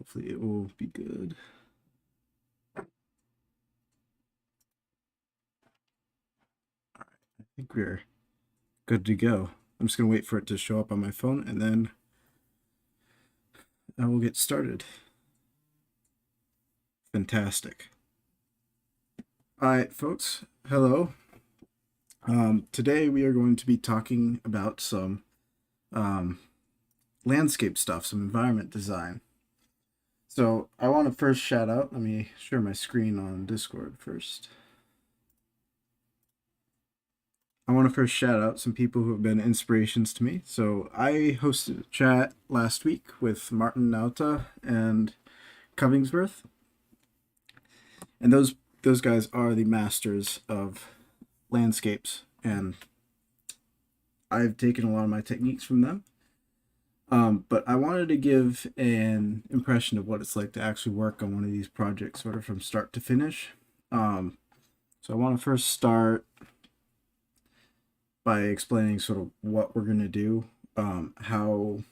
Hopefully it will be good. All right, I think we're good to go. I'm just gonna wait for it to show up on my phone and then I will get started. Fantastic. All right, folks. Hello. Today we are going to be talking about some um, landscape stuff, some environment design. So I want to first shout out, let me share my screen on Discord first. I want to first shout out some people who have been inspirations to me. So I hosted a chat last week with Martin Nauta and Covingsworth. And those guys are the masters of landscapes, and I've taken a lot of my techniques from them. But I wanted to give an impression of what it's like to actually work on one of these projects, sort of from start to finish. So I want to first start by explaining sort of what we're going to do, how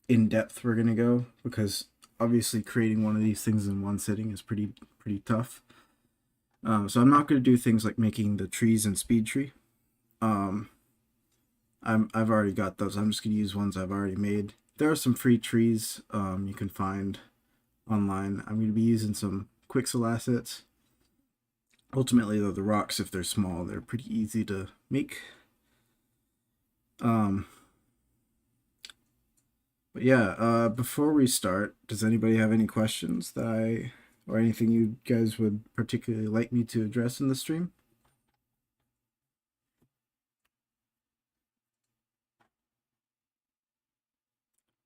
in depth we're going to go, because obviously creating one of these things in one sitting is pretty tough. So I'm not going to do things like making the trees in SpeedTree. I've already got those. I'm just going to use ones I've already made. There are some free trees you can find online. I'm going to be using some Quixel assets. Ultimately, though, the rocks, if they're small, they're pretty easy to make. But yeah, before we start, does anybody have any questions or anything you guys would particularly like me to address in the stream?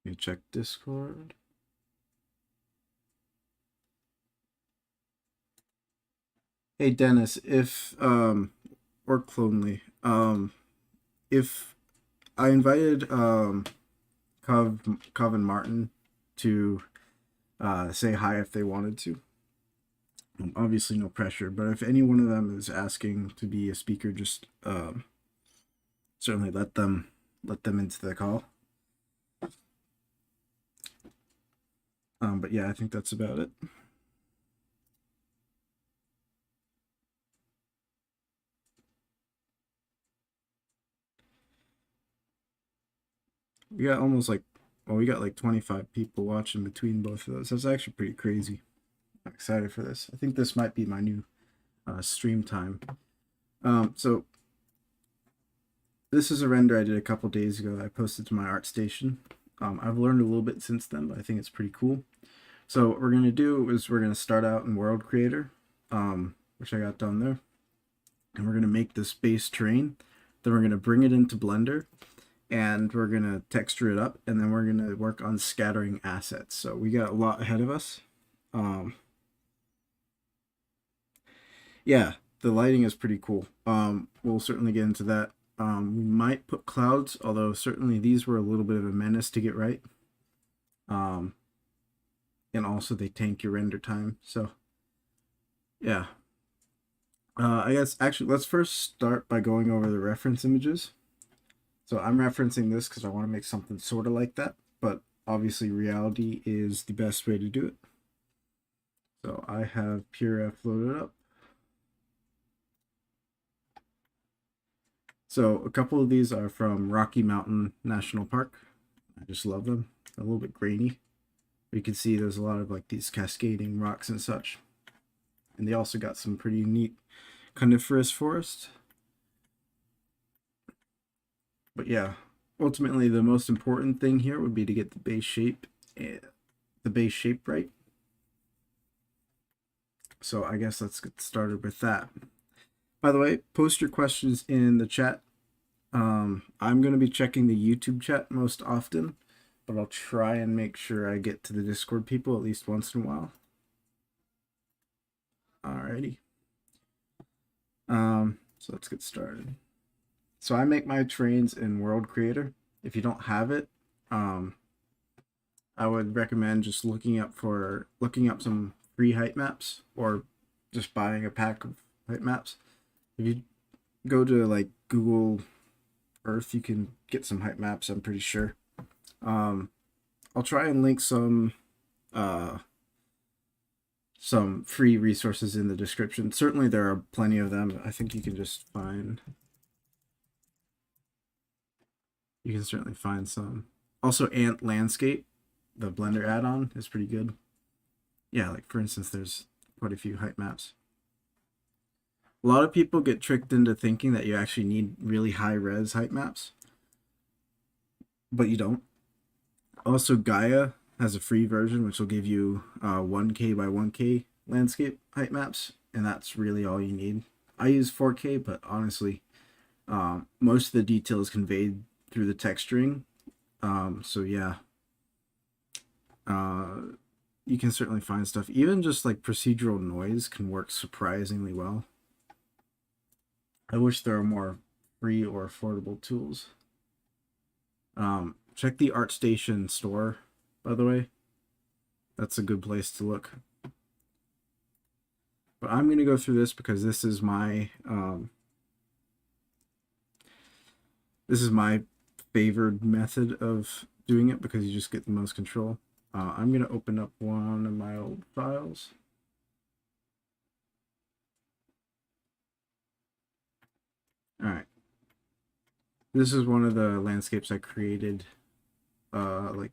You check Discord. Hey Dennis, if or Clonely, if I invited Cov and Martin to say hi if they wanted to. Obviously no pressure, but if any one of them is asking to be a speaker, just certainly let them into the call. But yeah, I think that's about it. We got almost like, well, we got like 25 people watching between both of those. That's actually pretty crazy. I'm excited for this. I think this might be my new stream time. So this is a render I did a couple days ago that I posted to my ArtStation. I've learned a little bit since then, but I think it's pretty cool. So what we're going to do is we're going to start out in World Creator, which I got down there. And we're going to make this base terrain. Then we're going to bring it into Blender. And we're going to texture it up. And then we're going to work on scattering assets. So we got a lot ahead of us. Yeah, the lighting is pretty cool. We'll certainly get into that. We might put clouds, although certainly these were a little bit of a menace to get right. And also they tank your render time. So yeah. I guess actually let's first start by going over the reference images. So I'm referencing this because I want to make something sort of like that, but obviously reality is the best way to do it. So I have PureF loaded up. So a couple of these are from Rocky Mountain National Park. I just love them. They're a little bit grainy. You can see there's a lot of like these cascading rocks and such. And they also got some pretty neat coniferous forest. But yeah, ultimately the most important thing here would be to get the base shape right. So I guess let's get started with that. By the way, post your questions in the chat. I'm going to be checking the YouTube chat most often, but I'll try and make sure I get to the Discord people at least once in a while. Alrighty. So let's get started. So I make my terrains in World Creator. If you don't have it, I would recommend just looking up some free height maps or just buying a pack of height maps. If you go to like Google Earth, you can get some height maps, I'm pretty sure. I'll try and link some uh, some free resources in the description. Certainly, there are plenty of them. I think you can just find. You can certainly find some. Also, Ant Landscape, the Blender add-on, is pretty good. Yeah, like for instance, there's quite a few height maps. A lot of people get tricked into thinking that you actually need really high res height maps, but you don't. Also, Gaia has a free version which will give you 1K by 1K landscape height maps, and that's really all you need. I use 4K, but honestly, most of the detail is conveyed through the texturing. So yeah, you can certainly find stuff. Even just like procedural noise can work surprisingly well. I wish there were more free or affordable tools. Check the ArtStation store, by the way. That's a good place to look. But I'm going to go through this because this is my favored method of doing it because you just get the most control. I'm going to open up one of my old files. All right. This is one of the landscapes I created like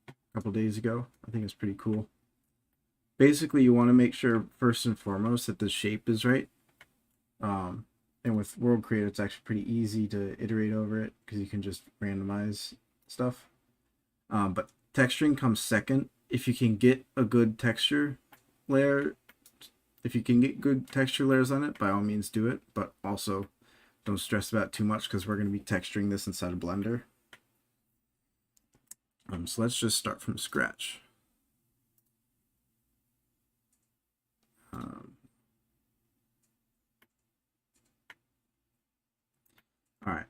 a couple days ago. I think it's pretty cool. Basically, you want to make sure first and foremost that the shape is right. And with World Creator, it's actually pretty easy to iterate over it because you can just randomize stuff. But texturing comes second. If you can get a good texture layer, if you can get good texture layers on it, by all means do it. But also, don't stress about it too much because we're going to be texturing this inside of Blender. So let's just start from scratch. All right,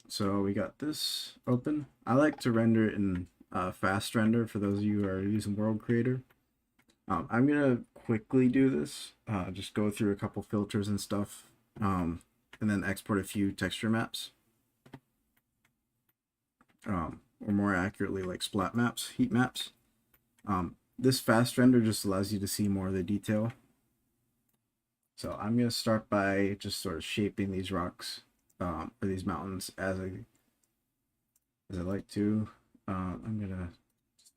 so we got this open. I like to render it in fast render for those of you who are using World Creator. I'm gonna quickly do this, just go through a couple filters and stuff, and then export a few texture maps, or more accurately, like splat maps, heat maps. This fast render just allows you to see more of the detail. So I'm gonna start by just sort of shaping these rocks, or these mountains as I like to. I'm gonna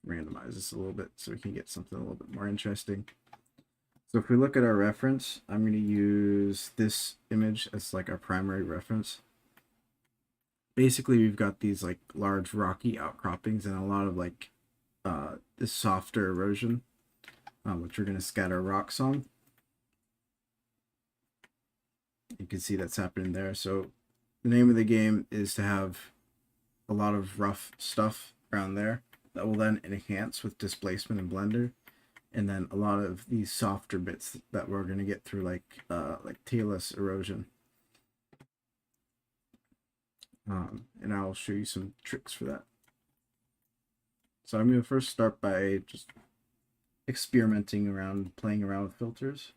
randomize this a little bit so we can get something a little bit more interesting. So if we look at our reference, I'm going to use this image as like our primary reference. Basically, we've got these like large rocky outcroppings and a lot of like this softer erosion, which we're going to scatter rocks on. You can see that's happening there. So the name of the game is to have a lot of rough stuff around there that will then enhance with displacement in Blender, and then a lot of these softer bits that we're going to get through like tailless erosion. And I'll show you some tricks for that. So I'm going to first start by just experimenting around, playing around with filters.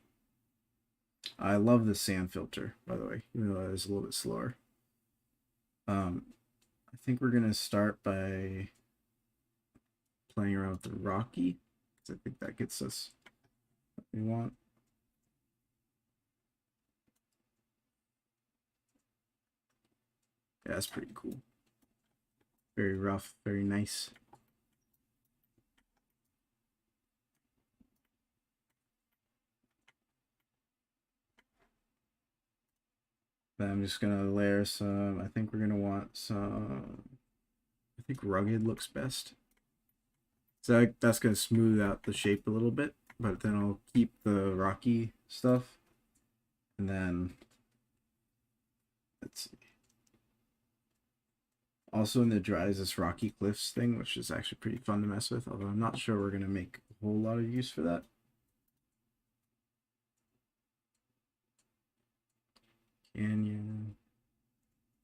I love the sand filter, by the way, even though it is a little bit slower. I think we're going to start by playing around with the rocky, because I think that gets us what we want. Yeah, that's pretty cool. Very rough, very nice. Then I'm just gonna layer some, I think we're gonna want some, I think rugged looks best. So that's gonna smooth out the shape a little bit, but then I'll keep the rocky stuff. And then, let's see. Also in the dry is this rocky cliffs thing, which is actually pretty fun to mess with, although I'm not sure we're gonna make a whole lot of use for that. Canyon.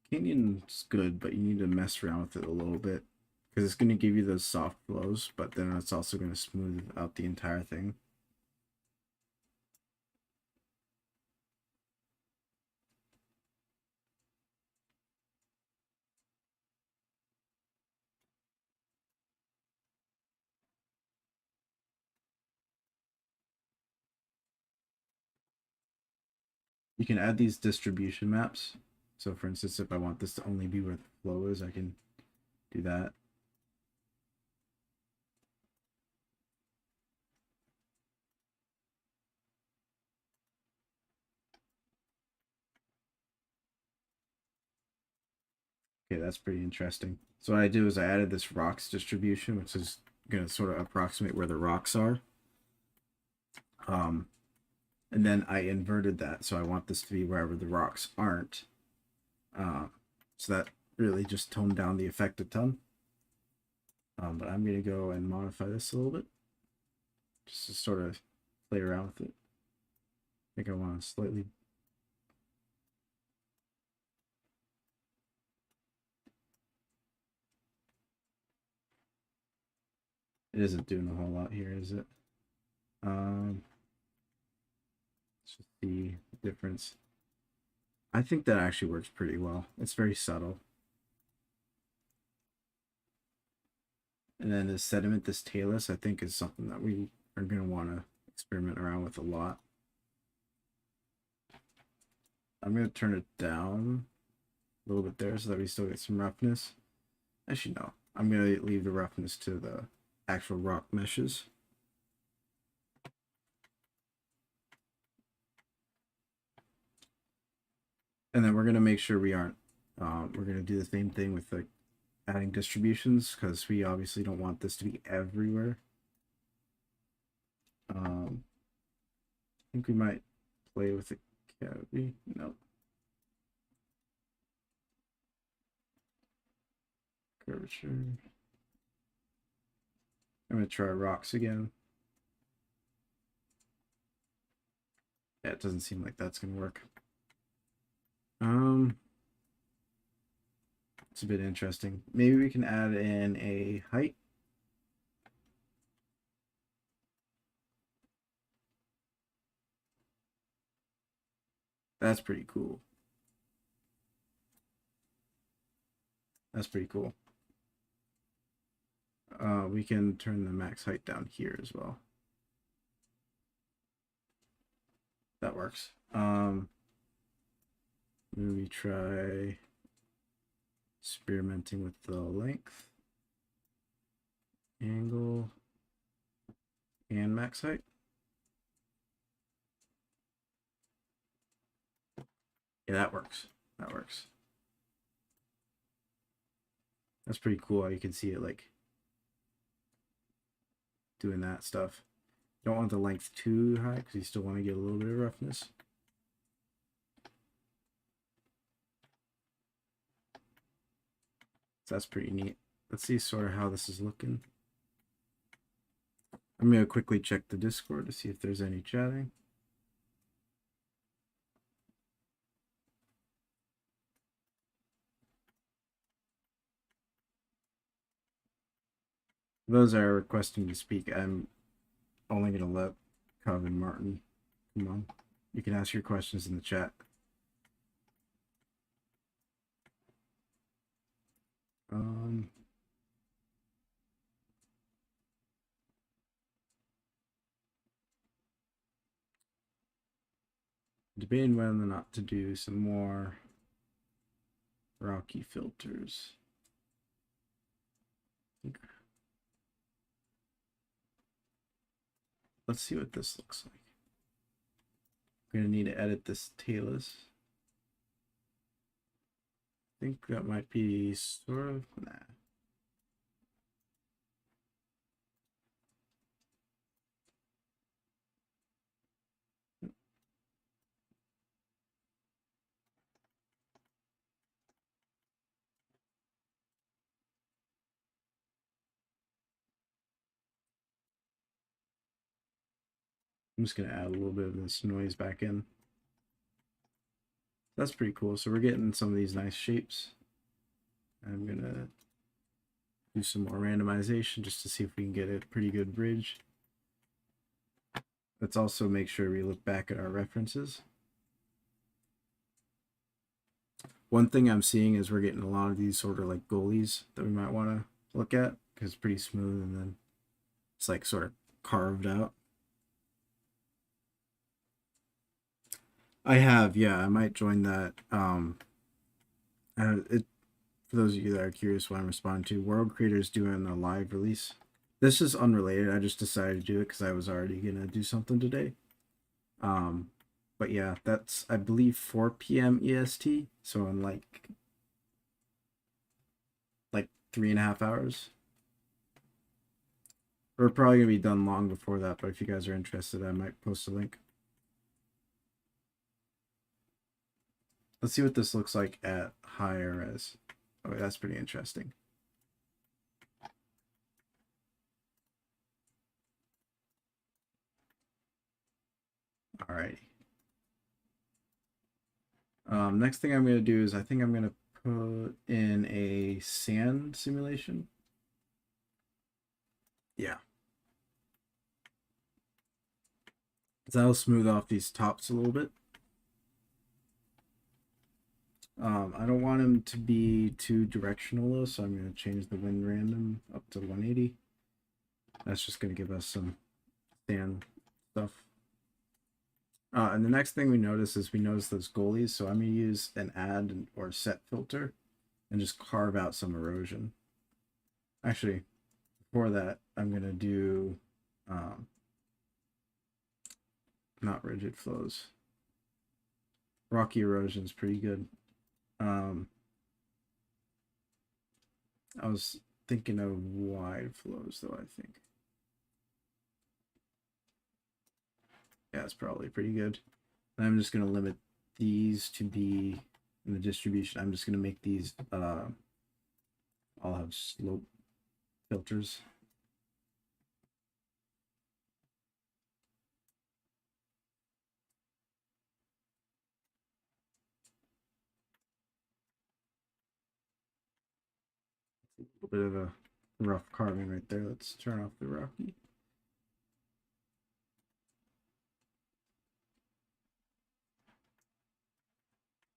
Canyon's good, but you need to mess around with it a little bit because it's going to give you those soft flows, but then it's also going to smooth out the entire thing. You can add these distribution maps. So for instance, if I want this to only be where the flow is, I can do that. Okay, that's pretty interesting. So what I do is I added this rocks distribution, which is going to sort of approximate where the rocks are. Um, and then I inverted that, so I want this to be wherever the rocks aren't. So that really just toned down the effect a ton. But I'm going to go and modify this a little bit, just to sort of play around with it. I think I want to slightly... It isn't doing a whole lot here, is it? Let's just see the difference. I think that actually works pretty well. It's very subtle. And then the sediment, this talus, I think is something that we are going to want to experiment around with a lot. I'm going to turn it down a little bit there so that we still get some roughness. Actually, no. I'm going to leave the roughness to the actual rock meshes. And then we're going to make sure we aren't, we're going to do the same thing with the adding distributions, because we obviously don't want this to be everywhere. I think we might play with the cavity. No. Curvature. I'm going to try rocks again. Yeah, it doesn't seem like that's going to work. It's a bit interesting. Maybe we can add in a height. That's pretty cool. That's pretty cool. We can turn the max height down here as well. That works. Maybe try experimenting with the length, angle, and max height. Yeah, that works. That works. That's pretty cool how you can see it like doing that stuff. Don't want the length too high because you still want to get a little bit of roughness. So that's pretty neat. Let's see sort of how this is looking. I'm going to quickly check the Discord to see if there's any chatting. Those are requesting to speak. I'm only going to let Cov and Martin come on. You can ask your questions in the chat. Debating whether or not to do some more rocky filters. Let's see what this looks like. I'm going to need to edit this talus. I think that might be sort of... Nah. I'm just going to add a little bit of this noise back in. That's pretty cool. So we're getting some of these nice shapes. I'm going to do some more randomization just to see if we can get a pretty good bridge. Let's also make sure we look back at our references. One thing I'm seeing is we're getting a lot of these sort of like goalies that we might want to look at because it's pretty smooth and then it's like sort of carved out. I have, yeah. I might join that. It for those of you that are curious, what I'm responding to, World Creators doing a live release. This is unrelated. I just decided to do it because I was already gonna do something today. Um, but yeah, that's I believe 4 p.m. EST. So in like 3.5 hours. We're probably gonna be done long before that, but if you guys are interested, I might post a link. Let's see what this looks like at higher res. Oh, that's pretty interesting. Alrighty. Next thing I'm gonna do is I think I'm gonna put in a sand simulation. Yeah. That'll smooth off these tops a little bit. I don't want them to be too directional though, so I'm going to change the wind random up to 180. That's just going to give us some sand stuff. And the next thing we notice is we notice those goalies, so I'm going to use an add or set filter and just carve out some erosion. Actually, before that, I'm going to do not rigid flows. Rocky erosion is pretty good. I was thinking of wide flows though, I think. Yeah, it's probably pretty good. And I'm just going to limit these to be in the distribution. I'm just going to make these all have slope filters. A little bit of a rough carving right there. Let's turn off the rocky.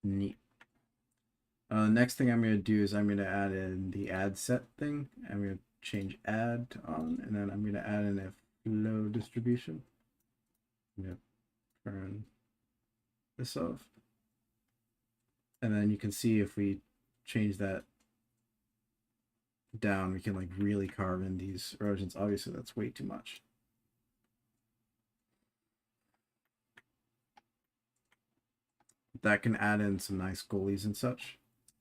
Neat. Next thing I'm going to do is I'm going to add in the add set thing. I'm going to change add on, and then I'm going to add in a flow distribution. I'm going to turn this off. And then you can see if we change that down, we can like really carve in these erosions. Obviously, that's way too much. That can add in some nice goalies and such.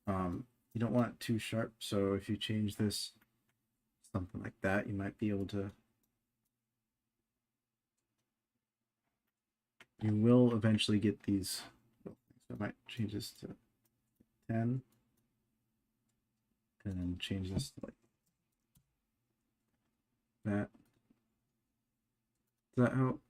You don't want it too sharp, so if you change this something like that, you might be able to. You will eventually get these. So I might change this to 10, and then change this to like that. Does that help?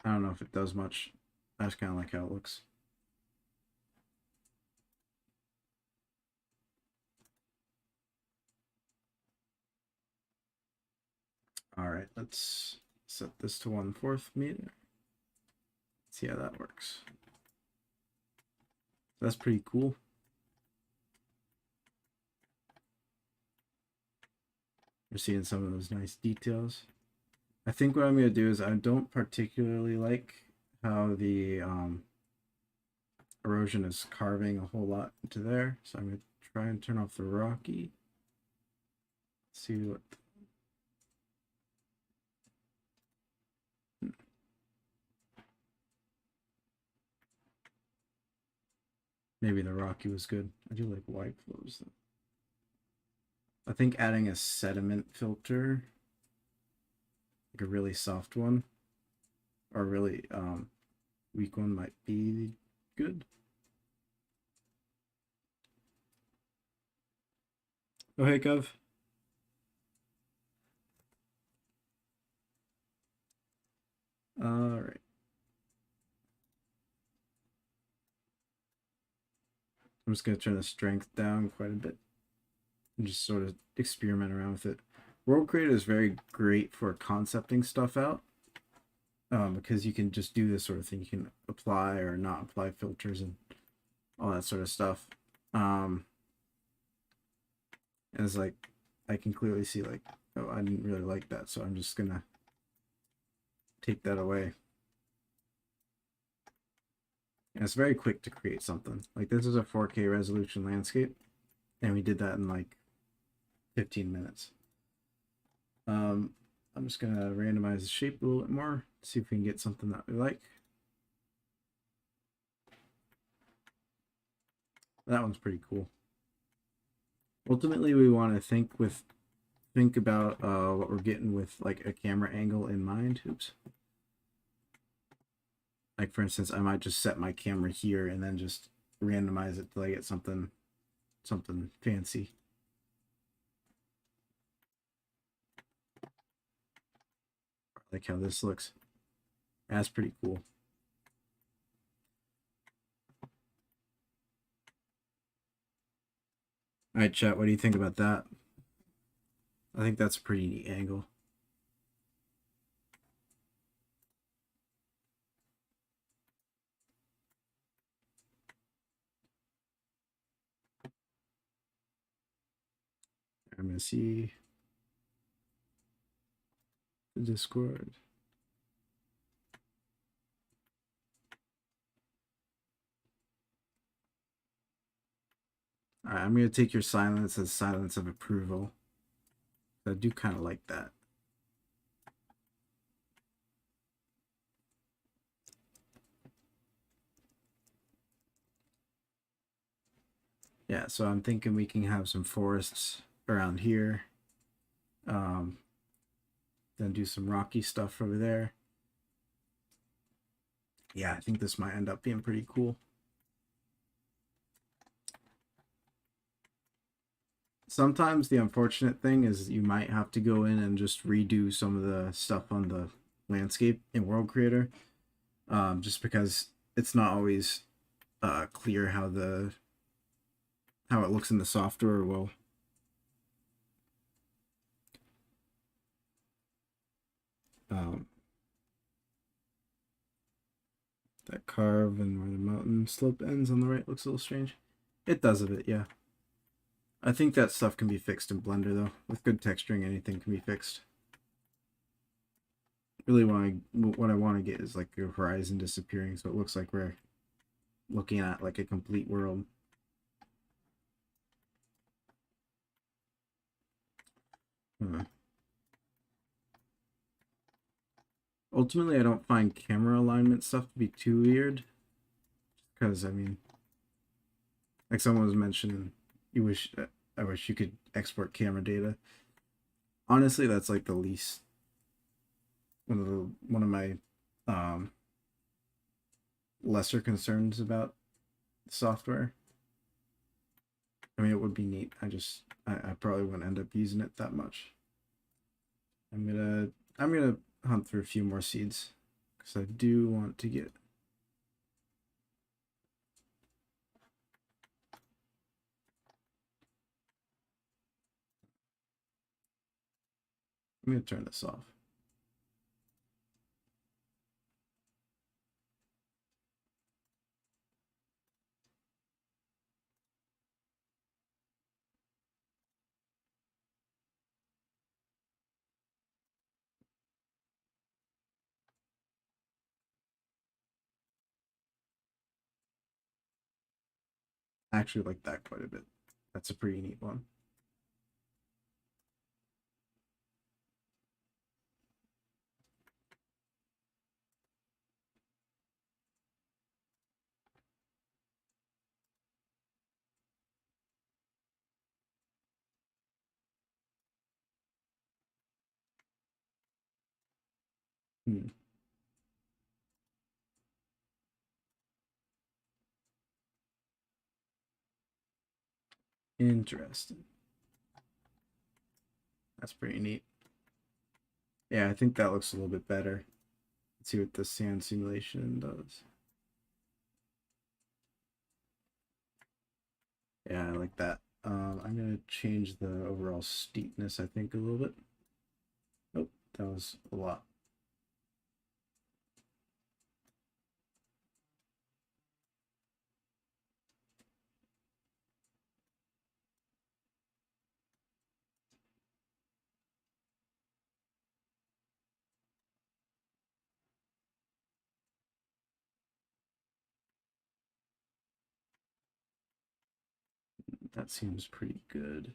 I don't know if it does much. I just kind of like how it looks. All right, let's set this to 1/4 meter. See how that works. That's pretty cool. We're seeing some of those nice details. I think what I'm going to do is I don't particularly like how the erosion is carving a whole lot into there. So I'm going to try and turn off the rocky. See what... Maybe the rocky was good. I do like white flows though. I think adding a sediment filter, like a really soft one, or a really weak one might be good. Oh, hey, Gov. All right. I'm just going to turn the strength down quite a bit and just sort of experiment around with it. World Creator is very great for concepting stuff out because you can just do this sort of thing. You can apply or not apply filters and all that sort of stuff. And it's like, I can clearly see like Oh, I didn't really like that, so I'm just gonna take that away. And it's very quick to create something. Like this is a 4K resolution landscape, and we did that in like 15 minutes. I'm just gonna randomize the shape a little bit more, see if we can get something that we like. That one's pretty cool. Ultimately, we want to think about what we're getting with like a camera angle in mind. Oops. Like for instance, I might just set my camera here and then just randomize it till I get something fancy. I like how this looks. That's pretty cool. All right, chat, what do you think about that? I think that's a pretty neat angle. I'm gonna see the Discord. All right, I'm gonna take your silence as silence of approval. I do kind of like that. Yeah, so I'm thinking we can have some forests around here. Then do some rocky stuff over there. Yeah, I think this might end up being pretty cool. Sometimes the unfortunate thing is you might have to go in and just redo some of the stuff on the landscape in World Creator, just because it's not always clear how it looks in the software. Well, um, that carve and where the mountain slope ends on the right looks a little strange. It does a bit, yeah. I think that stuff can be fixed in Blender though. With good texturing, anything can be fixed. Really, what I want to get is like a horizon disappearing, so it looks like we're looking at like a complete world. Ultimately, I don't find camera alignment stuff to be too weird, because I mean, like someone was mentioning, I wish you could export camera data. Honestly, that's like the least one of my lesser concerns about software. I mean, it would be neat. I probably wouldn't end up using it that much. I'm gonna hunt through a few more seeds because I do want to get. I'm gonna turn this off. I actually like that quite a bit. That's a pretty neat one. Hmm. Interesting. That's pretty neat. Yeah, I think that looks a little bit better. Let's see what the sand simulation does. Yeah, I like that. I'm gonna change the overall steepness, I think, a little bit. Oh, that was a lot. That seems pretty good.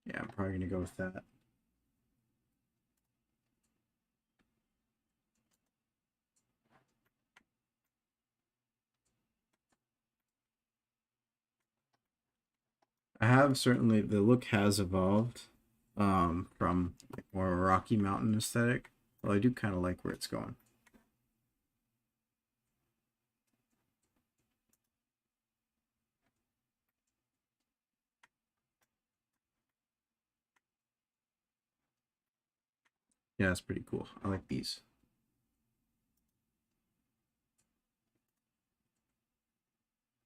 Yeah, I'm probably gonna go with that. I have certainly, the look has evolved from like more of a Rocky Mountain aesthetic. Well, I do kind of like where it's going. Yeah, it's pretty cool. I like these.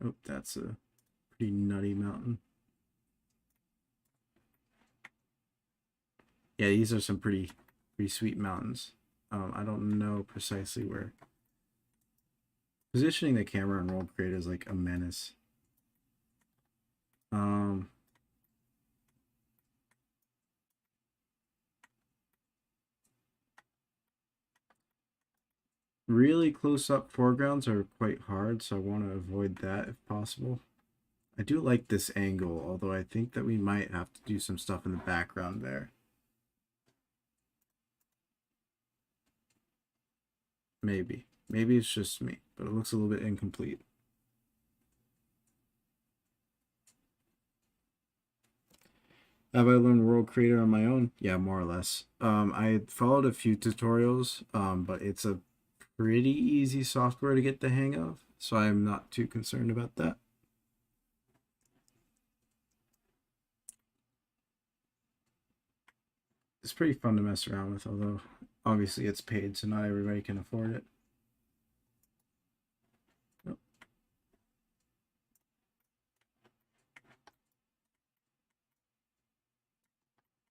Oh, that's a pretty nutty mountain. Yeah, these are some pretty sweet mountains. I don't know precisely where. Positioning the camera in roll crate is like a menace. Um, Really close up foregrounds are quite hard, so I want to avoid that if possible. I do like this angle, although I think that we might have to do some stuff in the background there. Maybe. Maybe it's just me, but it looks a little bit incomplete. Have I learned World Creator on my own? Yeah, more or less. I followed a few tutorials, but it's a pretty easy software to get the hang of, so I'm not too concerned about that. It's pretty fun to mess around with, although obviously it's paid, so not everybody can afford it. Nope.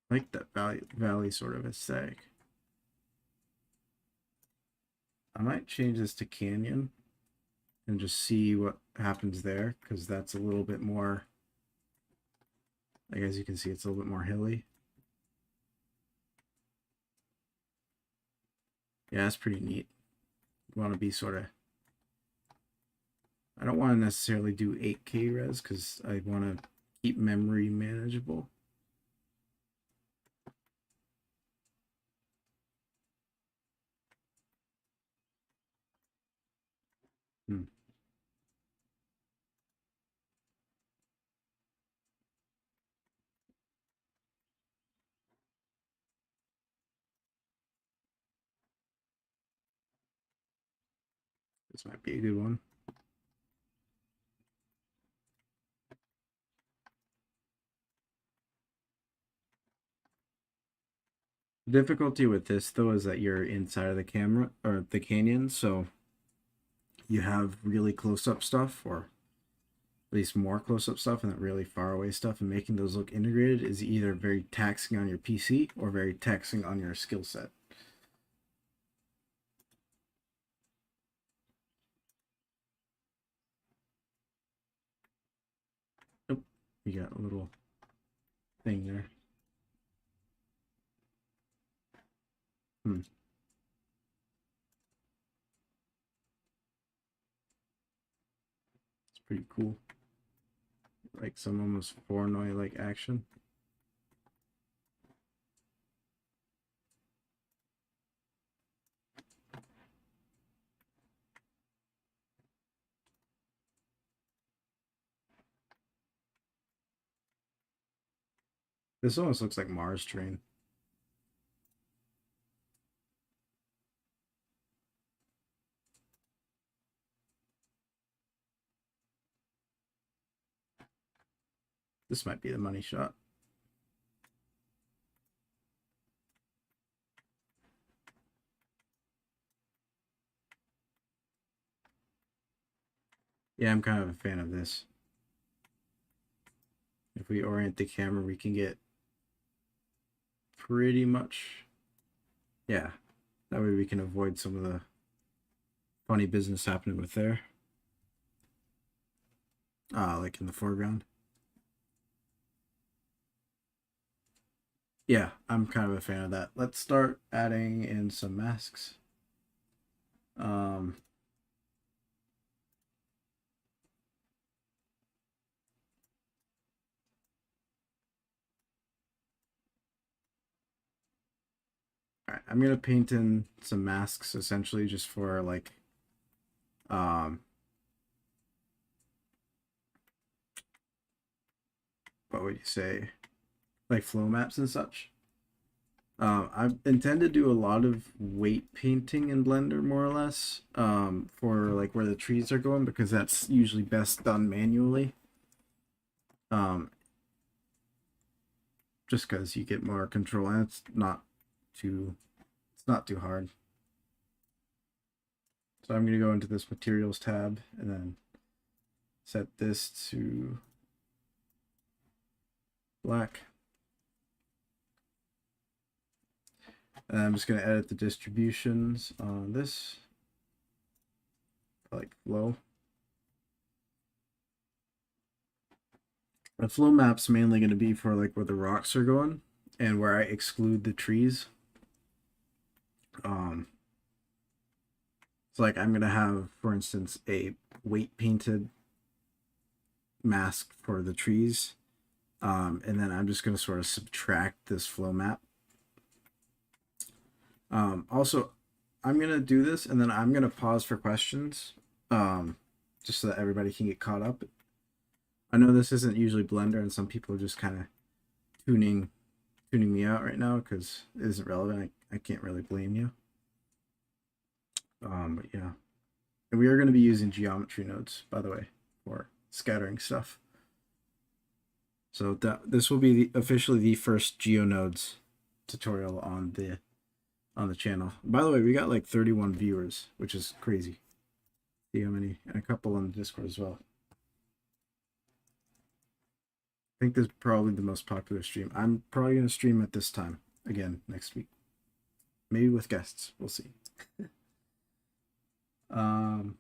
I like that valley sort of aesthetic. I might change this to canyon and just see what happens there, because that's a little bit more, like as you can see, it's a little bit more hilly. Yeah, that's pretty neat. You want to be sort of, I don't want to necessarily do 8K res because I want to keep memory manageable. Hmm. This might be a good one. The difficulty with this though is that you're inside of the camera or the canyon, so you have really close up stuff, or at least more close up stuff, and then really far away stuff, and making those look integrated is either very taxing on your PC or very taxing on your skill set. Oh, you got a little thing there. Hmm. It's pretty cool. Like some almost Fortnite like action. This almost looks like Mars Train. This might be the money shot. Yeah, I'm kind of a fan of this. If we orient the camera, we can get pretty much, yeah, that way we can avoid some of the funny business happening with there. Like in the foreground. Yeah, I'm kind of a fan of that. Let's start adding in some masks. Um, I'm gonna paint in some masks essentially just for like um what would you say, like flow maps and such. I intend to do a lot of weight painting in Blender, more or less, for like where the trees are going, because that's usually best done manually. Um, just because you get more control, and it's not too hard. So I'm gonna go into this materials tab and then set this to black. And I'm just gonna edit the distributions on this, like flow. The flow map's mainly going to be for like where the rocks are going and where I exclude the trees. Um, so like I'm going to have, for instance, a weight painted mask for the trees. And then I'm just going to sort of subtract this flow map. Also, I'm going to do this and then I'm going to pause for questions, just so that everybody can get caught up. I know this isn't usually Blender, and some people are just kind of tuning me out right now because it isn't relevant. I can't really blame you. But yeah, and we are going to be using geometry nodes, by the way, for scattering stuff. So this will be officially the first GeoNodes tutorial on the channel. By the way, we got like 31 viewers, which is crazy. See how many, and a couple on the Discord as well. I think this is probably the most popular stream. I'm probably going to stream at this time again next week. Maybe with guests. We'll see. All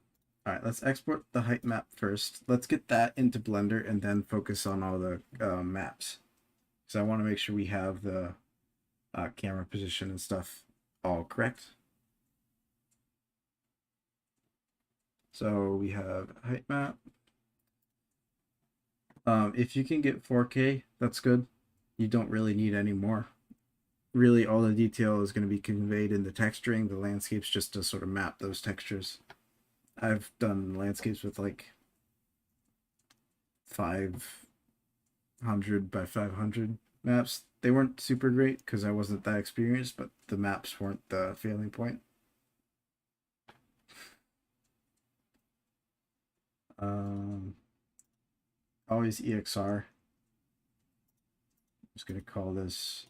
right, let's export the height map first. Let's get that into Blender and then focus on all the maps. So I want to make sure we have the camera position and stuff all correct. So we have height map. If you can get 4K, that's good. You don't really need any more. Really, all the detail is going to be conveyed in the texturing, the landscapes, just to sort of map those textures. I've done landscapes with like 500 by 500 maps. They weren't super great because I wasn't that experienced, but the maps weren't the failing point. Always EXR. I'm just going to call this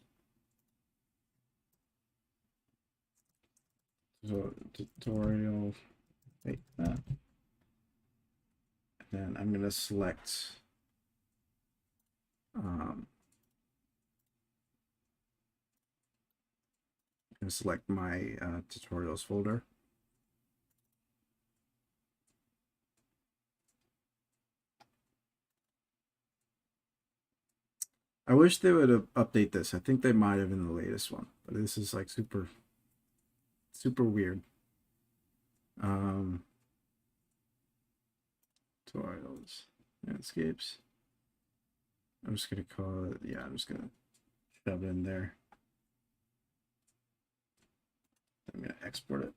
tutorial. Wait, and then I'm going to select I'm going to select my tutorials folder. I wish they would have update this. I think they might have in the latest one, but this is like super weird. Tutorials, landscapes. I'm just gonna call it, yeah, I'm just gonna shove it in there. I'm gonna export it.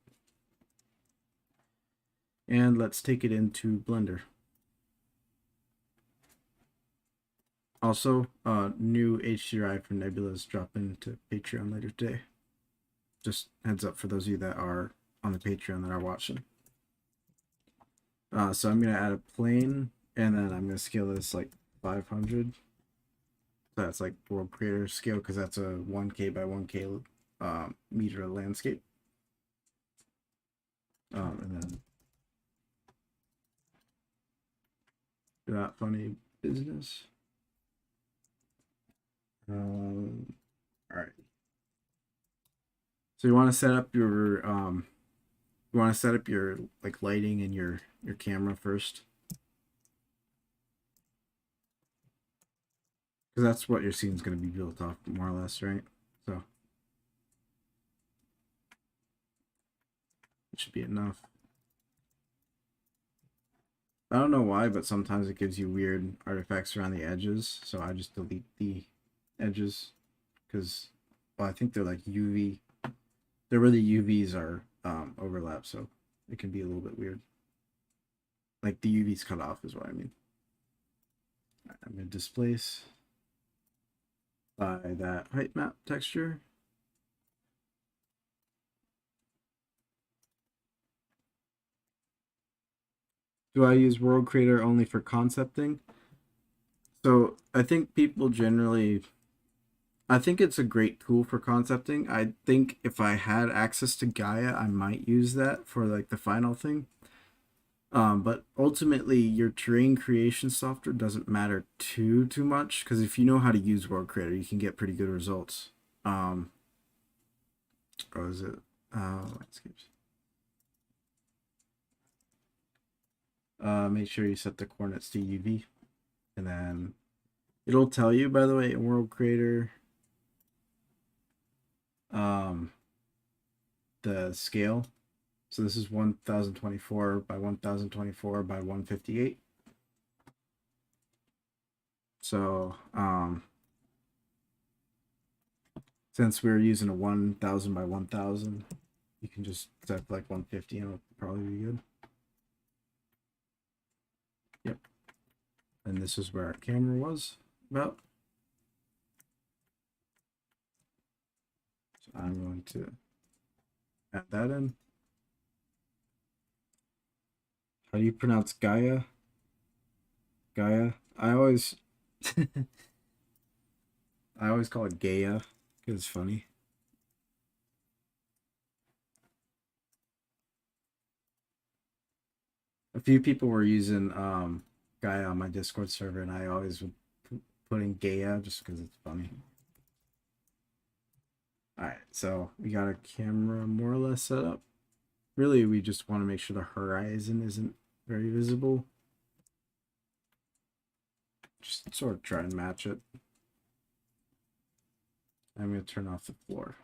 And let's take it into Blender. Also, new HDRI for Nebula's dropping into Patreon later today. Just heads up for those of you that are on the Patreon that are watching. So I'm gonna add a plane, and then I'm gonna scale this like 500. So that's like world creator scale because that's a 1K by 1K meter landscape. And then that funny business. All right. So you want to set up your like lighting and your camera first, because that's what your scene's going to be built off, more or less, right? So it should be enough. I don't know why, but sometimes it gives you weird artifacts around the edges, so I just delete the edges because, well, I think they're like UV They're where the UVs are overlap, so it can be a little bit weird. Like the UVs cut off is what I mean. I'm going to displace by that height map texture. Do I use World Creator only for concepting? So I think people generally, I think it's a great tool for concepting. I think if I had access to Gaia, I might use that for like the final thing. But ultimately, your terrain creation software doesn't matter too much because if you know how to use World Creator, you can get pretty good results. Or is it landscapes? Make sure you set the coordinates to UV, and then it'll tell you, by the way, in World Creator, the scale. So this is 1024 by 1024 by 158. So since we're using a 1000 by 1000, you can just set like 150 and it'll probably be good. Yep. And this is where our camera was about. So I'm going to add that in. How do you pronounce Gaia? Gaia? I always I always call it Gaia because it's funny. A few people were using Gaia on my Discord server, and I always would put in Gaia just because it's funny. All right, so we got our camera more or less set up. Really, we just want to make sure the horizon isn't very visible. Just sort of try and match it. I'm going to turn off the floor.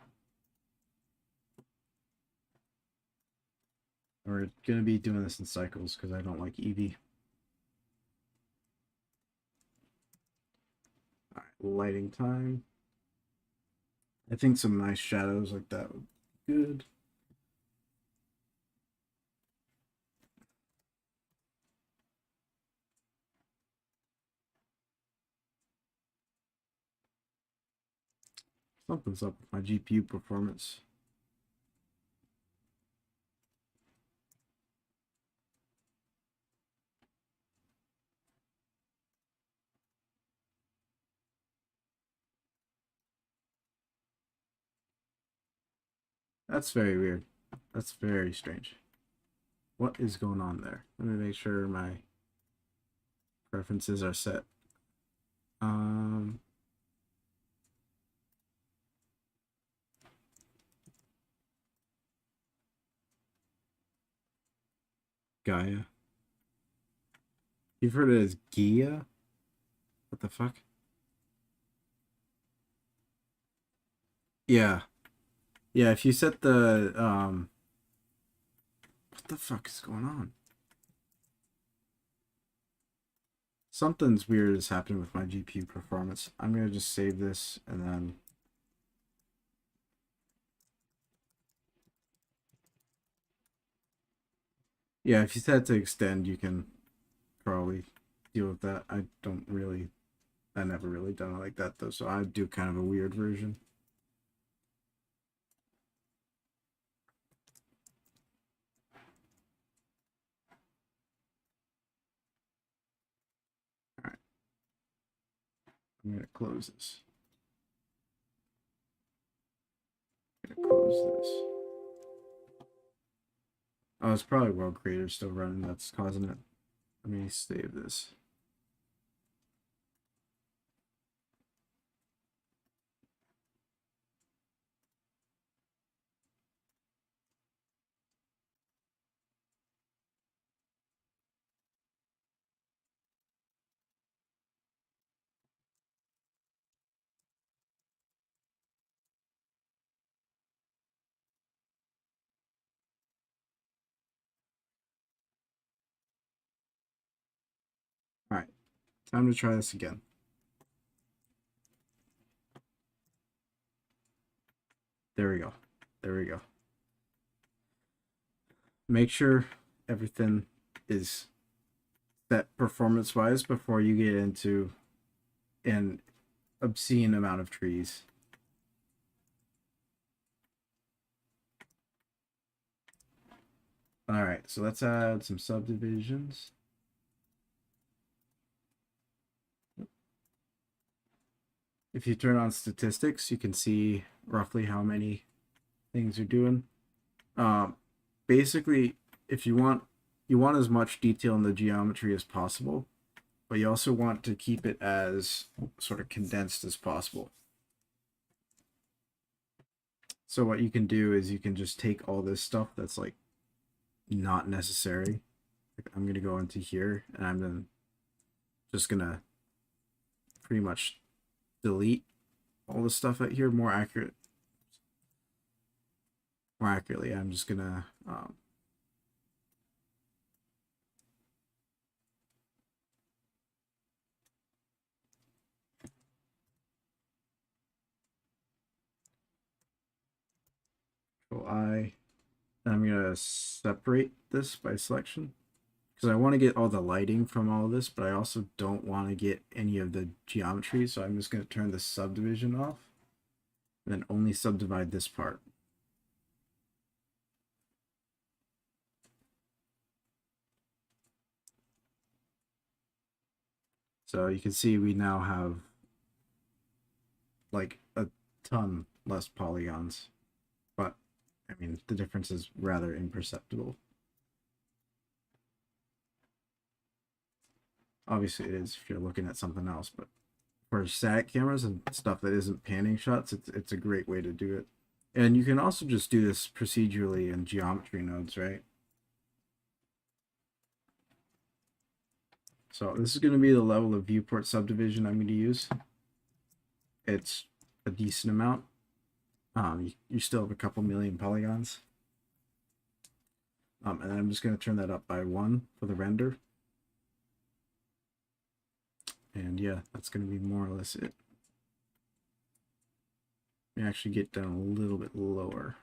We're going to be doing this in cycles because I don't like Eevee. All right, lighting time. I think some nice shadows like that would be good. Something's up with my GPU performance. That's very weird. That's very strange. What is going on there? Let me make sure my preferences are set. Gaia. You've heard it as Gia? What the fuck? Yeah. Yeah, if you set the what the fuck is going on? Something's weird is happening with my GPU performance. I'm gonna just save this and then yeah, if you set it to extend, you can probably deal with that. I never really done it like that though, so I do kind of a weird version. All right, I'm gonna close this. I'm gonna close this. Oh, it's probably World Creator still running that's causing it. Let me save this. All right, time to try this again. There we go. There we go. make sure everything is set performance wise before you get into an obscene amount of trees. All right, so let's add some subdivisions. If you turn on statistics, you can see roughly how many things you're doing. Basically, if you want as much detail in the geometry as possible, but you also want to keep it as sort of condensed as possible. So what you can do is you can just take all this stuff that's like not necessary. I'm gonna go into here and I'm then just gonna pretty much delete all the stuff out here more accurately. I'm just gonna Control I, and I'm gonna separate this by selection because I want to get all the lighting from all of this, but I also don't want to get any of the geometry. So I'm just gonna turn the subdivision off and then only subdivide this part. So you can see we now have like a ton less polygons, but I mean, the difference is rather imperceptible. Obviously it is if you're looking at something else, but for static cameras and stuff that isn't panning shots, it's a great way to do it. And you can also just do this procedurally in geometry nodes, right? So this is going to be the level of viewport subdivision I'm going to use. It's a decent amount. You still have a couple million polygons. And I'm just going to turn that up by 1 for the render. And yeah, that's going to be more or less it. Let me actually get down a little bit lower.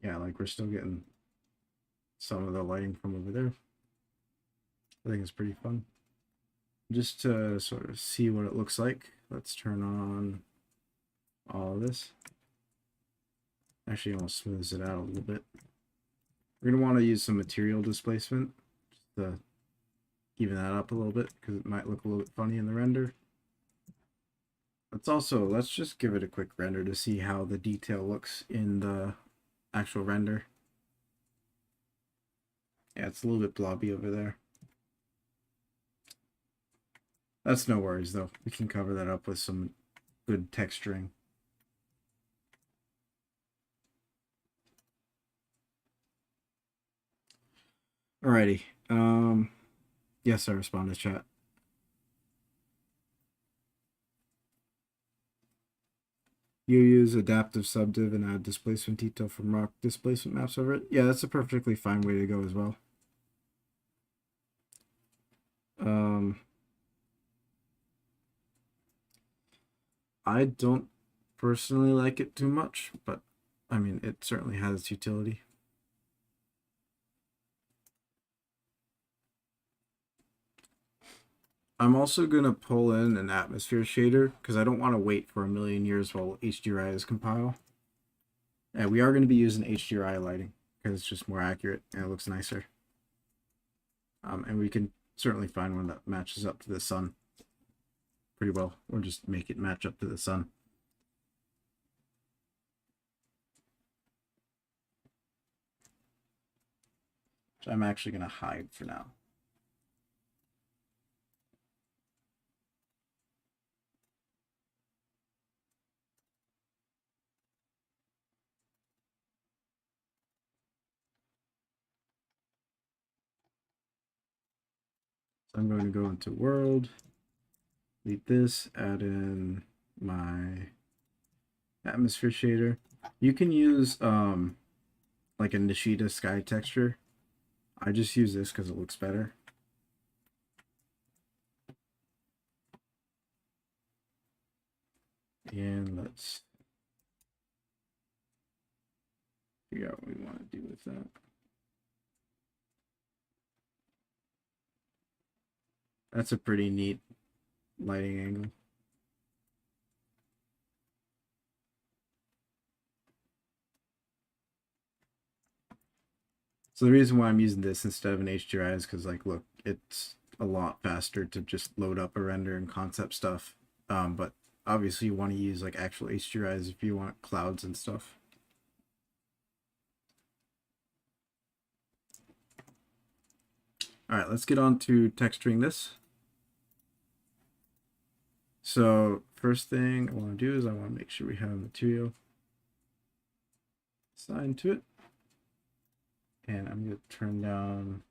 Yeah, like we're still getting some of the lighting from over there. I think it's pretty fun. Just to sort of see what it looks like, let's turn on all of this. Actually, almost smooths it out a little bit. We're going to want to use some material displacement just to even that up a little bit because it might look a little bit funny in the render. Let's just give it a quick render to see how the detail looks in the actual render. Yeah, it's a little bit blobby over there. That's no worries though. We can cover that up with some good texturing. Alrighty. Yes, I responded to chat. You use adaptive subdiv and add displacement detail from rock displacement maps over it. Yeah, that's a perfectly fine way to go as well. I don't personally like it too much, but I mean, it certainly has its utility. I'm also going to pull in an atmosphere shader because I don't want to wait for a million years while HDRI is compile. And we are going to be using HDRI lighting because it's just more accurate and it looks nicer. And we can certainly find one that matches up to the sun pretty well, or just make it match up to the sun. Which I'm actually going to hide for now. So I'm going to go into world, delete this, add in my atmosphere shader. You can use like a Nishida sky texture. I just use this because it looks better. And let's figure out what we want to do with that. That's a pretty neat lighting angle. So the reason why I'm using this instead of an HDRI is because, like, look, it's a lot faster to just load up a render and concept stuff. But obviously you want to use like actual HDRIs if you want clouds and stuff. All right, let's get on to texturing this. So first thing I want to do is I want to make sure we have material assigned to it. And I'm going to turn down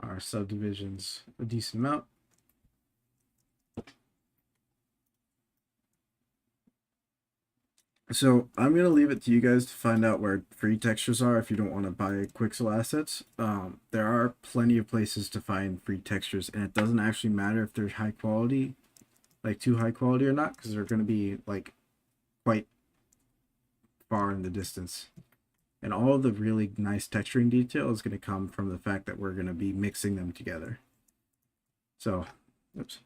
our subdivisions a decent amount. So I'm going to leave it to you guys to find out where free textures are if you don't want to buy Quixel assets. There are plenty of places to find free textures, and it doesn't actually matter if they're high quality, like too high quality or not, because they're going to be like quite far in the distance. And all of the really nice texturing detail is going to come from the fact that we're going to be mixing them together. So, oops.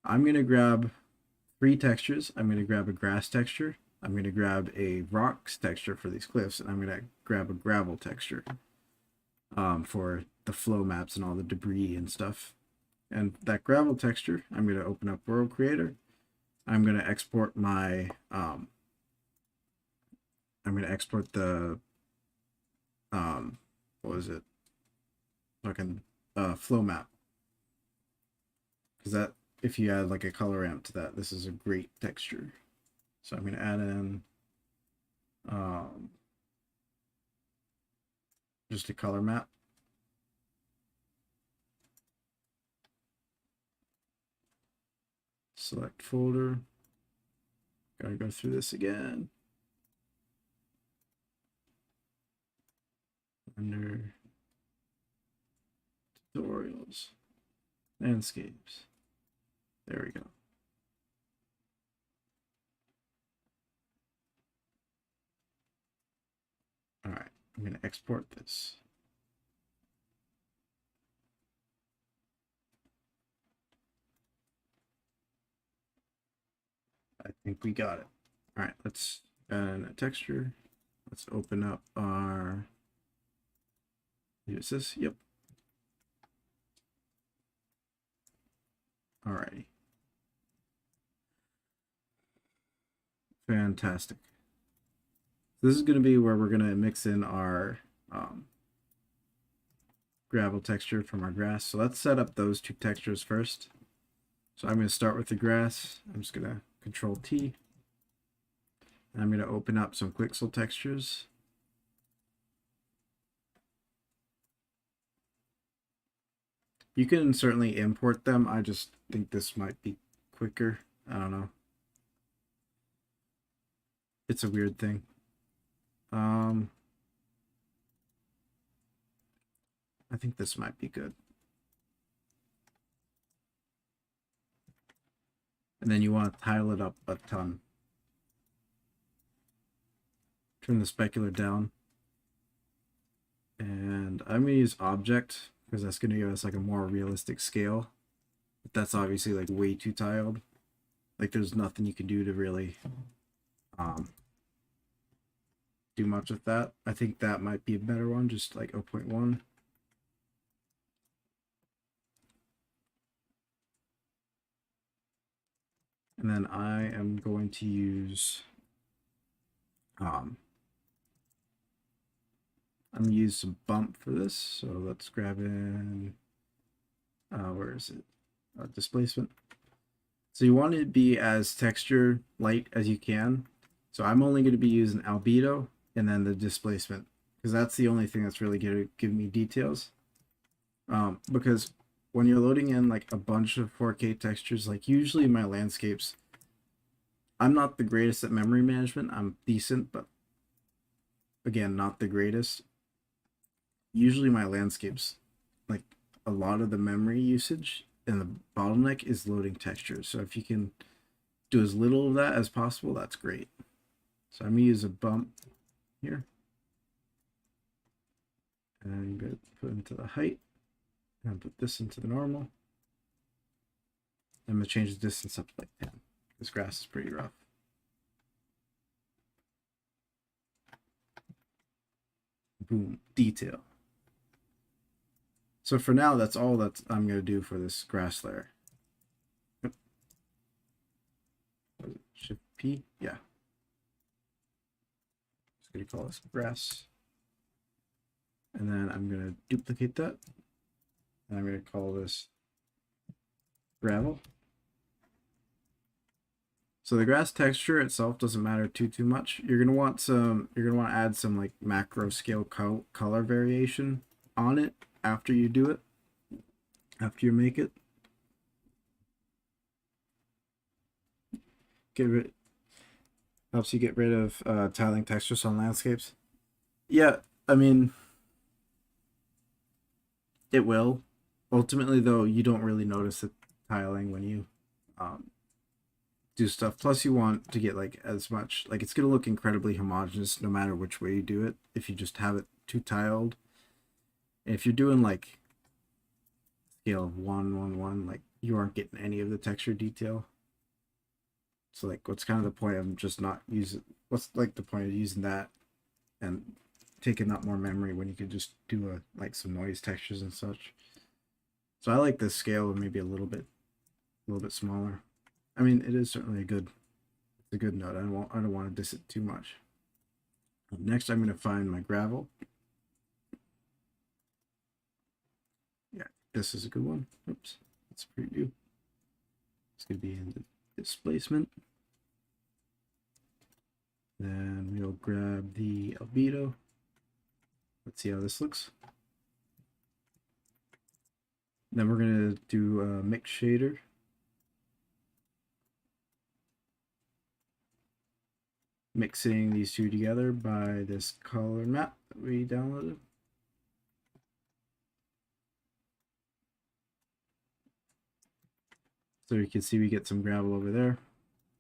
I'm going to grab three textures. I'm going to grab a grass texture. I'm going to grab a rocks texture for these cliffs. And I'm going to grab a gravel texture for the flow maps and all the debris and stuff. And that gravel texture, I'm going to open up World Creator. I'm going to export my I'm going to export the, what was it? Fucking flow map. Because that, if you add like a color ramp to that, this is a great texture. So I'm going to add in just a color map. Select folder. Gotta go through this again. Under tutorials, landscapes. There we go. All right, I'm going to export this. I think we got it. All right, let's add a texture. Let's open up our, use this, yep. All righty. Fantastic. This is going to be where we're going to mix in our gravel texture from our grass. So let's set up those two textures first. So I'm going to start with the grass. I'm just going to Control T. And I'm going to open up some Quixel textures. You can certainly import them. I just think this might be quicker. I don't know. It's a weird thing. I think this might be good. And then you want to tile it up a ton. Turn the specular down. And I'm going to use object because that's going to give us like a more realistic scale. But that's obviously like way too tiled. Like there's nothing you can do to really do much with that. I think that might be a better one, just like 0.1. And then I am going to use I'm going to use some bump for this. So let's grab in where is it? Displacement. So you want it to be as texture light as you can. So I'm only going to be using albedo and then the displacement because that's the only thing that's really going to give me details. Because when you're loading in like a bunch of 4K textures, like usually my landscapes, I'm not the greatest at memory management. I'm decent, but again, not the greatest. Usually my landscapes, like a lot of the memory usage and the bottleneck is loading textures. So if you can do as little of that as possible, that's great. So I'm gonna use a bump here. And I'm gonna put into the height and put this into the normal. I'm gonna change the distance up to like 10. This grass is pretty rough. Boom, detail. So for now, that's all that I'm going to do for this grass layer. Shift P, yeah. Just going to call this grass. And then I'm going to duplicate that. And I'm going to call this gravel. So the grass texture itself doesn't matter too much. You're going to want to add some like macro scale color variation on it after you do it, after you make it. Helps you get rid of tiling textures on landscapes. Yeah, I mean, it will. Ultimately, though, you don't really notice the tiling when you do stuff. Plus, you want to get like as much, like it's gonna look incredibly homogeneous no matter which way you do it. If you just have it too tiled. If you're doing like scale of 1, 1, 1, like you aren't getting any of the texture detail. So like, what's kind of the point of just not using? What's like the point of using that and taking up more memory when you could just do like some noise textures and such? So I like this scale of maybe a little bit smaller. I mean, it is certainly a good note. I don't want to diss it too much. Next, I'm going to find my gravel. This is a good one. Oops, let's preview. It's going to be in the displacement. Then we'll grab the albedo. Let's see how this looks. Then we're going to do a mix shader. Mixing these two together by this color map that we downloaded. So you can see we get some gravel over there.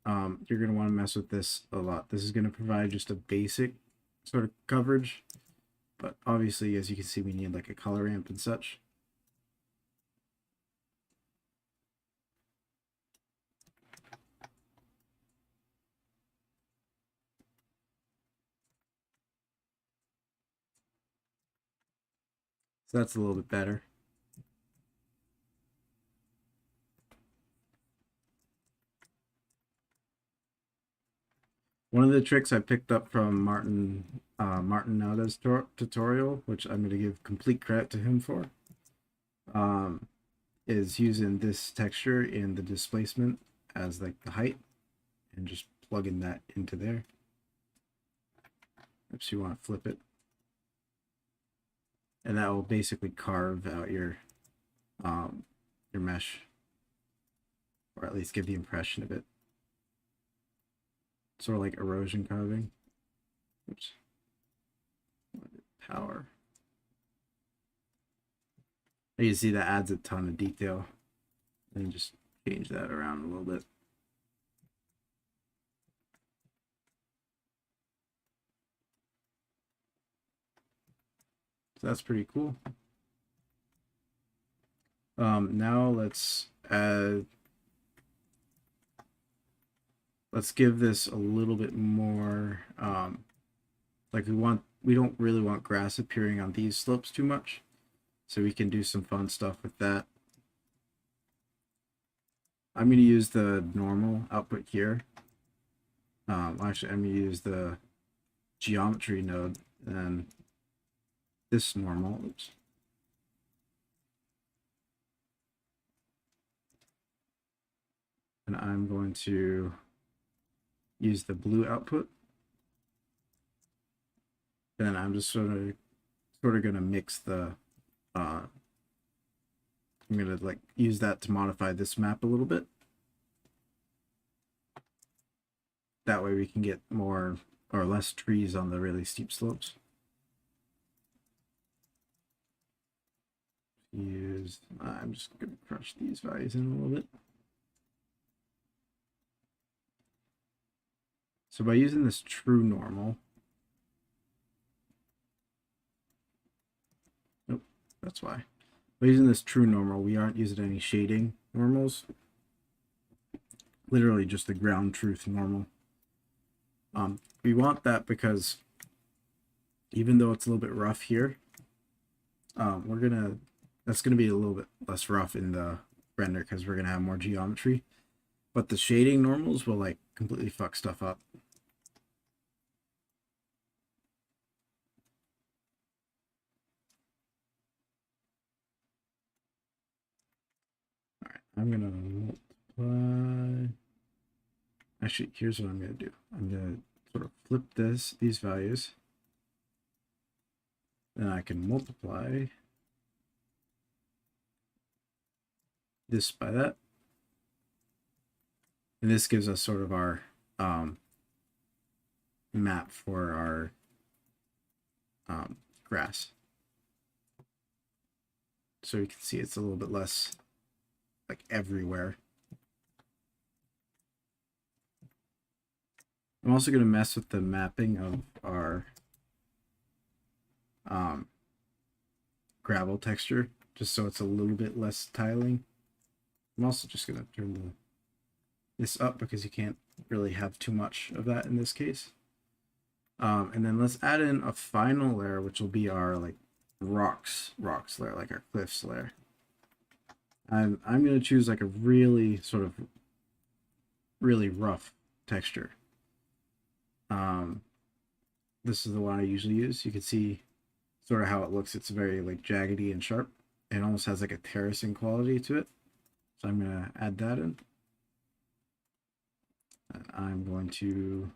You're going to want to mess with this a lot. This is going to provide just a basic sort of coverage. But obviously, as you can see, we need like a color ramp and such. So that's a little bit better. One of the tricks I picked up from Martin Nauda's tutorial, which I'm going to give complete credit to him for, is using this texture in the displacement as like the height and just plugging that into there. Oops, you want to flip it. And that will basically carve out your mesh, or at least give the impression of it. Sort of like erosion carving. Oops. Power. You can see that adds a ton of detail. And just change that around a little bit. So that's pretty cool. Now let's give this a little bit more, like we don't really want grass appearing on these slopes too much. So we can do some fun stuff with that. I'm going to use the normal output here. Actually, I'm going to use the geometry node and this normal. Oops. And I'm going to use the blue output. And I'm just sort of going to mix the I'm going to like use that to modify this map a little bit. That way we can get more or less trees on the really steep slopes. I'm just going to crunch these values in a little bit. So by using this true normal, nope, that's why. By using this true normal, we aren't using any shading normals. Literally just the ground truth normal. We want that because even though it's a little bit rough here, that's gonna be a little bit less rough in the render because we're gonna have more geometry. But the shading normals will like completely fuck stuff up. All right, I'm gonna multiply. Actually, here's what I'm gonna do. I'm gonna sort of flip these values. Then I can multiply this by that. And this gives us sort of our map for our grass. So you can see it's a little bit less like everywhere. I'm also going to mess with the mapping of our gravel texture, just so it's a little bit less tiling. I'm also just going to turn this up because you can't really have too much of that in this case. And then let's add in a final layer, which will be our like rocks layer, like our cliffs layer. And I'm going to choose like a really sort of really rough texture. This is the one I usually use. You can see sort of how it looks. It's very like jaggedy and sharp. It almost has like a terracing quality to it. So I'm going to add that in. And I'm going to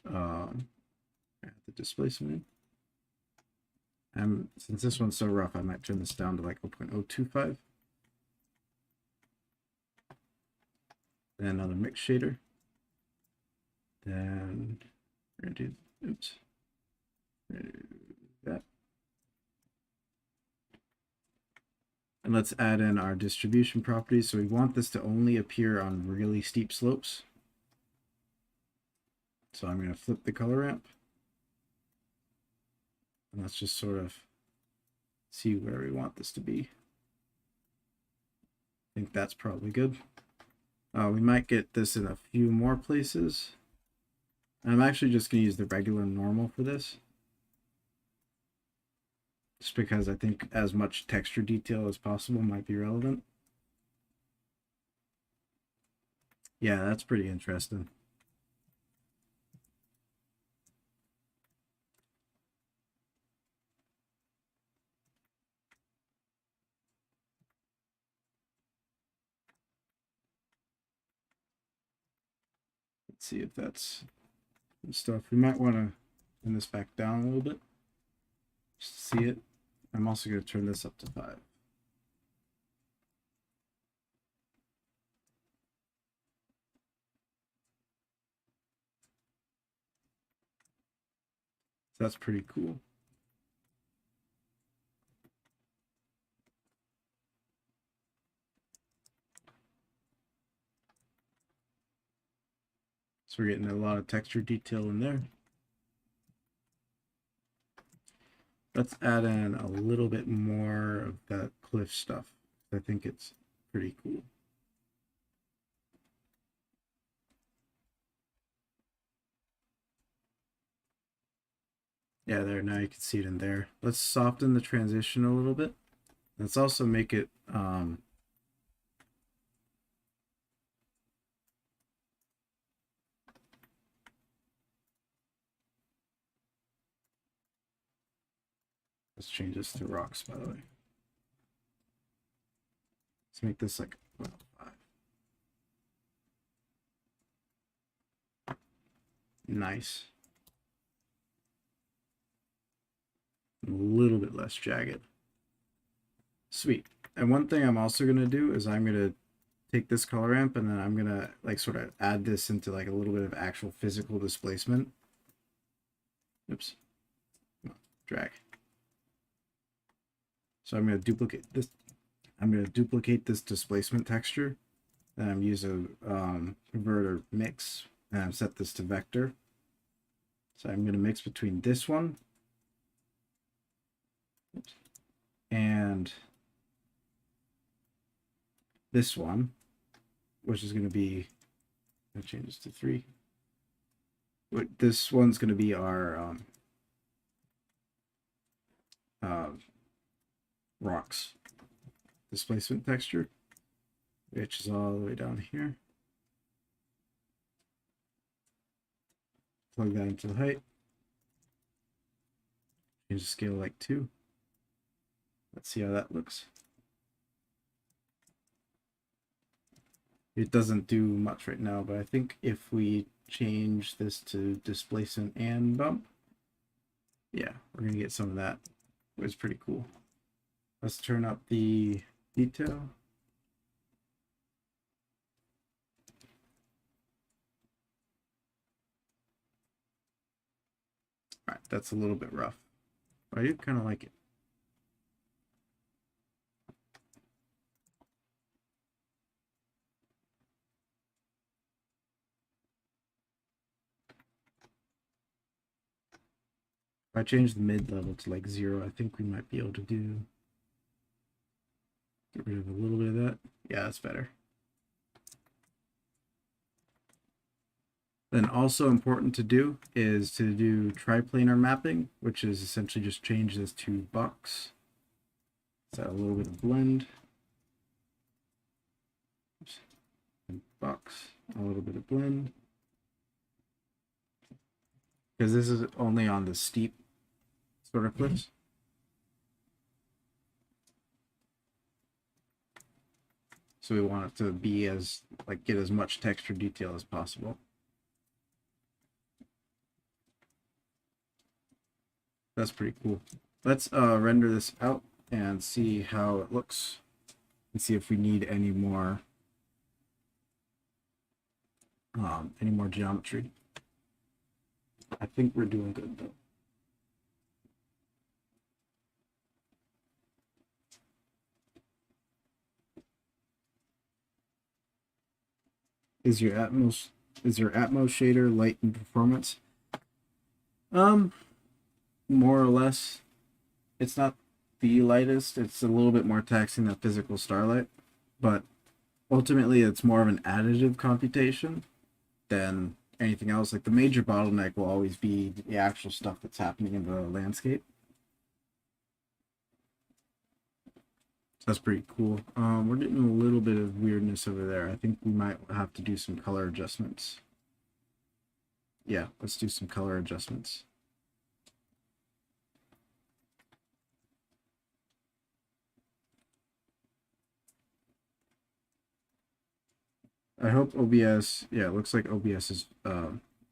add the displacement in. And since this one's so rough, I might turn this down to like 0.025. Then another mix shader. Then we're gonna do, oops, we're gonna do that. And let's add in our distribution properties. So we want this to only appear on really steep slopes. So I'm going to flip the color ramp. And let's just sort of see where we want this to be. I think that's probably good. We might get this in a few more places. I'm actually just going to use the regular normal for this. Just because I think as much texture detail as possible might be relevant. Yeah, that's pretty interesting. Let's see if that's stuff. We might want to turn this back down a little bit. Just to see it. I'm also going to turn this up to 5. So that's pretty cool. So we're getting a lot of texture detail in there. Let's add in a little bit more of that cliff stuff. I think it's pretty cool. Yeah, there, now you can see it in there. Let's soften the transition a little bit. Let's also make it let's change this to rocks, by the way. Let's make this like 5. Nice. A little bit less jagged. Sweet. And one thing I'm also going to do is I'm going to take this color ramp and then I'm going to like sort of add this into like a little bit of actual physical displacement. Oops. Drag. So I'm going to duplicate this. I'm going to duplicate this displacement texture. Then I'm using converter mix, and I've set this to vector. So I'm going to mix between this one and this one, which is going to be, I'll change this to 3. This one's going to be our rocks displacement texture, which is all the way down here. Plug that into the height. Change the scale like 2. Let's see how that looks. It doesn't do much right now, but I think if we change this to displacement and bump, yeah, we're gonna get some of that. It was pretty cool. Let's turn up the detail. All right, that's a little bit rough. I do kind of like it. If I change the mid level to like 0, I think we might be able to get rid of a little bit of that. Yeah, that's better. Then also important to do is to do triplanar mapping, which is essentially just change this to box. So a little bit of blend. And box, a little bit of blend. Because this is only on the steep sort of cliffs. So we want it to be as, like, get as much texture detail as possible. That's pretty cool. Let's render this out and see how it looks, and see if we need any more geometry. I think we're doing good though. Is your Atmos shader light in performance? More or less. It's not the lightest. It's a little bit more taxing than physical starlight, but ultimately it's more of an additive computation than anything else. Like, the major bottleneck will always be the actual stuff that's happening in the landscape. So that's pretty cool. We're getting a little bit of weirdness over there. I think we might have to do some color adjustments. Yeah, let's do some color adjustments. I hope OBS, yeah, it looks like OBS is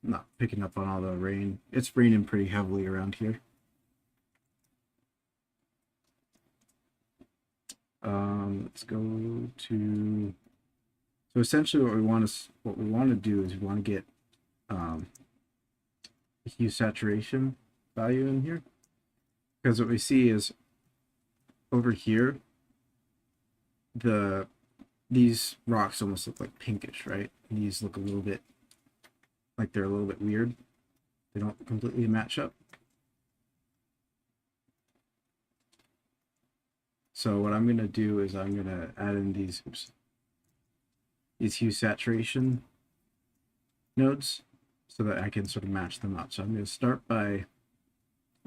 not picking up on all the rain. It's raining pretty heavily around here. Let's go to, so essentially what we want to do is we want to get hue saturation value in here, because what we see is over here these rocks almost look like pinkish, right? And these look a little bit like they're a little bit weird. They don't completely match up. So what I'm going to do is I'm going to add in these hue saturation nodes so that I can sort of match them up. So I'm going to start by, I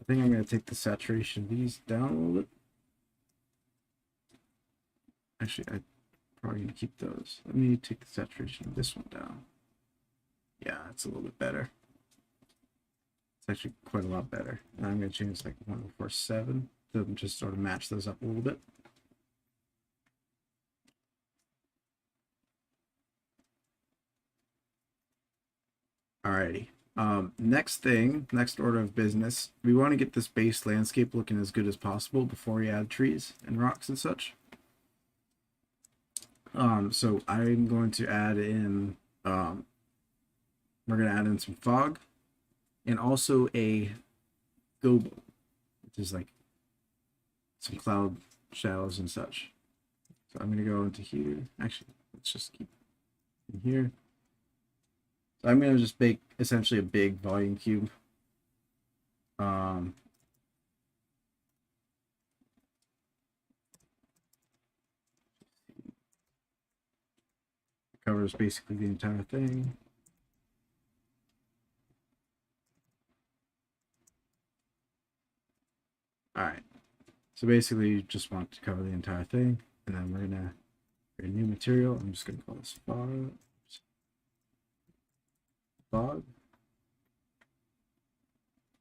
think I'm going to take the saturation of these down a little bit. Actually, I'm probably going to keep those. Let me take the saturation of this one down. Yeah, it's a little bit better. It's actually quite a lot better. And I'm going to change like 147 to just sort of match those up a little bit. Alrighty. Next order of business, we want to get this base landscape looking as good as possible before we add trees and rocks and such. So I'm going to add in, we're going to add in some fog and also a gobo, which is like some cloud shadows and such. So I'm going to go into here. Actually, let's just keep in here. So I'm going to just make essentially a big volume cube. The covers basically the entire thing. All right. So basically, you just want to cover the entire thing, and then we're gonna create a new material. I'm just gonna call this fog,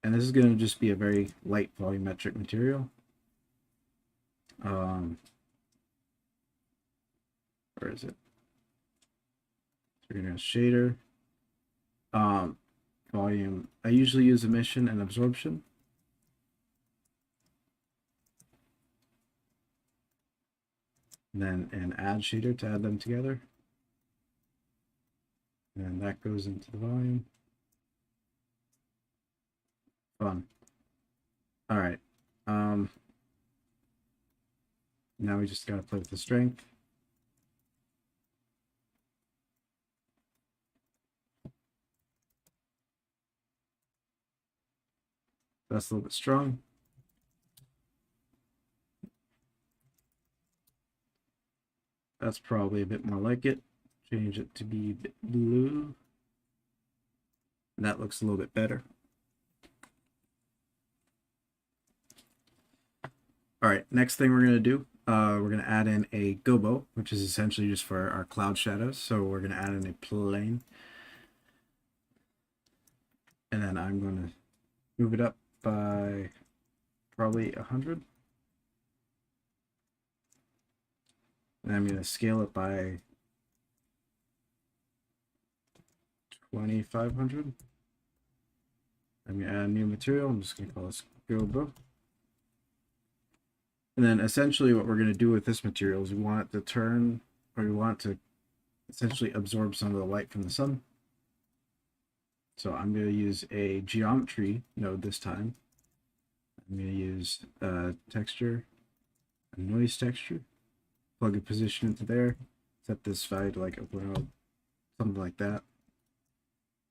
and this is gonna just be a very light volumetric material. Where is it? So we're gonna shader, volume. I usually use emission and absorption. And then an add shader to add them together. And that goes into the volume. Fun. All right. Now we just gotta play with the strength. That's a little bit strong. That's probably a bit more like it. Change it to be a bit blue. And that looks a little bit better. All right, next thing we're going to do, we're going to add in a gobo, which is essentially just for our cloud shadows. So we're going to add in a plane. And then I'm going to move it up by probably 100. And I'm going to scale it by 2500. I'm going to add a new material. I'm just going to call this gobo. And then essentially what we're going to do with this material is we want it to turn, or we want to essentially absorb some of the light from the sun. So I'm going to use a geometry node this time. I'm going to use a texture, a noise texture, plug a position into there, set this value to like a 0, something like that.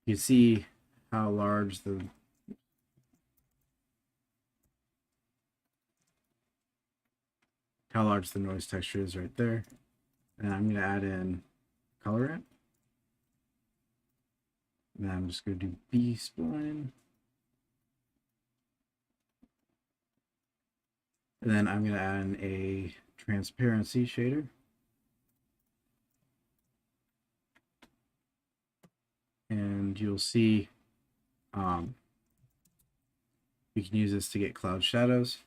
You can see how large the noise texture is right there. And I'm going to add in color ramp. And I'm just going to do B spline. And then I'm going to add in a transparency shader. And you'll see we can use this to get cloud shadows.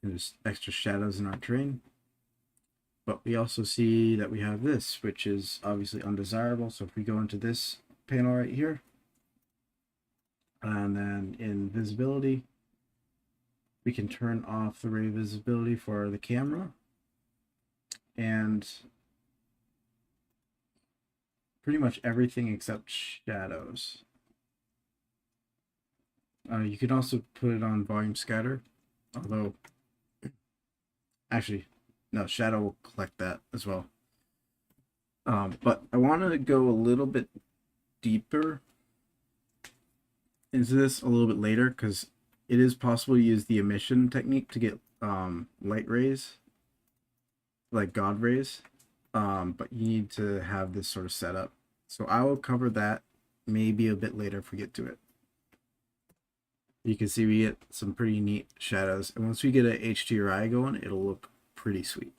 There's extra shadows in our terrain. But we also see that we have this, which is obviously undesirable. So if we go into this panel right here, and then in visibility, we can turn off the ray visibility for the camera. And pretty much everything except shadows. You can also put it on volume scatter, although actually, no, shadow will collect that as well. But I want to go a little bit deeper into this a little bit later, because it is possible to use the emission technique to get light rays, like God rays, but you need to have this sort of setup. So I will cover that maybe a bit later if we get to it. You can see we get some pretty neat shadows, and once we get a HDRI going, it'll look pretty sweet.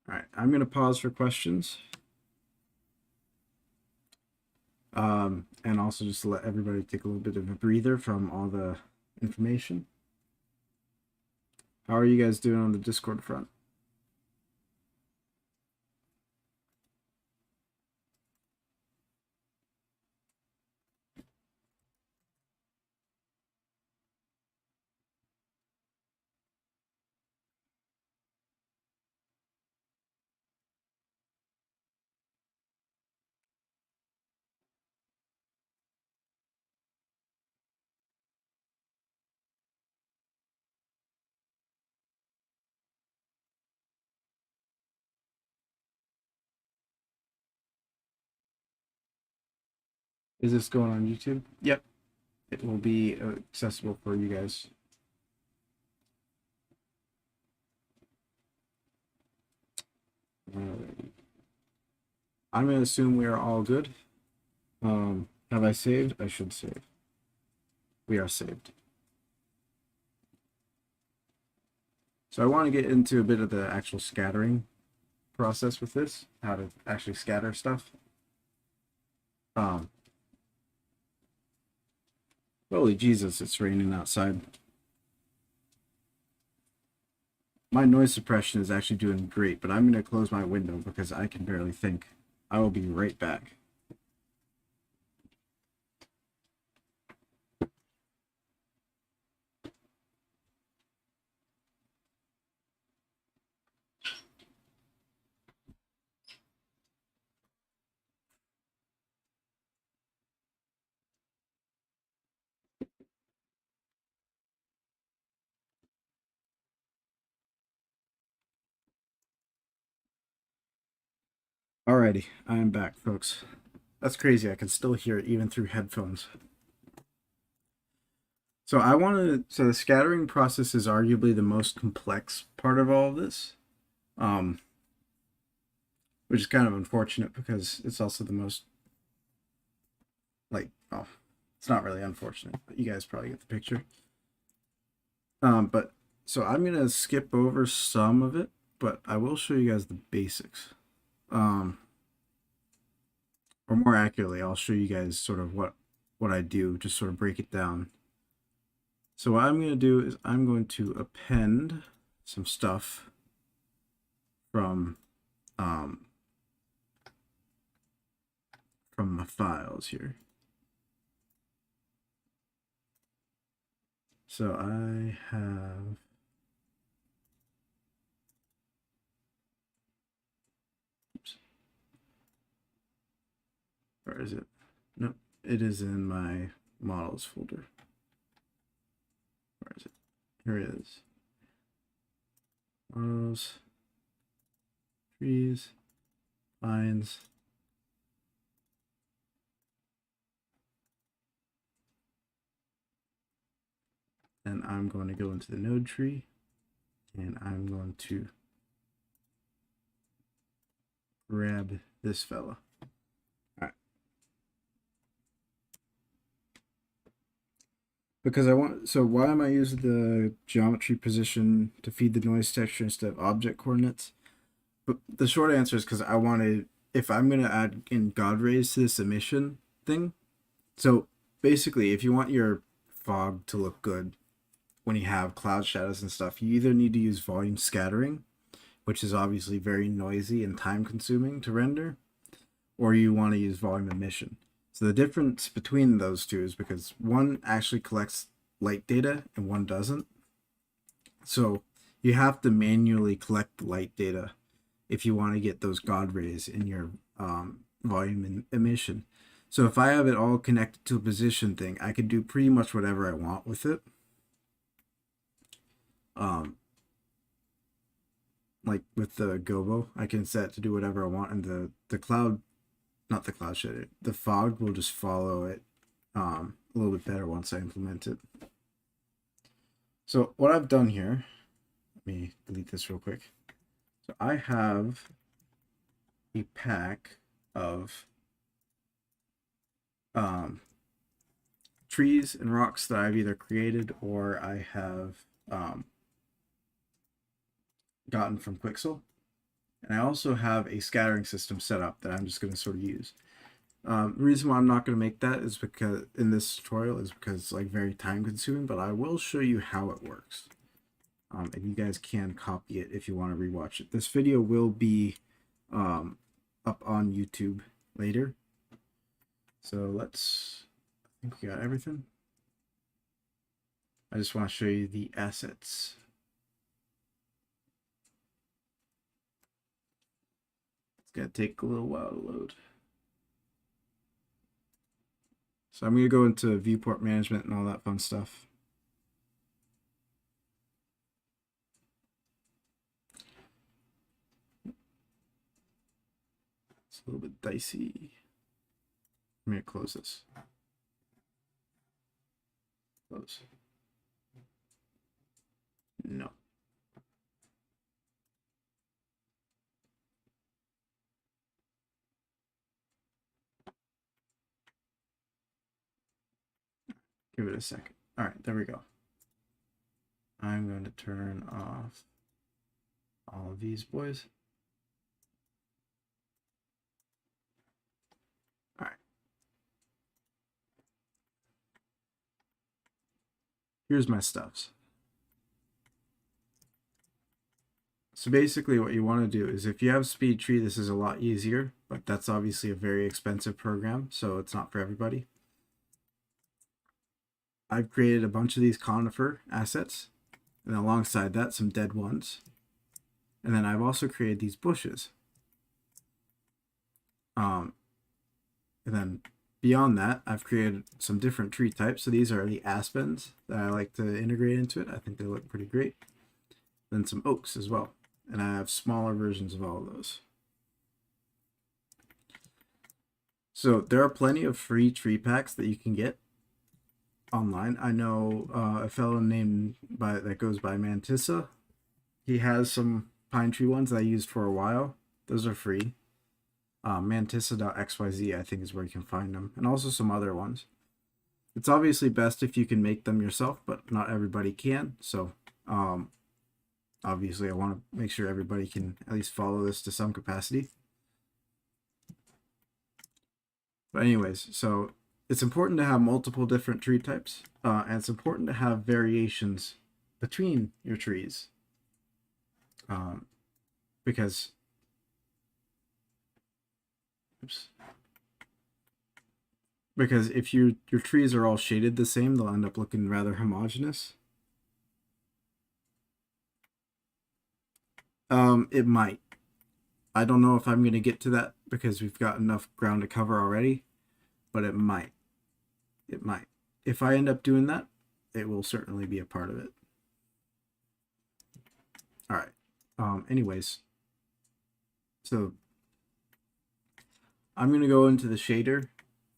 All right, I'm going to pause for questions. And also just to let everybody take a little bit of a breather from all the information. How are you guys doing on the Discord front? Is this going on YouTube? Yep. It will be accessible for you guys. Alrighty. I'm going to assume we are all good. Have I saved? I should save. We are saved. So I want to get into a bit of the actual scattering process with this, how to actually scatter stuff. Holy Jesus, it's raining outside. My noise suppression is actually doing great, but I'm going to close my window because I can barely think. I will be right back. Alrighty, I am back, folks. That's crazy. I can still hear it even through headphones. So so the scattering process is arguably the most complex part of all of this, which is kind of unfortunate because it's also the most, like, oh, it's not really unfortunate, but you guys probably get the picture. But so I'm gonna skip over some of it, but I will show you guys the basics. Or more accurately, I'll show you guys sort of what I do, just sort of break it down. So what I'm going to do is I'm going to append some stuff from my files here. So I have where is it? Nope, it is in my models folder. Where is it? Here it is. Models, trees, lines. And I'm going to go into the node tree and I'm going to grab this fella. All right. Because I want, so why am I using the geometry position to feed the noise texture instead of object coordinates? But the short answer is because I wanted, if I'm going to add in God rays to this emission thing, so basically if you want your fog to look good when you have cloud shadows and stuff, you either need to use volume scattering, which is obviously very noisy and time consuming to render, or you want to use volume emission. So the difference between those two is because one actually collects light data and one doesn't. So you have to manually collect the light data if you want to get those God rays in your volume emission. So if I have it all connected to a position thing, I can do pretty much whatever I want with it. Like with the gobo, I can set to do whatever I want, and the cloud, not the cloud shader, the fog will just follow it a little bit better once I implement it. So what I've done here, let me delete this real quick. So I have a pack of trees and rocks that I've either created or I have gotten from Quixel. And I also have a scattering system set up that I'm just going to sort of use. The reason why I'm not going to make that is because in this tutorial is because it's like very time consuming, but I will show you how it works. And you guys can copy it if you want to rewatch it. This video will be up on YouTube later. So I think we got everything. I just want to show you the assets. It's going to take a little while to load. So I'm going to go into viewport management and all that fun stuff. It's a little bit dicey. I'm going to close this. Close. No. Give it a second. All right, there we go. I'm going to turn off all of these boys. All right. Here's my stuffs. So basically what you want to do is if you have SpeedTree, this is a lot easier, but that's obviously a very expensive program, so it's not for everybody. I've created a bunch of these conifer assets, and alongside that, some dead ones. And then I've also created these bushes. And then beyond that, I've created some different tree types. So these are the aspens that I like to integrate into it. I think they look pretty great. Then some oaks as well. And I have smaller versions of all of those. So there are plenty of free tree packs that you can get online. I know a fellow named that goes by Mantissa. He has some pine tree ones that I used for a while. Those are free. Mantissa.xyz I think is where you can find them, and also some other ones. It's obviously best if you can make them yourself, but not everybody can. So obviously I want to make sure everybody can at least follow this to some capacity. But anyways, so it's important to have multiple different tree types, and it's important to have variations between your trees, because if your trees are all shaded the same, they'll end up looking rather homogeneous. It might. I don't know if I'm going to get to that because we've got enough ground to cover already, but it might. It might. If I end up doing that, it will certainly be a part of it. All right. Anyways, so I'm going to go into the shader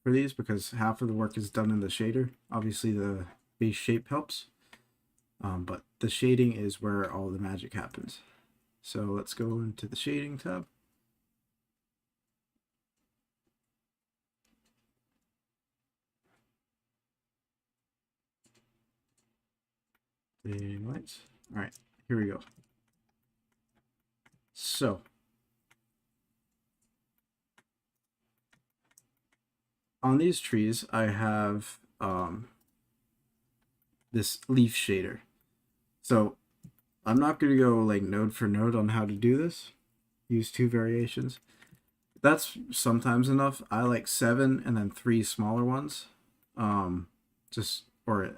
for these because half of the work is done in the shader. Obviously, the base shape helps, but the shading is where all the magic happens. So let's go into the shading tab. Shading lights. All right, here we go. So on these trees, I have this leaf shader. So I'm not going to go like node for node on how to do this. Use 2 variations. That's sometimes enough. I like 7 and then 3 smaller ones. Or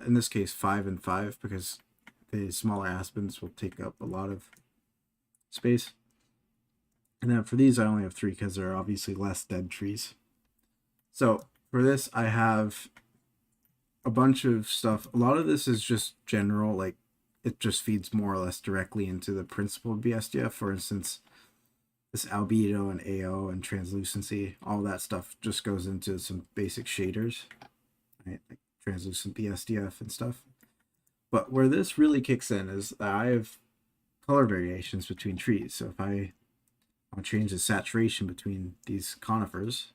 in this case, 5 and 5, because the smaller aspens will take up a lot of space. And then for these, I only have 3 because there are obviously less dead trees. So for this, I have a bunch of stuff. A lot of this is just general, like it just feeds more or less directly into the principle of BSDF. For instance, this albedo and AO and translucency, all that stuff just goes into some basic shaders, right? Like translucent BSDF and stuff. But where this really kicks in is that I have color variations between trees. So if I want to change the saturation between these conifers,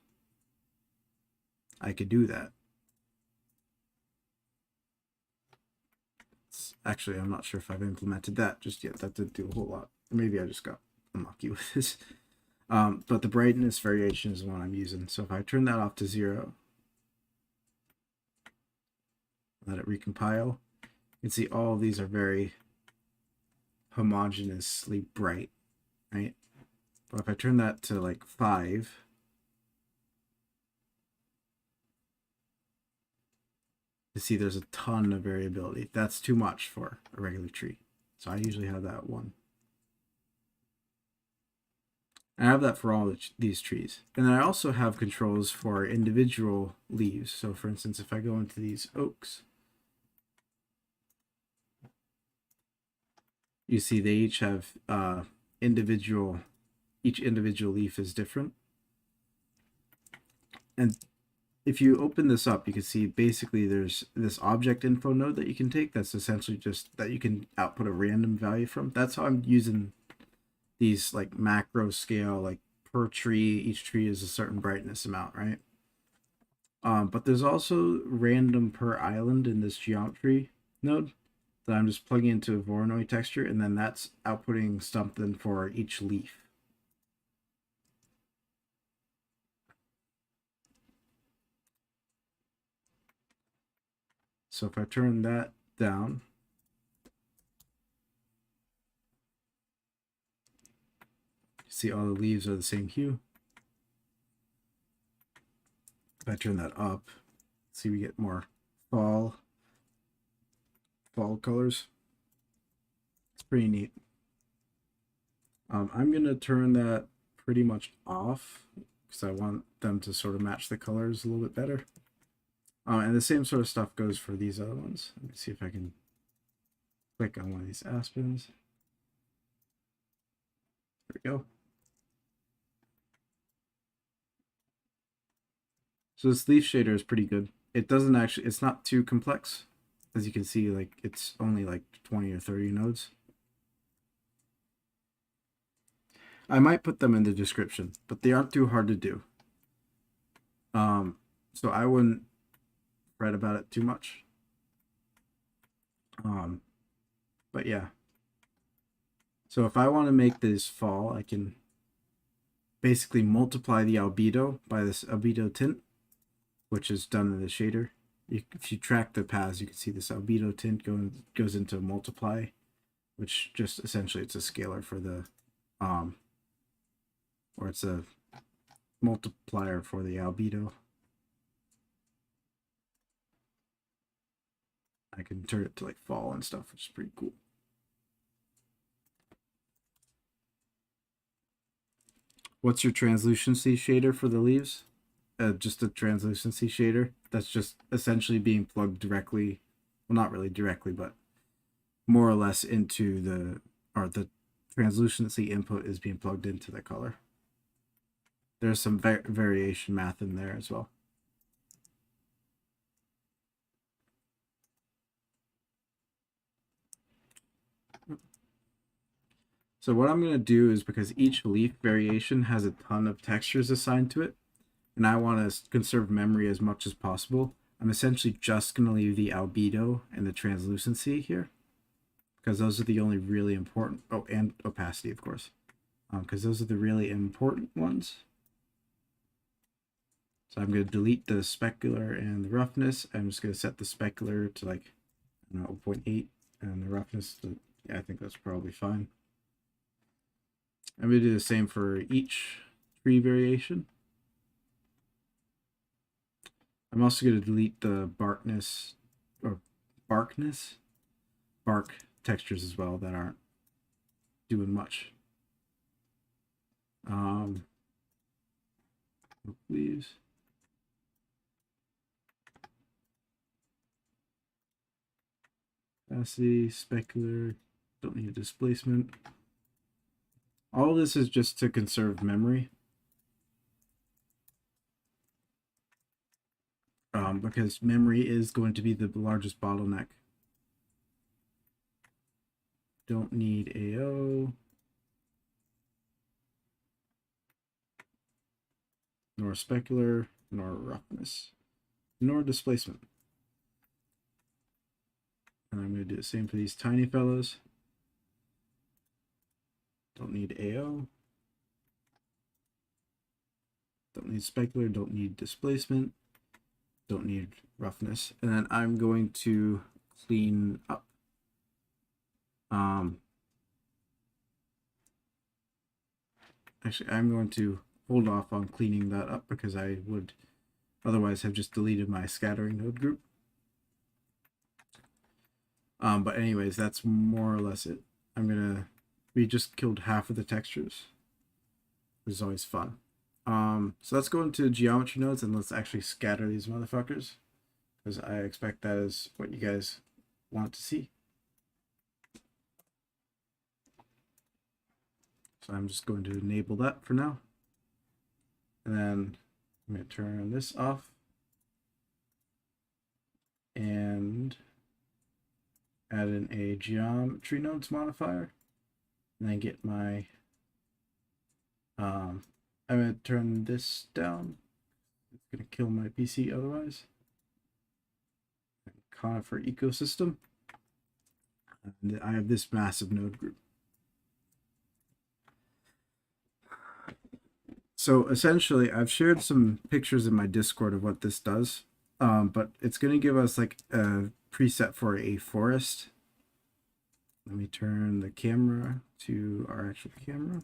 I could do that. Actually, I'm not sure if I've implemented that just yet. That didn't do a whole lot. Maybe I just got unlucky with this. But the brightness variation is the one I'm using. So if I turn that off to 0, let it recompile, you can see all of these are very homogeneously bright, right? But if I turn that to like 5, you see there's a ton of variability. That's too much for a regular tree. So I usually have that 1. I have that for all these trees. And then I also have controls for individual leaves. So for instance, if I go into these oaks, you see they each have each individual leaf is different. And if you open this up, you can see basically there's this object info node that you can take. That's essentially just that you can output a random value from. That's how I'm using these like macro scale, like per tree, each tree is a certain brightness amount, right? But there's also random per island in this geometry node that I'm just plugging into a Voronoi texture, and then that's outputting something for each leaf. So if I turn that down, see all the leaves are the same hue. If I turn that up, see we get more fall colors. It's pretty neat. I'm gonna turn that pretty much off because I want them to sort of match the colors a little bit better. And the same sort of stuff goes for these other ones. Let me see if I can click on one of these aspens. There we go. So this leaf shader is pretty good. It doesn't actually, it's not too complex. As you can see, like it's only like 20 or 30 nodes. I might put them in the description, but they aren't too hard to do. So I wouldn't fret about it too much. But yeah. So if I want to make this fall, I can basically multiply the albedo by this albedo tint, which is done in the shader. If you track the paths, you can see this albedo tint goes into multiply, which just essentially it's a scalar for the or it's a multiplier for the albedo. I can turn it to like fall and stuff, which is pretty cool. What's your translucency shader for the leaves? Just a translucency shader. That's just essentially being plugged directly, well, not really directly, but more or less into the translucency input is being plugged into the color. There's some variation math in there as well. So what I'm going to do is, because each leaf variation has a ton of textures assigned to it, and I want to conserve memory as much as possible, I'm essentially just going to leave the albedo and the translucency here, because those are the only really important, oh, and opacity, of course, because those are the really important ones. So I'm going to delete the specular and the roughness. I'm just going to set the specular to like, I don't know, 0.8, and the roughness to, yeah, I think that's probably fine. I'm going to do the same for each tree variation. I'm also going to delete the bark textures as well that aren't doing much. Please. Opacity, specular, don't need a displacement. All of this is just to conserve memory. Because memory is going to be the largest bottleneck. Don't need AO. Nor specular, nor roughness, nor displacement. And I'm going to do the same for these tiny fellows. Don't need AO. Don't need specular, don't need displacement, don't need roughness. And then I'm going to clean up. Actually, I'm going to hold off on cleaning that up because I would otherwise have just deleted my scattering node group. But anyways, that's more or less it. We just killed half of the textures, which is always fun. So let's go into geometry nodes and let's actually scatter these motherfuckers, because I expect that is what you guys want to see. So I'm just going to enable that for now. And then I'm going to turn this off. and add in a geometry nodes modifier, and then get my I'm gonna turn this down. It's gonna kill my PC otherwise. Conifer ecosystem. And I have this massive node group. So essentially, I've shared some pictures in my Discord of what this does, but it's going to give us like a preset for a forest. Let me turn the camera to our actual camera.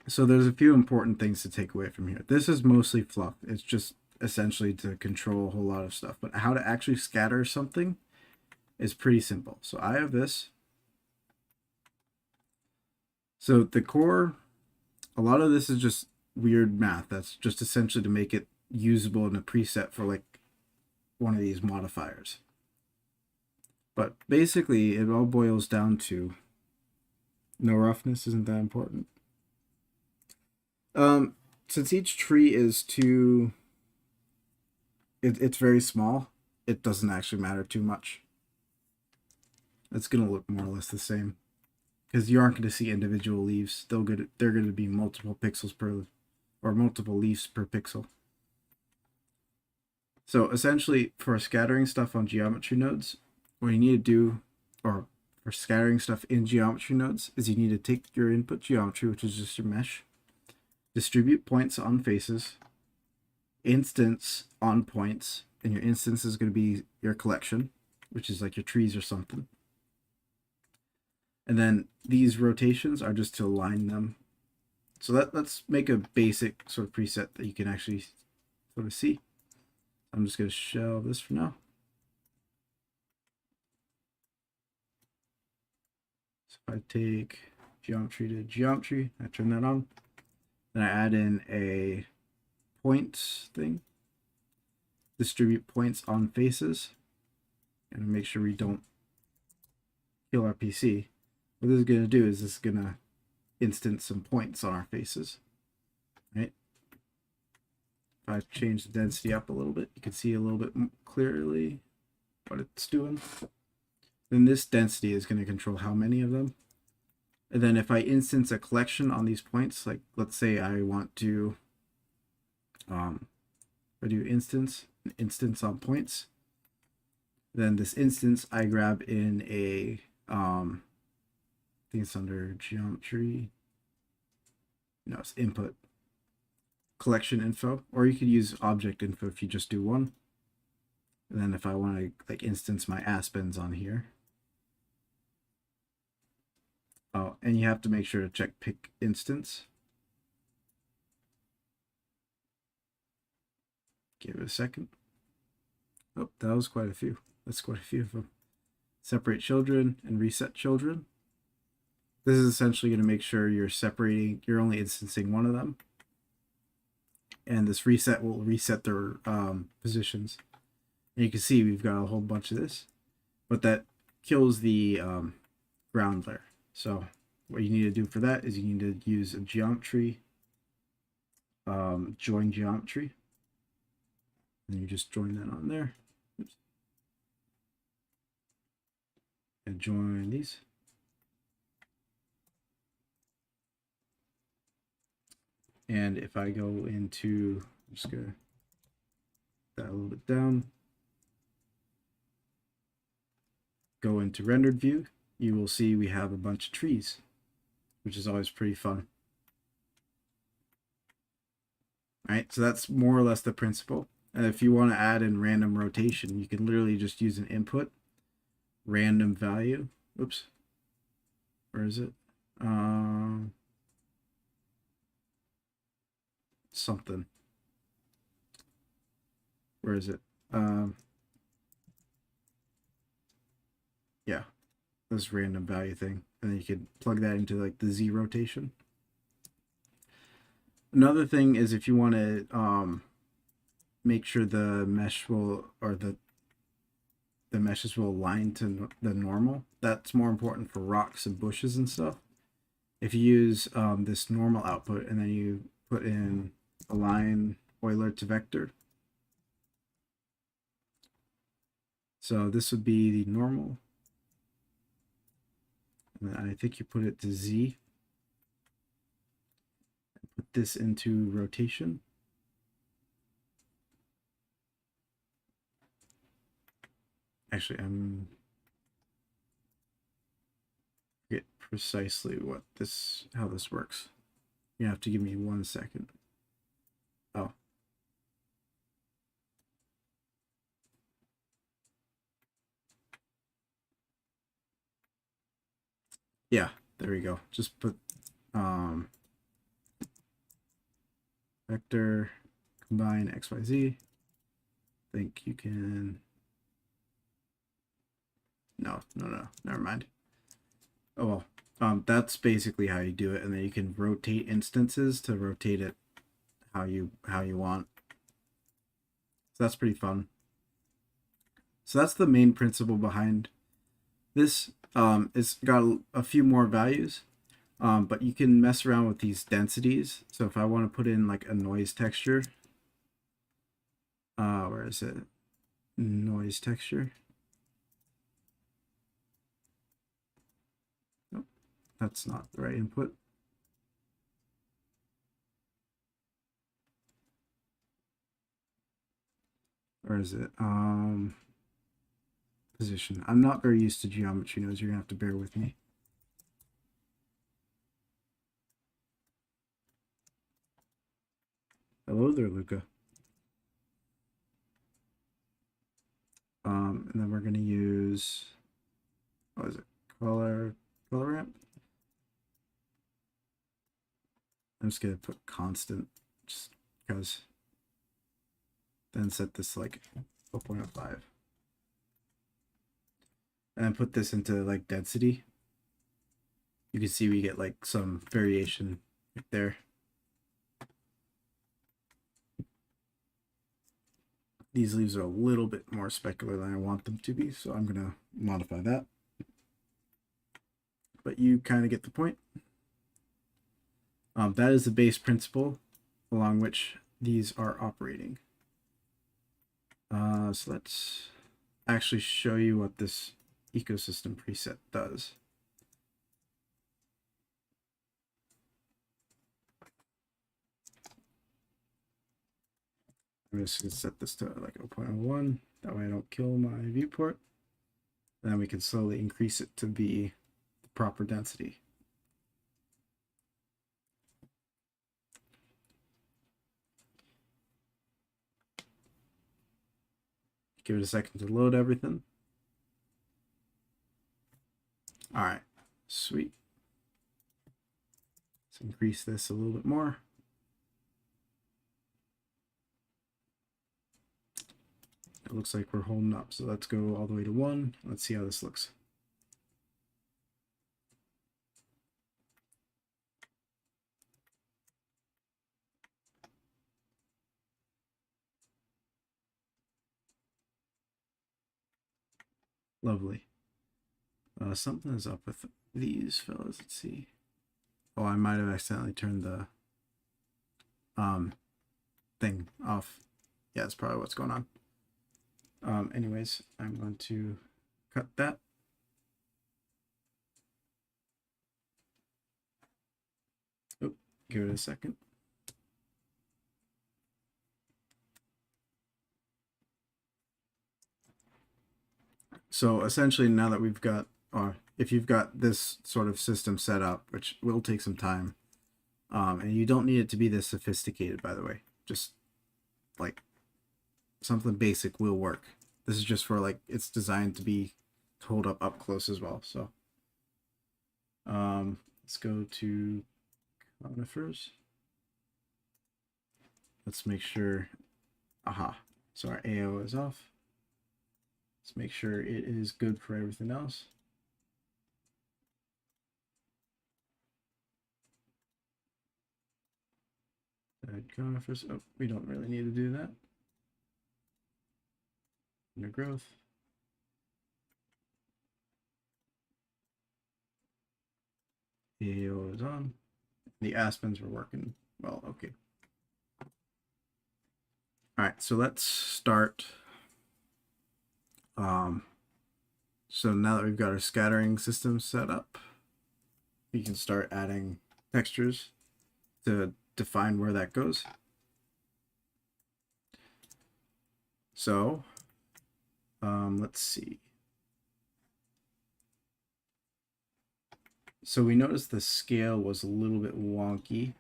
So there's a few important things to take away from here. This is mostly fluff. It's just essentially to control a whole lot of stuff. But how to actually scatter something is pretty simple. So I have this. So the core, a lot of this is just weird math. That's just essentially to make it usable in a preset for like one of these modifiers. But basically, it all boils down to no roughness isn't that important. Since each tree is it's very small, it doesn't actually matter too much. It's gonna look more or less the same, because you aren't going to see individual leaves. They're going to be multiple pixels per, or multiple leaves per pixel. So essentially, for scattering stuff on geometry nodes, what you need to do, or for scattering stuff in geometry nodes, is you need to take your input geometry, which is just your mesh, distribute points on faces, instance on points, and your instance is going to be your collection, which is like your trees or something. And then these rotations are just to align them. So let's make a basic sort of preset that you can actually sort of see. I'm just going to shelve this for now. So if I take geometry to geometry, I turn that on. Then I add in a points thing. Distribute points on faces. And make sure we don't kill our PC. What this is going to do is this is going to instance some points on our faces. Right? If I change the density up a little bit, you can see a little bit clearly what it's doing. Then this density is going to control how many of them. And then if I instance a collection on these points, like let's say I want to I do instance on points, then this instance I grab in a I think it's under geometry. No, it's input collection info, or you could use object info if you just do one. And then if I want to like instance my aspens on here. Oh, and you have to make sure to check pick instance. Give it a second. Oh, that was quite a few. That's quite a few of them. Separate children and reset children. This is essentially going to make sure you're only instancing one of them. And this reset will reset their positions. And you can see we've got a whole bunch of this. But that kills the ground layer. So what you need to do for that is you need to use a geometry, join geometry. And you just join that on there. Oops. And join these. And if I go into, I'm just going to that a little bit down, go into rendered view, you will see we have a bunch of trees, which is always pretty fun. All right, so that's more or less the principle. And if you want to add in random rotation, you can literally just use an input, random value. Oops. Where is it? Something. Where is it? Yeah, this random value thing. And then you could plug that into like the Z rotation. Another thing is if you want to make sure the mesh will, or the meshes will align to the normal. That's more important for rocks and bushes and stuff. If you use this normal output and then you put in align Euler to vector. So this would be the normal. And I think you put it to Z. Put this into rotation. Actually, I'm forget precisely how this works. You have to give me 1 second. Oh. Yeah, there we go. Just put vector combine XYZ. Think you can. No, never mind. Oh well. That's basically how you do it, and then you can rotate instances to rotate it how you want. So that's pretty fun. So that's the main principle behind this. It's got a few more values, but you can mess around with these densities. So if I want to put in like a noise texture, where is it? Noise texture. Nope, that's not the right input. Or is it? Position. I'm not very used to geometry nodes. You're gonna have to bear with me. Hello there, Luca. And then we're gonna use, what is it? Color ramp. I'm just gonna put constant, just because. Then set this like 4.05. And then put this into like density. You can see we get like some variation right there. These leaves are a little bit more specular than I want them to be, so I'm gonna modify that. But you kind of get the point. That is the base principle along which these are operating. So let's actually show you what this ecosystem preset does. I'm just going to set this to like 0.01. That way I don't kill my viewport. Then we can slowly increase it to be the proper density. Give it a second to load everything. All right, sweet. Let's increase this a little bit more. It looks like we're holding up, so let's go all the way to 1. Let's see how this looks. Lovely. Something is up with these fellas. Let's see. Oh, I might have accidentally turned the thing off. Yeah, that's probably what's going on. Anyways, I'm going to cut that. Oh, give it a second. So essentially, now that we've got, or if you've got this sort of system set up, which will take some time, and you don't need it to be this sophisticated, by the way, just like something basic will work. This is just for like, it's designed to hold up close as well. So let's go to conifers. Let's make sure, so our AO is off. Let's make sure it is good for everything else. Conifers, oh, we don't really need to do that. Under growth. AO is on. The aspens were working well, okay. All right, so let's start. So now that we've got our scattering system set up, we can start adding textures to define where that goes. So let's see. So we noticed the scale was a little bit wonky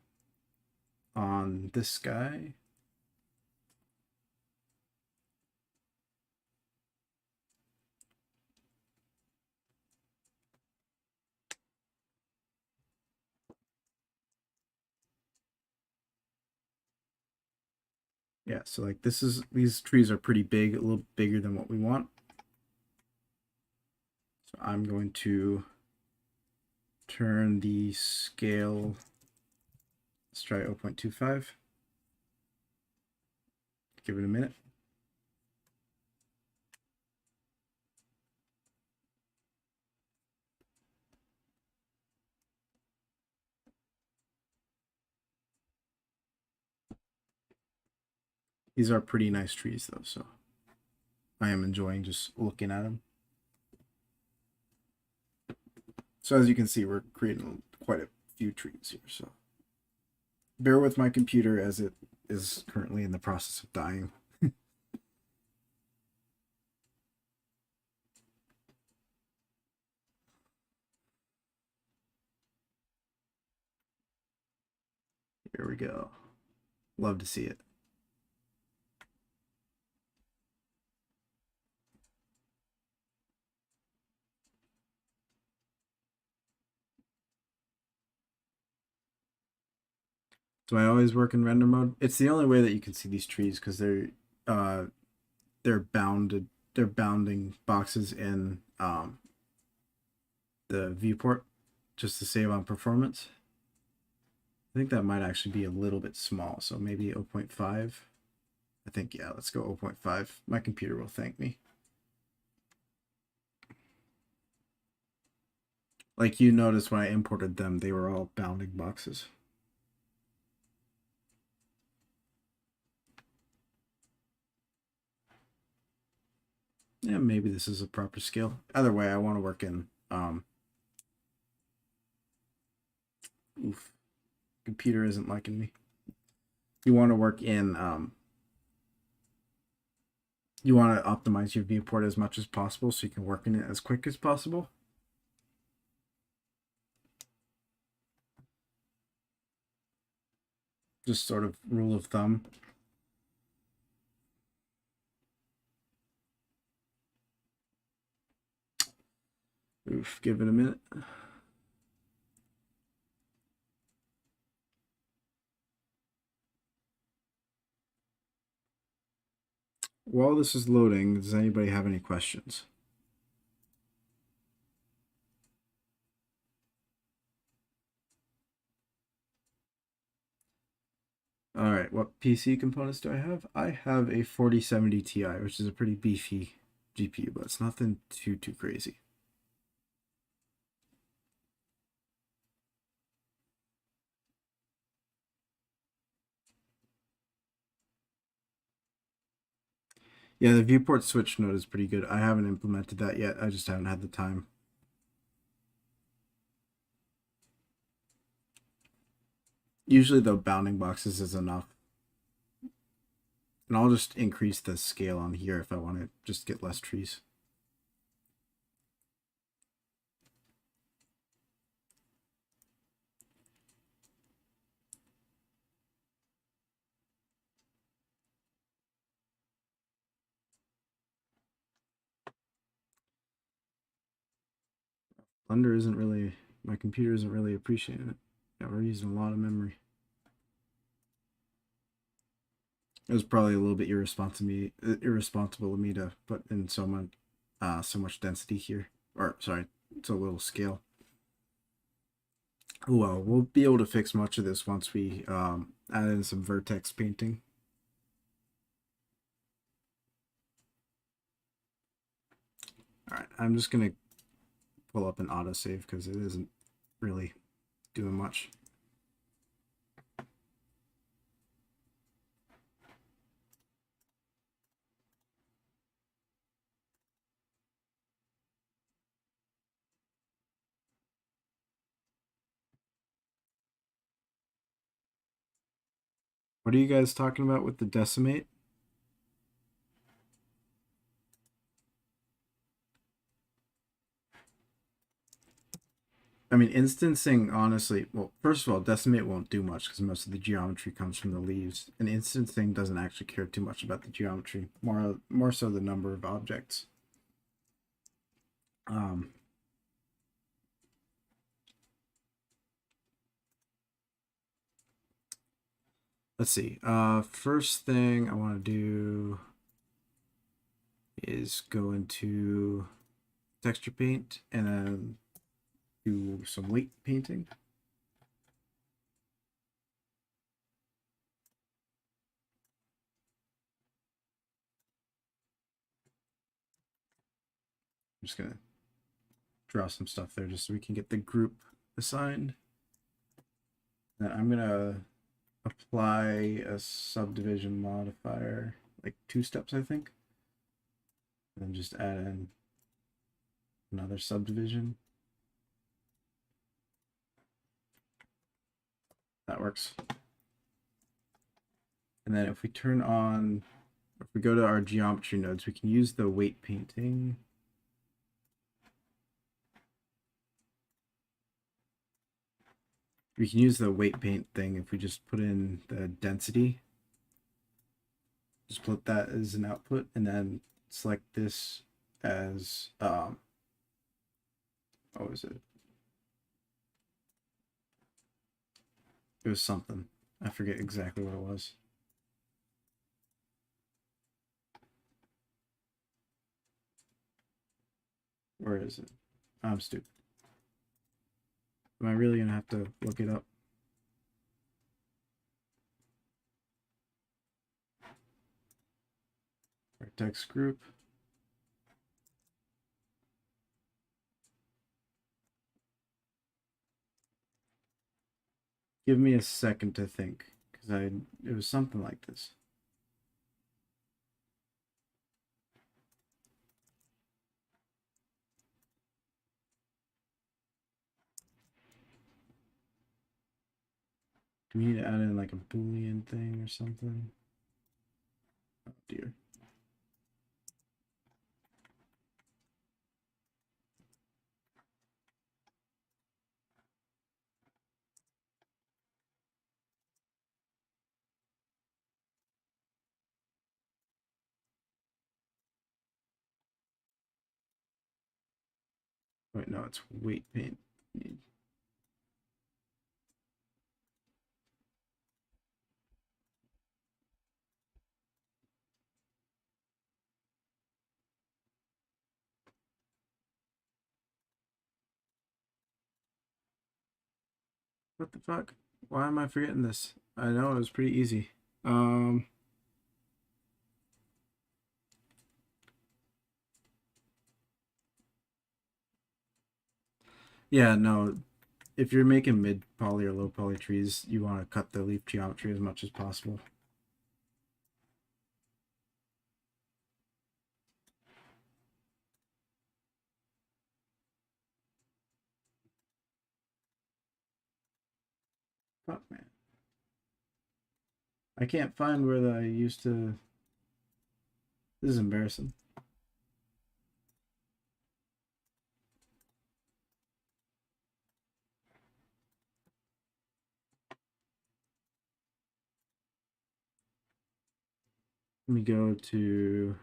on this guy. Yeah, so like these trees are pretty big, a little bigger than what we want. So I'm going to turn the scale, let's try 0.25. Give it a minute. These are pretty nice trees though, so I am enjoying just looking at them. So as you can see, we're creating quite a few trees here, so bear with my computer as it is currently in the process of dying. Here we go. Love to see it. Do I always work in render mode? It's the only way that you can see these trees because they're bounding boxes in the viewport just to save on performance. I think that might actually be a little bit small, so maybe 0.5. I think, yeah, let's go 0.5. My computer will thank me. Like you noticed when I imported them, they were all bounding boxes. Yeah, maybe this is a proper scale. Either way, I want to work in oof. Computer isn't liking me. You want to work in you want to optimize your viewport as much as possible so you can work in it as quick as possible. Just sort of rule of thumb. Oof, give it a minute. While this is loading, does anybody have any questions? All right, what PC components do I have? I have a 4070 Ti, which is a pretty beefy GPU, but it's nothing too crazy. Yeah, the viewport switch node is pretty good. I haven't implemented that yet. I just haven't had the time. Usually the bounding boxes is enough. And I'll just increase the scale on here if I want to just get less trees. Blender isn't really, my computer isn't really appreciating it. Yeah, we're using a lot of memory. It was probably a little bit irresponsible of me to put in so much density here, or sorry, so little scale. Well, we'll be able to fix much of this once we add in some vertex painting. All right, I'm just gonna pull up an autosave because it isn't really doing much. What are you guys talking about with the decimate? I mean, instancing, honestly, well, first of all, decimate won't do much because most of the geometry comes from the leaves. And instancing doesn't actually care too much about the geometry, more so the number of objects. Um, let's see. First thing I want to do is go into texture paint and then do some weight painting. I'm just gonna draw some stuff there just so we can get the group assigned. Then I'm gonna apply a subdivision modifier, like 2 steps, I think. And then just add in another subdivision. That works. And then if we turn on, if we go to our geometry nodes, we can use the weight painting. We can use the weight paint thing if we just put in the density. Just put that as an output and then select this as, what was it? It was something. I forget exactly what it was. Where is it? I'm stupid. Am I really gonna have to look it up? Vertex group. Give me a second to think, because it was something like this. Do we need to add in like a Boolean thing or something? Oh dear. Wait, no, it's weight paint. What the fuck? Why am I forgetting this? I know it was pretty easy. Yeah, no. If you're making mid poly or low poly trees, you want to cut the leaf geometry as much as possible. Fuck, man. I can't find where I used to. This is embarrassing. Let me go to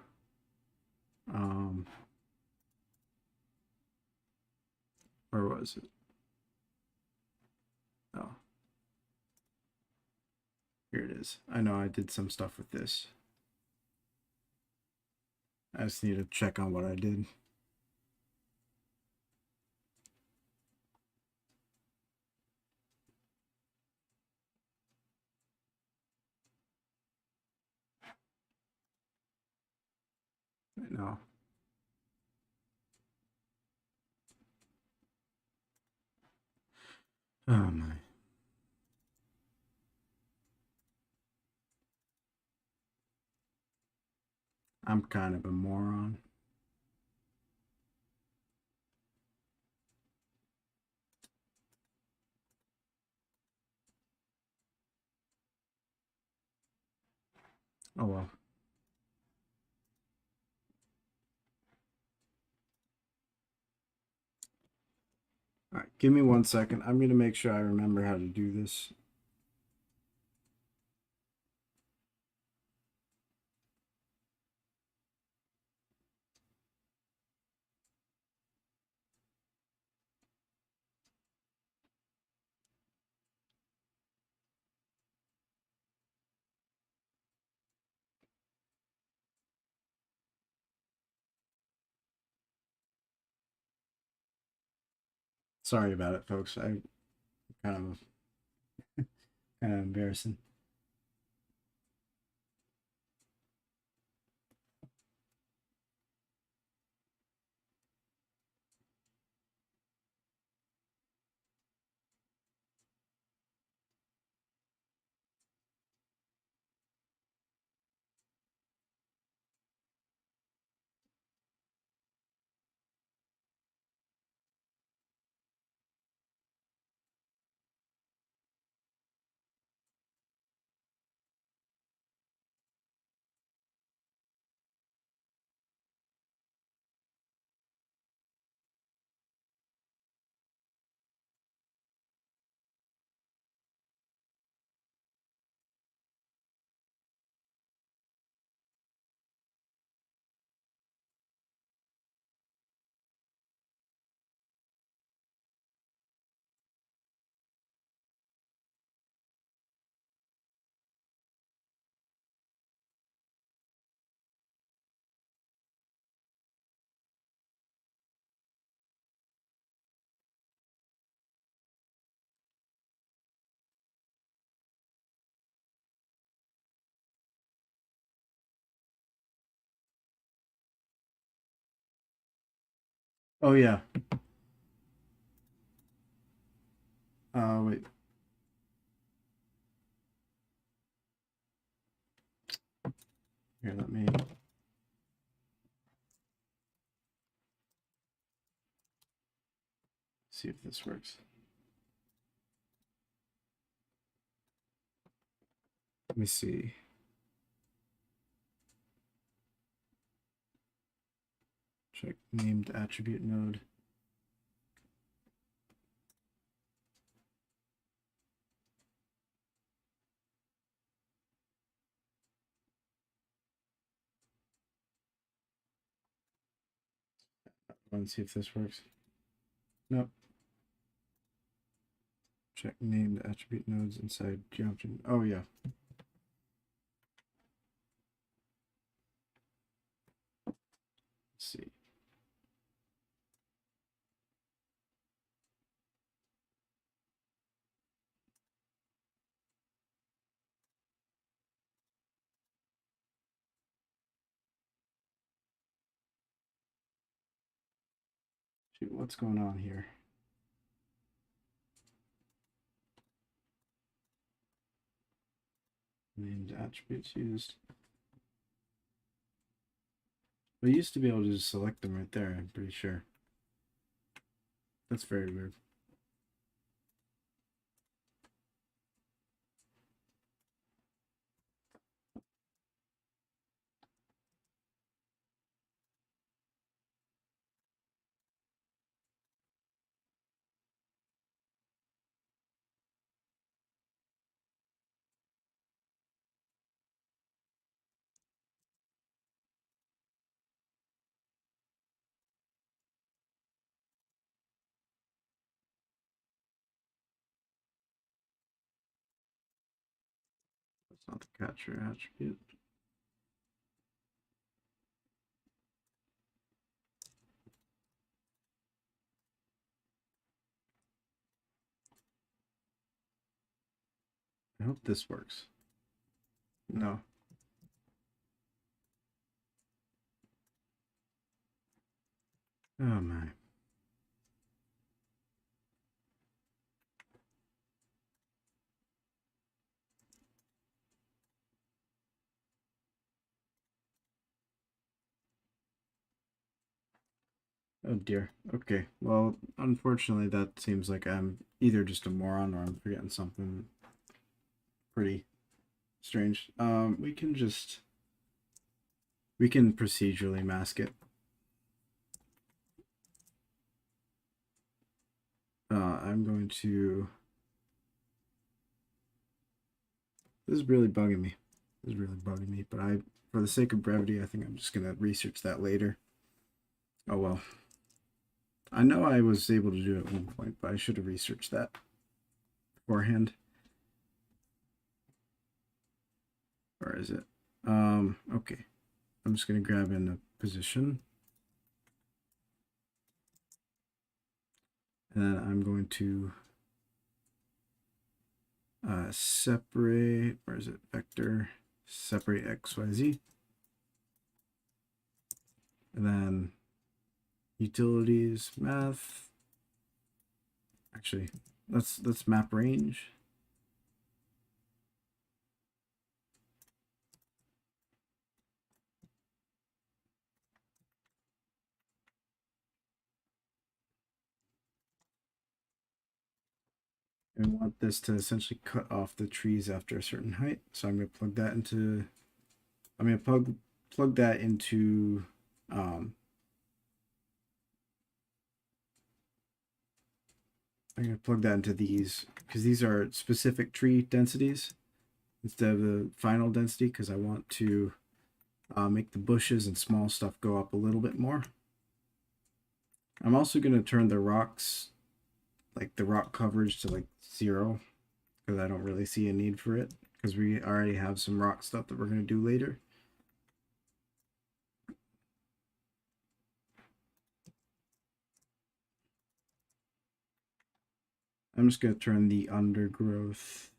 where was it? Oh, here it is. I know I did some stuff with this. I just need to check on what I did. No. Oh my. I'm kind of a moron. Oh well. All right, give me 1 second. I'm gonna make sure I remember how to do this. Sorry about it, folks. I kind of embarrassing. Oh yeah. Wait. Here, let me see if this works. Let me see. Check named attribute node. Let's see if this works. Nope. Check named attribute nodes inside geometry. Oh yeah. Let's see. Shoot, what's going on here? Named attributes used. I used to be able to just select them right there, I'm pretty sure. That's very weird. That's not the catcher attribute. I hope this works. No. Oh my. Oh dear. Okay. Well, unfortunately, that seems like I'm either just a moron or I'm forgetting something pretty strange. We can procedurally mask it. I'm going to. This is really bugging me. This is really bugging me. But for the sake of brevity, I think I'm just gonna research that later. Oh well. I know I was able to do it at one point, but I should have researched that beforehand. Or is it? Okay. I'm just gonna grab in a position. And then I'm going to separate, where is it? Vector, separate X, Y, Z. And then utilities, math. Actually, let's map range. And we want this to essentially cut off the trees after a certain height. So I'm going to plug that into, I'm going to plug that into, I'm going to plug that into these because these are specific tree densities instead of the final density because I want to make the bushes and small stuff go up a little bit more. I'm also going to turn the rocks, like the rock coverage to like 0 because I don't really see a need for it because we already have some rock stuff that we're going to do later. I'm just going to turn the undergrowth.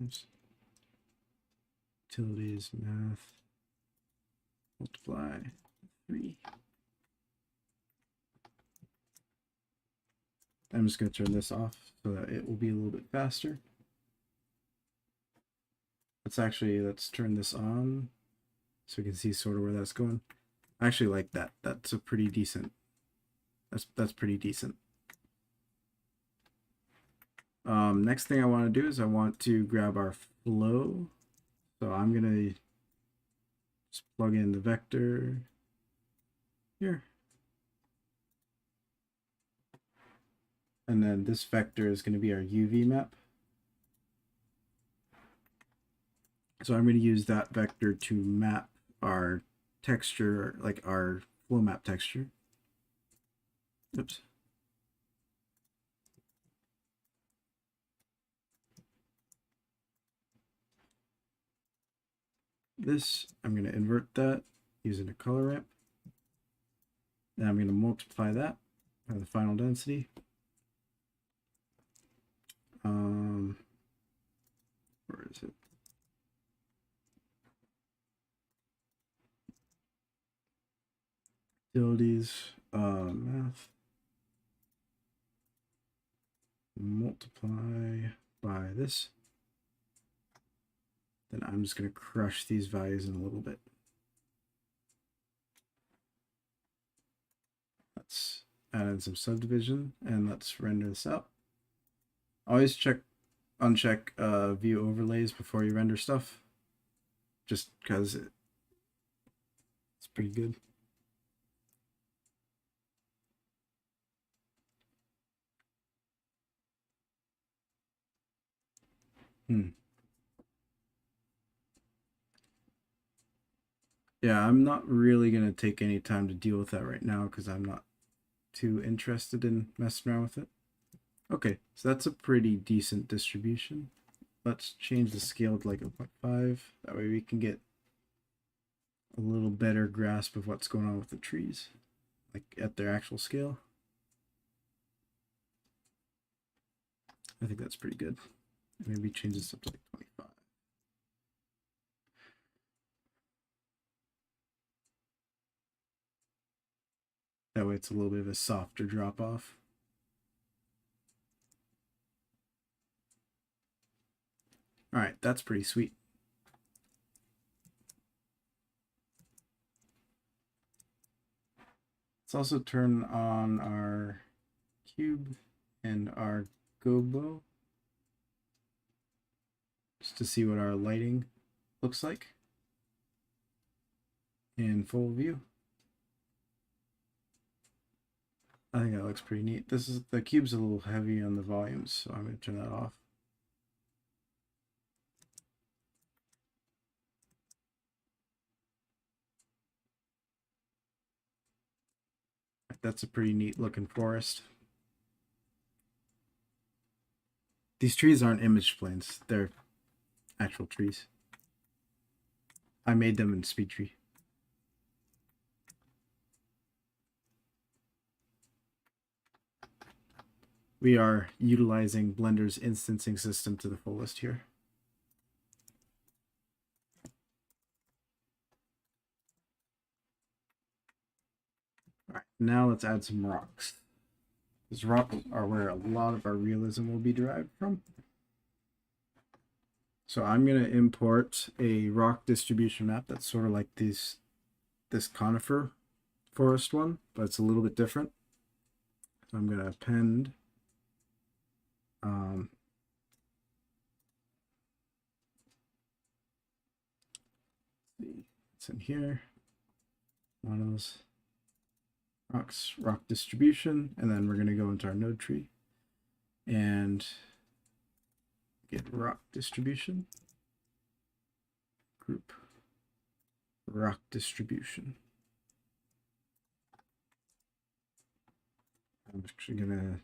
Oops. Utilities, math, multiply 3. I'm just going to turn this off so that it will be a little bit faster. Let's turn this on so we can see sort of where that's going. I actually like that. That's a pretty decent. That's pretty decent. Next thing I want to do is I want to grab our flow. So I'm going to just plug in the vector here. And then this vector is going to be our UV map. So I'm going to use that vector to map our texture, like our flow map texture. Oops. This, I'm going to invert that using a color ramp. Then I'm going to multiply that by the final density. Where is it? Utilities, math. Multiply by this. Then I'm just going to crush these values in a little bit. Let's add in some subdivision and let's render this out. Always uncheck view overlays before you render stuff, just because it's pretty good. Yeah, I'm not really going to take any time to deal with that right now because I'm not too interested in messing around with it. Okay, so that's a pretty decent distribution. Let's change the scale to like 0.5. That way we can get a little better grasp of what's going on with the trees, like at their actual scale. I think that's pretty good. Maybe change this up to like 25. That way it's a little bit of a softer drop off. All right, that's pretty sweet. Let's also turn on our cube and our gobo just to see what our lighting looks like in full view. I think that looks pretty neat. The cube's a little heavy on the volumes, so I'm going to turn that off. That's a pretty neat looking forest. These trees aren't image planes, they're actual trees. I made them in SpeedTree. We are utilizing Blender's instancing system to the fullest here. All right, now let's add some rocks. These rocks are where a lot of our realism will be derived from. So I'm going to import a rock distribution map that's sort of like this conifer forest one, but it's a little bit different. So I'm going to append it's in here. One of those rocks, rock distribution, and then we're going to go into our node tree and get rock distribution, group, rock distribution. I'm actually going to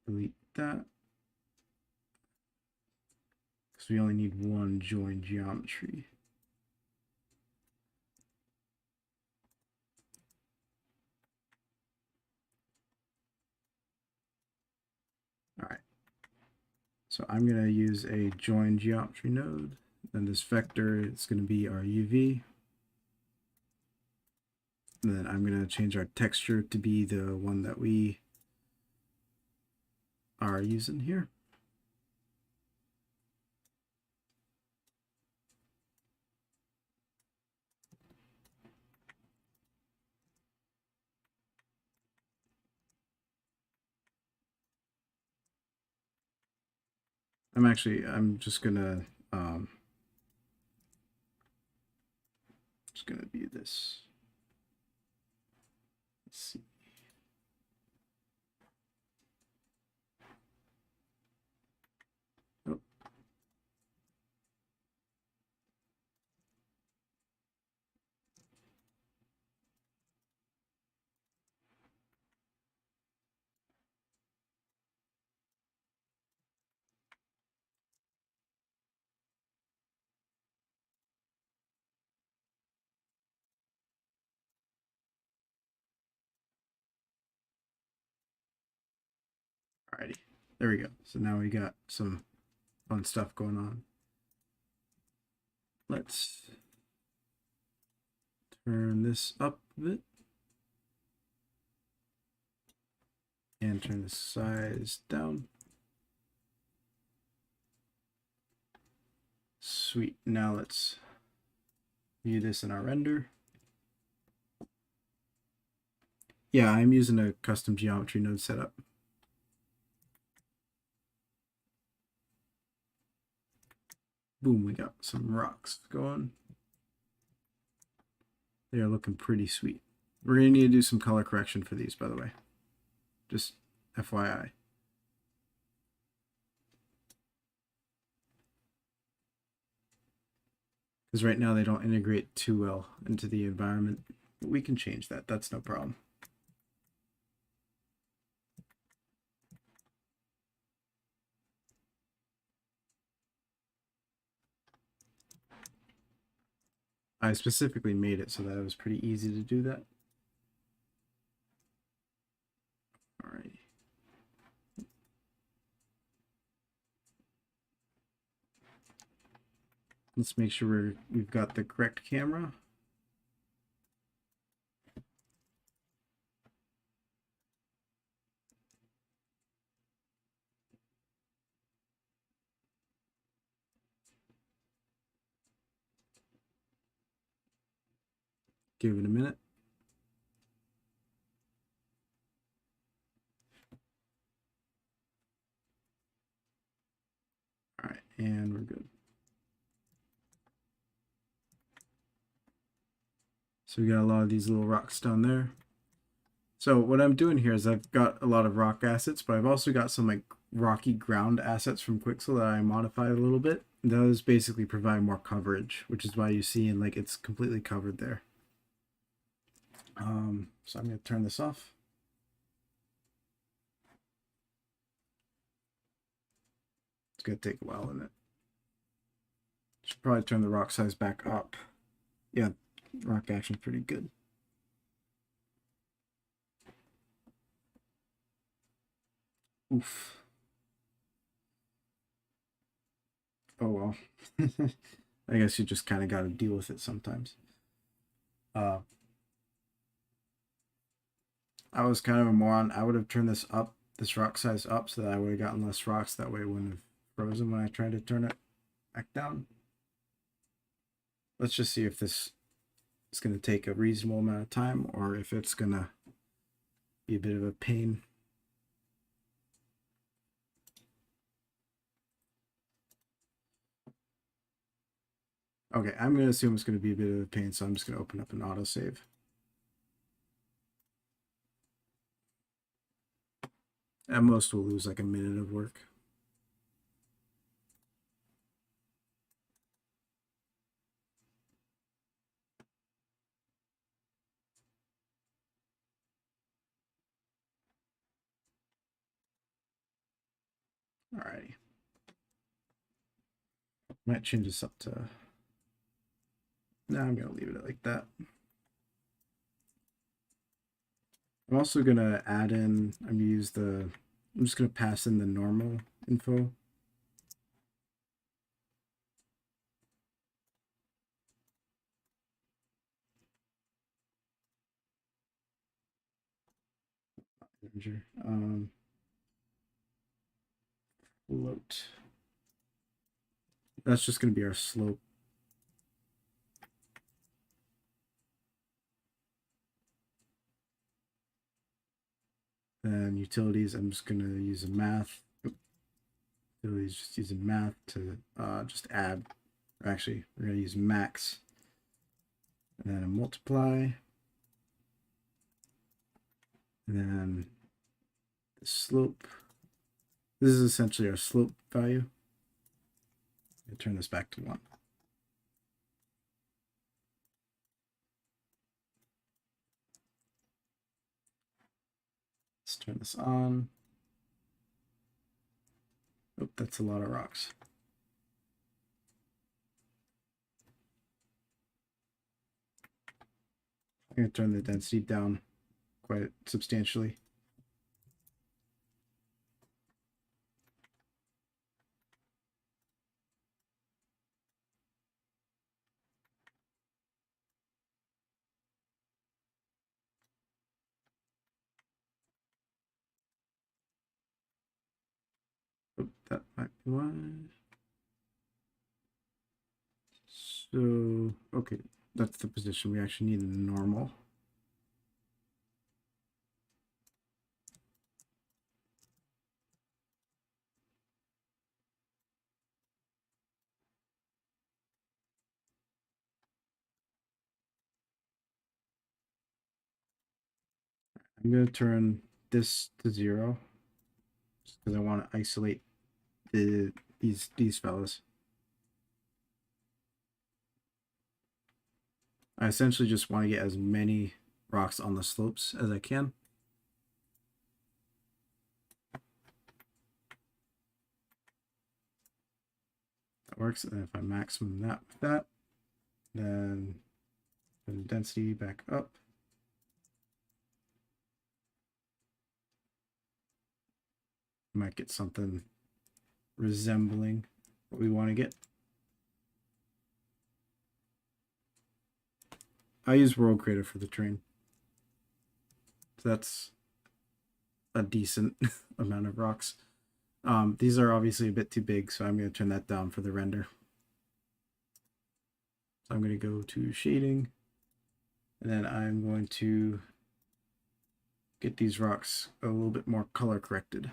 delete that because we only need one join geometry. All right. So I'm going to use a join geometry node. Then this vector is going to be our UV. And then I'm going to change our texture to be the one that we are using here. I'm just gonna be this. Let's see. Oh. Alrighty, there we go. So now we got some fun stuff going on. Let's turn this up a bit and turn the size down. Sweet. Now let's view this in our render. Yeah, I'm using a custom geometry node setup. Boom, we got some rocks going. They are looking pretty sweet. We're going to need to do some color correction for these, by the way. Just FYI. Because right now they don't integrate too well into the environment. But we can change that. That's no problem. I specifically made it so that it was pretty easy to do that. All right. Let's make sure we've got the correct camera. Give it a minute. All right, and we're good. So we got a lot of these little rocks down there. So what I'm doing here is I've got a lot of rock assets, but I've also got some like rocky ground assets from Quixel that I modified a little bit. Those basically provide more coverage, which is why you see in like it's completely covered there. So I'm going to turn this off. It's going to take a while, isn't it? Should probably turn the rock size back up. Yeah, rock action's pretty good. Oof. Oh well. I guess you just kind of got to deal with it sometimes. I was kind of a moron. I would have turned this up, this rock size up, so that I would have gotten less rocks. That way it wouldn't have frozen when I tried to turn it back down. Let's just see if this is going to take a reasonable amount of time or if it's going to be a bit of a pain. Okay, I'm going to assume it's going to be a bit of a pain, so I'm just going to open up an autosave. At most, we'll lose like a minute of work. Alrighty. Might change this up to... No, I'm going to leave it like that. I'm also going to add in... I'm just going to pass in the normal info. Float. That's just going to be our slope. Then utilities, I'm just going to use a math. Utilities, just using math to just add. Or actually, we're going to use max. And then a multiply. And then the slope. This is essentially our slope value. I'll turn this back to 1. Let's turn this on. Oh, that's a lot of rocks. I'm going to turn the density down quite substantially. Oh, that might be why. So, okay, that's the position. We actually need the normal. I'm going to turn this to 0 just because I want to isolate these fellas. I essentially just want to get as many rocks on the slopes as I can. That works. And if I maximum that with that, then the density back up. Might get something resembling what we want to get. I use World Creator for the terrain. So that's a decent amount of rocks. These are obviously a bit too big, so I'm going to turn that down for the render. So I'm going to go to shading. And then I'm going to get these rocks a little bit more color corrected.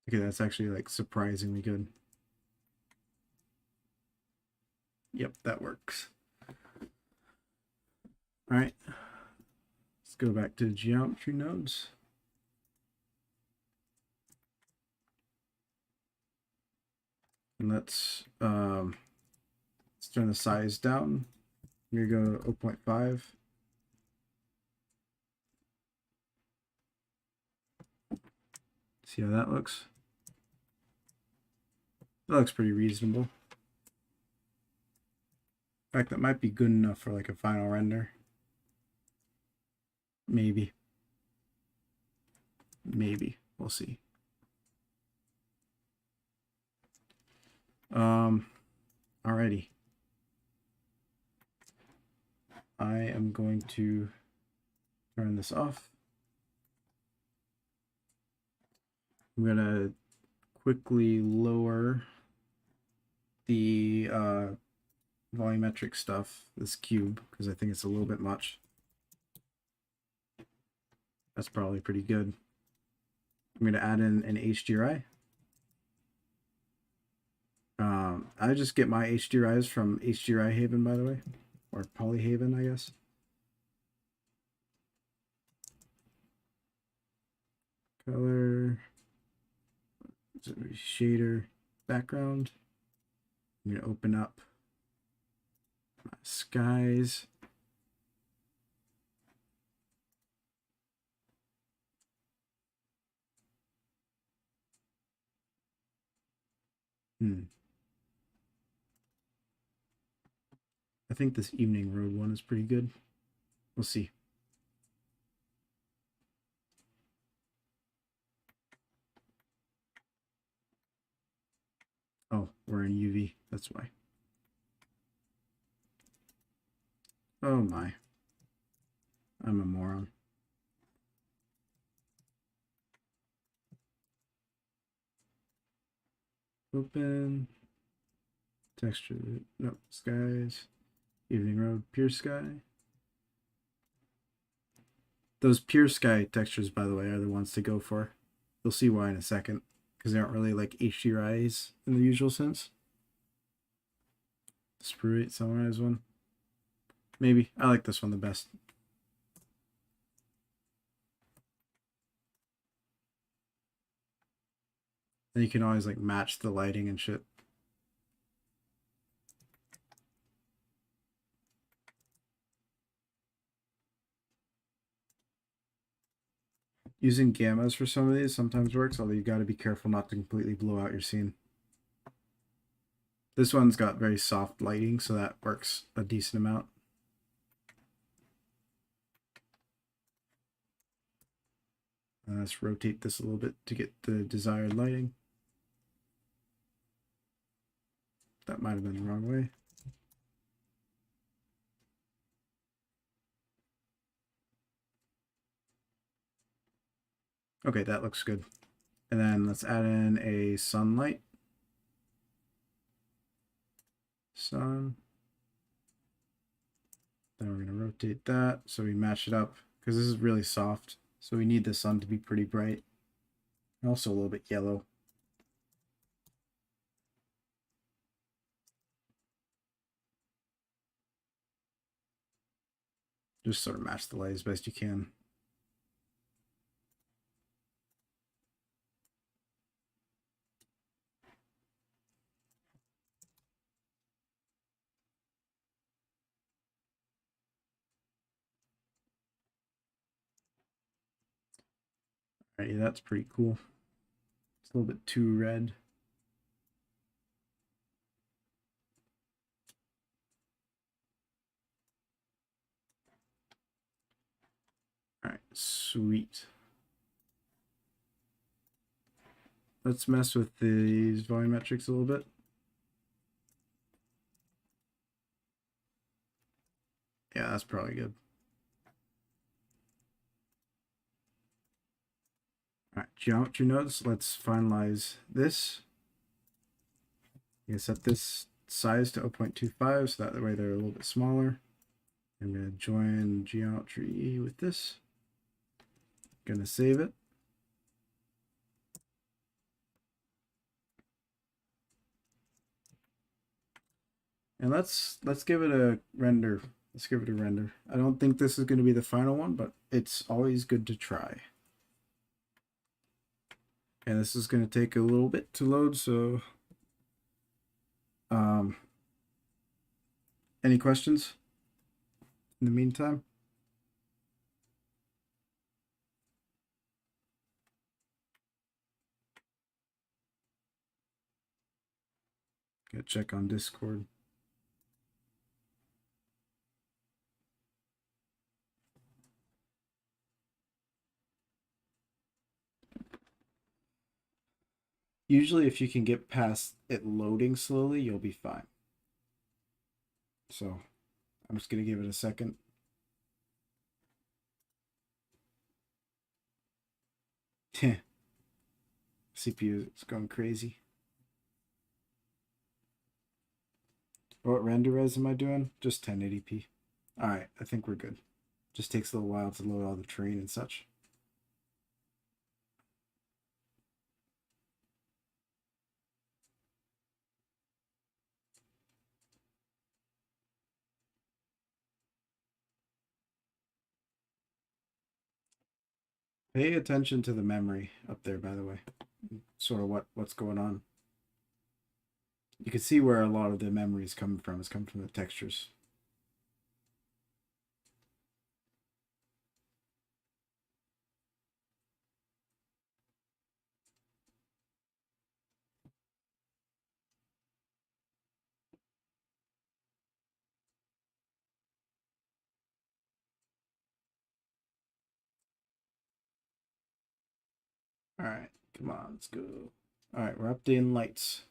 Okay, that's actually like surprisingly good. Yep, that works. All right, let's go back to geometry nodes. And let's turn the size down. Here go 0.5. See how that looks? That looks pretty reasonable. In fact, that might be good enough for like a final render. Maybe. Maybe. We'll see. Alrighty. I am going to turn this off. I'm gonna quickly lower the volumetric stuff, this cube, because I think it's a little bit much. That's probably pretty good. I'm gonna add in an HDRI. I just get my HDRIs from HDRI Haven, by the way, or Polyhaven, I guess. Color, shader, background. I'm gonna open up my skies. I think this evening road one is pretty good. We'll see. Oh, we're in UV. That's why. Oh my. I'm a moron. Open. Texture. No, skies. Evening road. Pure sky. Those pure sky textures, by the way, are the ones to go for. You'll see why in a second. Because they aren't really like HDRIs in the usual sense. Sprue sunrise one. Maybe. I like this one the best. And you can always like match the lighting and shit. Using gammas for some of these sometimes works, although you got to be careful not to completely blow out your scene. This one's got very soft lighting, so that works a decent amount. Let's rotate this a little bit to get the desired lighting. That might have been the wrong way. Okay, that looks good. And then let's add in a sunlight. Sun. Then we're going to rotate that so we match it up because this is really soft. So we need the sun to be pretty bright. And also a little bit yellow. Just sort of match the light as best you can. Alrighty, that's pretty cool. It's a little bit too red. Alright, sweet. Let's mess with these volumetrics a little bit. Yeah, Yeah, that's probably good. All right, geometry nodes. Let's finalize this. You can set this size to 0.25 so that way they're a little bit smaller. I'm going to join geometry with this. Going to save it. And let's give it a render. Let's give it a render. I don't think this is going to be the final one, but it's always good to try. And this is going to take a little bit to load, so any questions in the meantime? Gotta check on Discord. Usually if you can get past it loading slowly, you'll be fine. So I'm just going to give it a second. CPU is going crazy. What render res am I doing? Just 1080p. Alright, I think we're good. Just takes a little while to load all the terrain and such. Pay attention to the memory up there, by the way. Sort of what's going on. You can see where a lot of the memory is coming from. It's coming from the textures. Alright, come on, let's go. Alright, we're updating lights.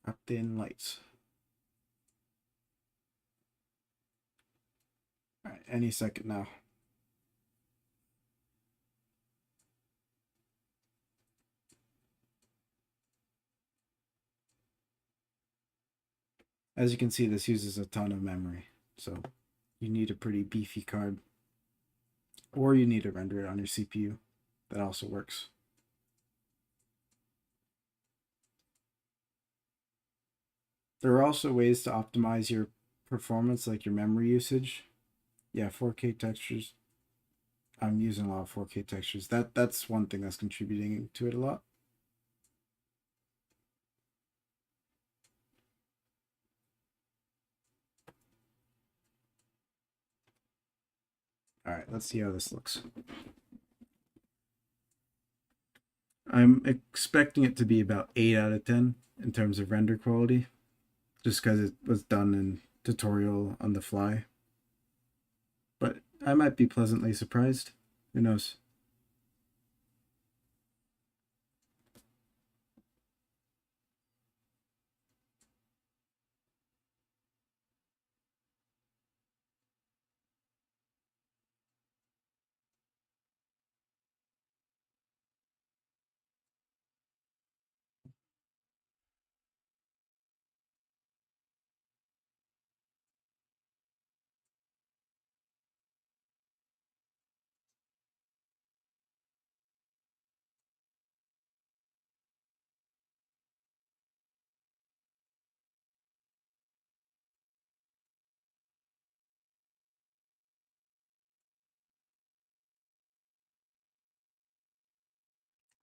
Updating lights. Alright, any second now. As you can see, this uses a ton of memory, so you need a pretty beefy card. Or you need to render it on your CPU. That also works. There are also ways to optimize your performance, like your memory usage. Yeah, 4K textures. I'm using a lot of 4K textures. That's one thing that's contributing to it a lot. All right, let's see how this looks. I'm expecting it to be about 8 out of 10 in terms of render quality, just because it was done in tutorial on the fly. But I might be pleasantly surprised. Who knows?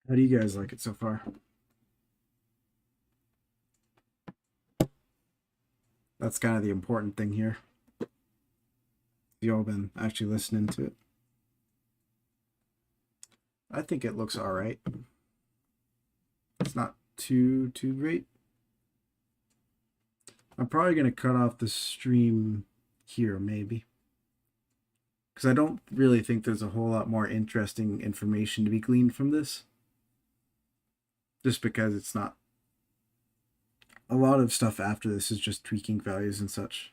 How do you guys like it so far? That's kind of the important thing here. You all been actually listening to it. I think it looks all right. It's not too great. I'm probably gonna cut off the stream here, maybe, because I don't really think there's a whole lot more interesting information to be gleaned from this. Just because it's not. A lot of stuff after this is just tweaking values and such.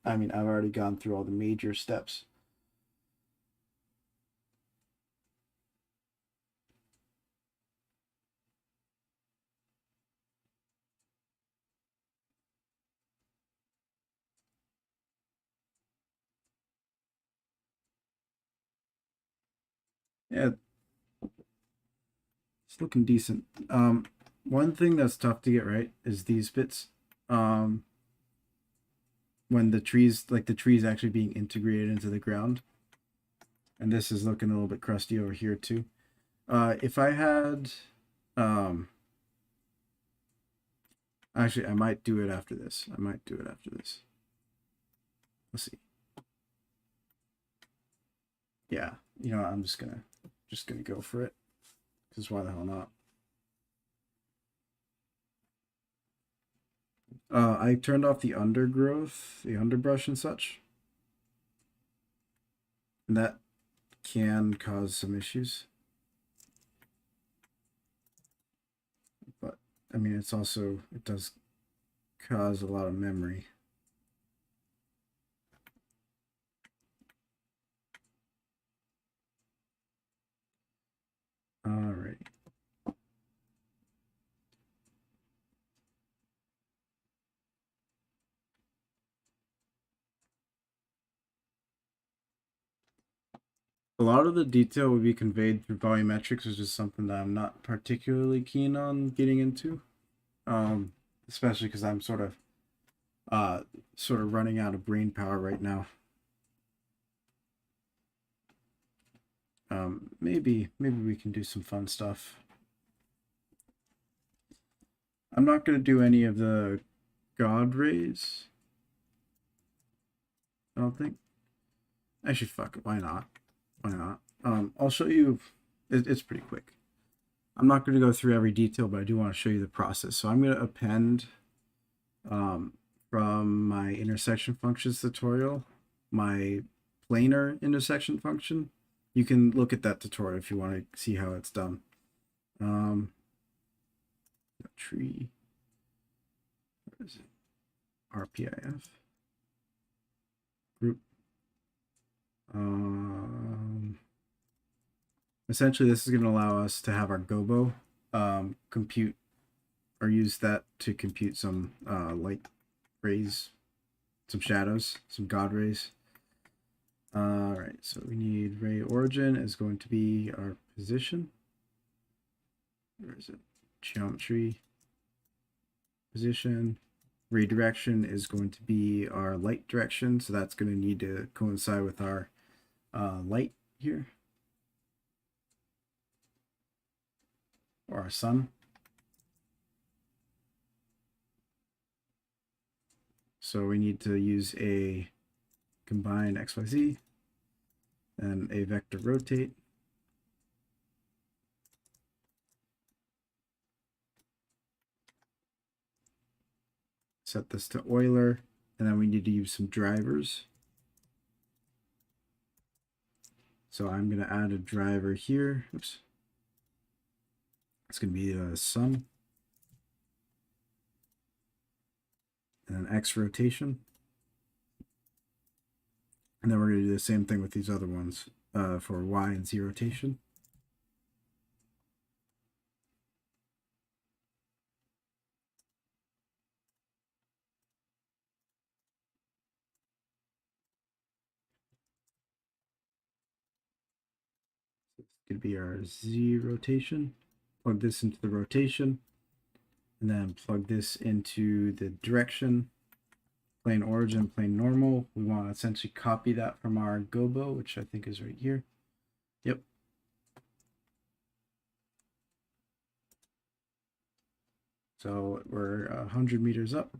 I mean, I've already gone through all the major steps. Yeah, it's looking decent. One thing that's tough to get right is these bits. When the trees, like the trees actually being integrated into the ground. And this is looking a little bit crusty over here too. If I had, um, actually, I might do it after this. I might do it after this. Let's see. Yeah, you know, I'm just gonna go for it. Because why the hell not? I turned off the undergrowth, the underbrush and such. And that can cause some issues. But, I mean, it's also, it does cause a lot of memory. Alright. A lot of the detail will be conveyed through volumetrics, which is something that I'm not particularly keen on getting into. Especially because I'm sort of running out of brain power right now. Maybe we can do some fun stuff. I'm not gonna do any of the god rays. I don't think. Actually, fuck it. Why not? Why not? I'll show you. It's pretty quick. I'm not going to go through every detail, but I do want to show you the process. So I'm going to append from my intersection functions tutorial, my planar intersection function. You can look at that tutorial if you want to see how it's done. Tree. Where is it? RPIF. Group. Essentially, this is going to allow us to have our gobo compute or use that to compute some light rays, some shadows, some god rays. All right, so we need ray origin is going to be our position. Where is it? Geometry, position. Redirection is going to be our light direction, so that's going to need to coincide with our light here, or our sun. So we need to use a combine XYZ and a vector rotate. Set this to Euler, and then we need to use some drivers. So I'm going to add a driver here. Oops. It's going to be a sun. And an X rotation. And then we're going to do the same thing with these other ones for Y and Z rotation. So this could be our Z rotation. Plug this into the rotation. And then plug this into the direction. Plane origin, plane normal. We want to essentially copy that from our gobo, which I think is right here. Yep. So we're 100 meters up.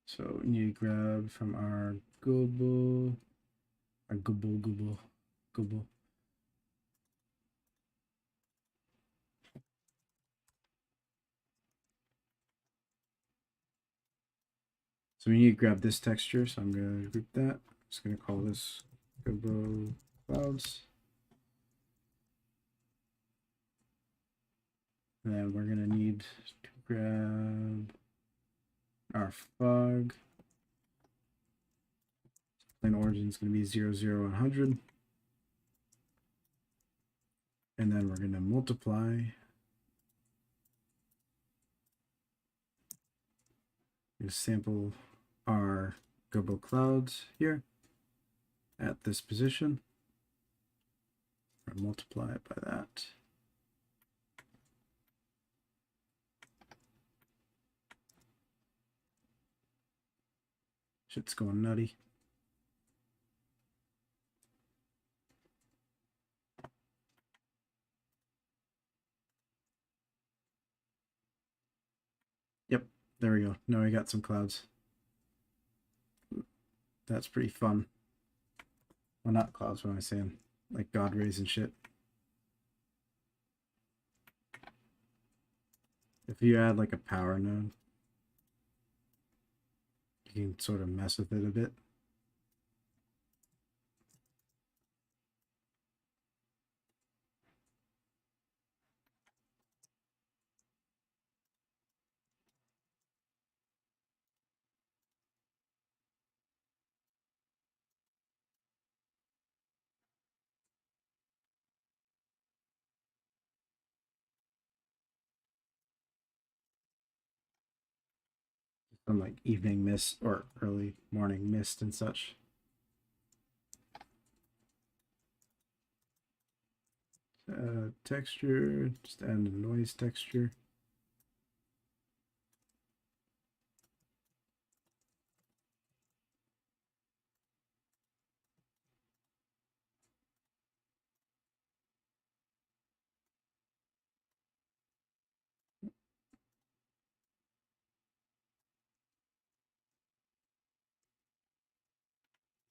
So we need to grab from our gobo, gobo. So we need to grab this texture. So I'm going to group that. I'm just going to call this gobo clouds. And then we're gonna need to grab our fog. Plane origin is gonna be 0, 0, 100. And then we're gonna multiply sample our Gobo clouds here at this position. Multiply it by that. Shit's going nutty. Yep, there we go. Now we got some clouds. That's pretty fun. Well, not clouds, what am I saying? Like God rays and shit. If you add like a power node, you can sort of mess with it a bit. Some like evening mist or early morning mist and such. Texture, just add a noise texture.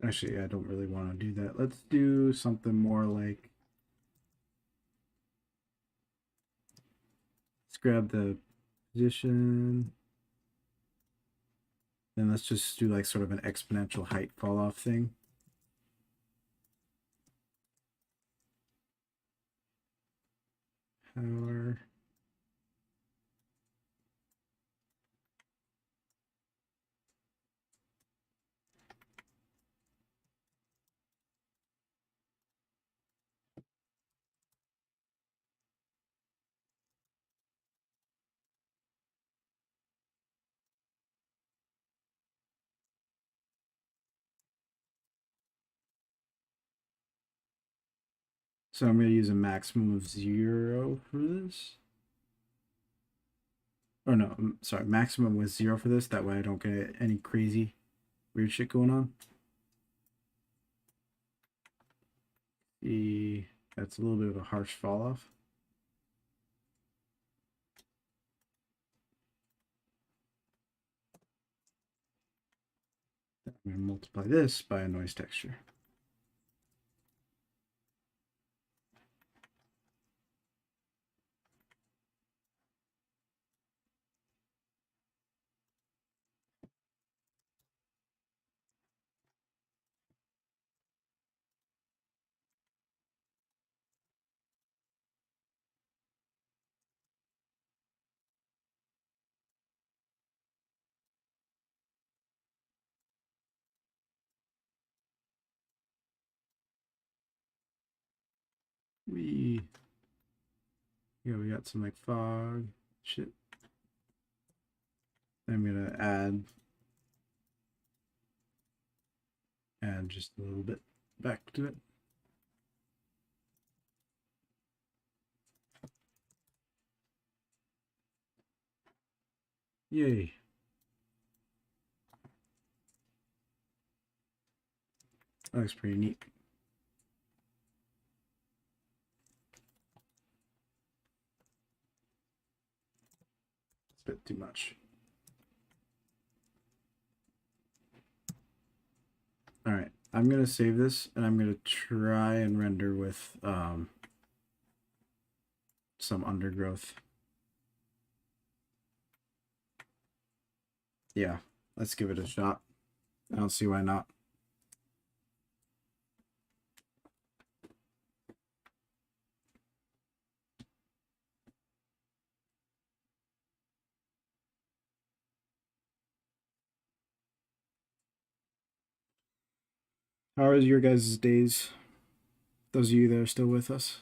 Actually, I don't really want to do that. Let's do something more like, let's grab the position. Then let's just do like sort of an exponential height fall off thing. Power. So I'm going to use a maximum of 0 for this. Oh no, sorry, maximum was 0 for this. That way I don't get any crazy weird shit going on. That's a little bit of a harsh fall off. I'm going to multiply this by a noise texture. We got some like fog shit. I'm gonna add just a little bit back to it. Yay. That looks pretty neat. It's a bit too much. All right, I'm gonna save this and I'm gonna try and render with some undergrowth. Yeah, let's give it a shot. I don't see why not. How are your guys' days? Those of you that are still with us.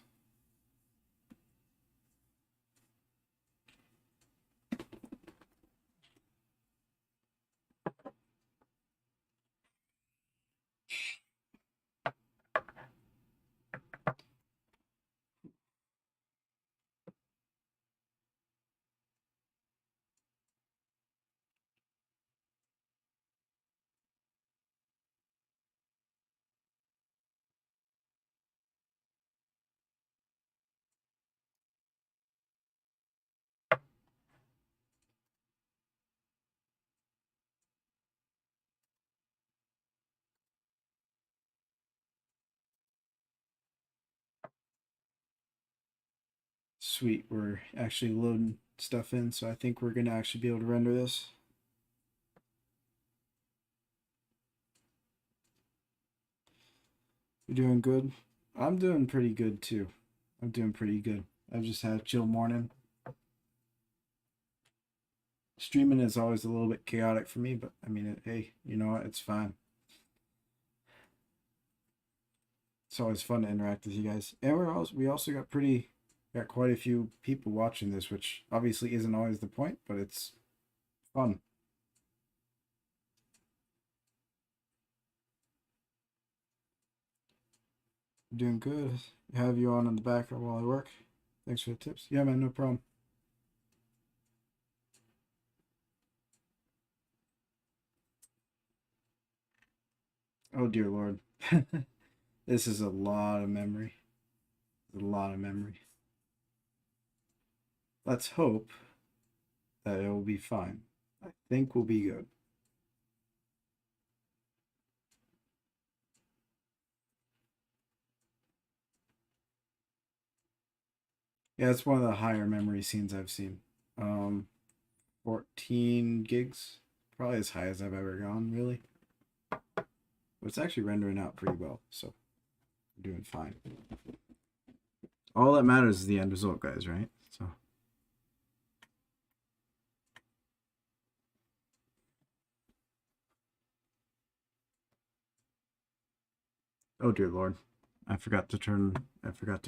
Sweet, we're actually loading stuff in, so I think we're gonna actually be able to render this. You doing good? I'm doing pretty good too. I'm doing pretty good. I've just had a chill morning. Streaming is always a little bit chaotic for me, but I mean, hey, you know what? It's fine. It's always fun to interact with you guys, and we also got quite a few people watching this, which obviously isn't always the point, but it's fun. Doing good. Have you on in the background while I work. Thanks for the tips. Yeah, man, no problem. Oh dear Lord, this is a lot of memory. A lot of memory. Let's hope that it will be fine. I think we'll be good. Yeah, it's one of the higher memory scenes I've seen. 14 gigs, probably as high as I've ever gone, really. But it's actually rendering out pretty well, so we're doing fine. All that matters is the end result, guys, right? So. Oh dear Lord. I forgot to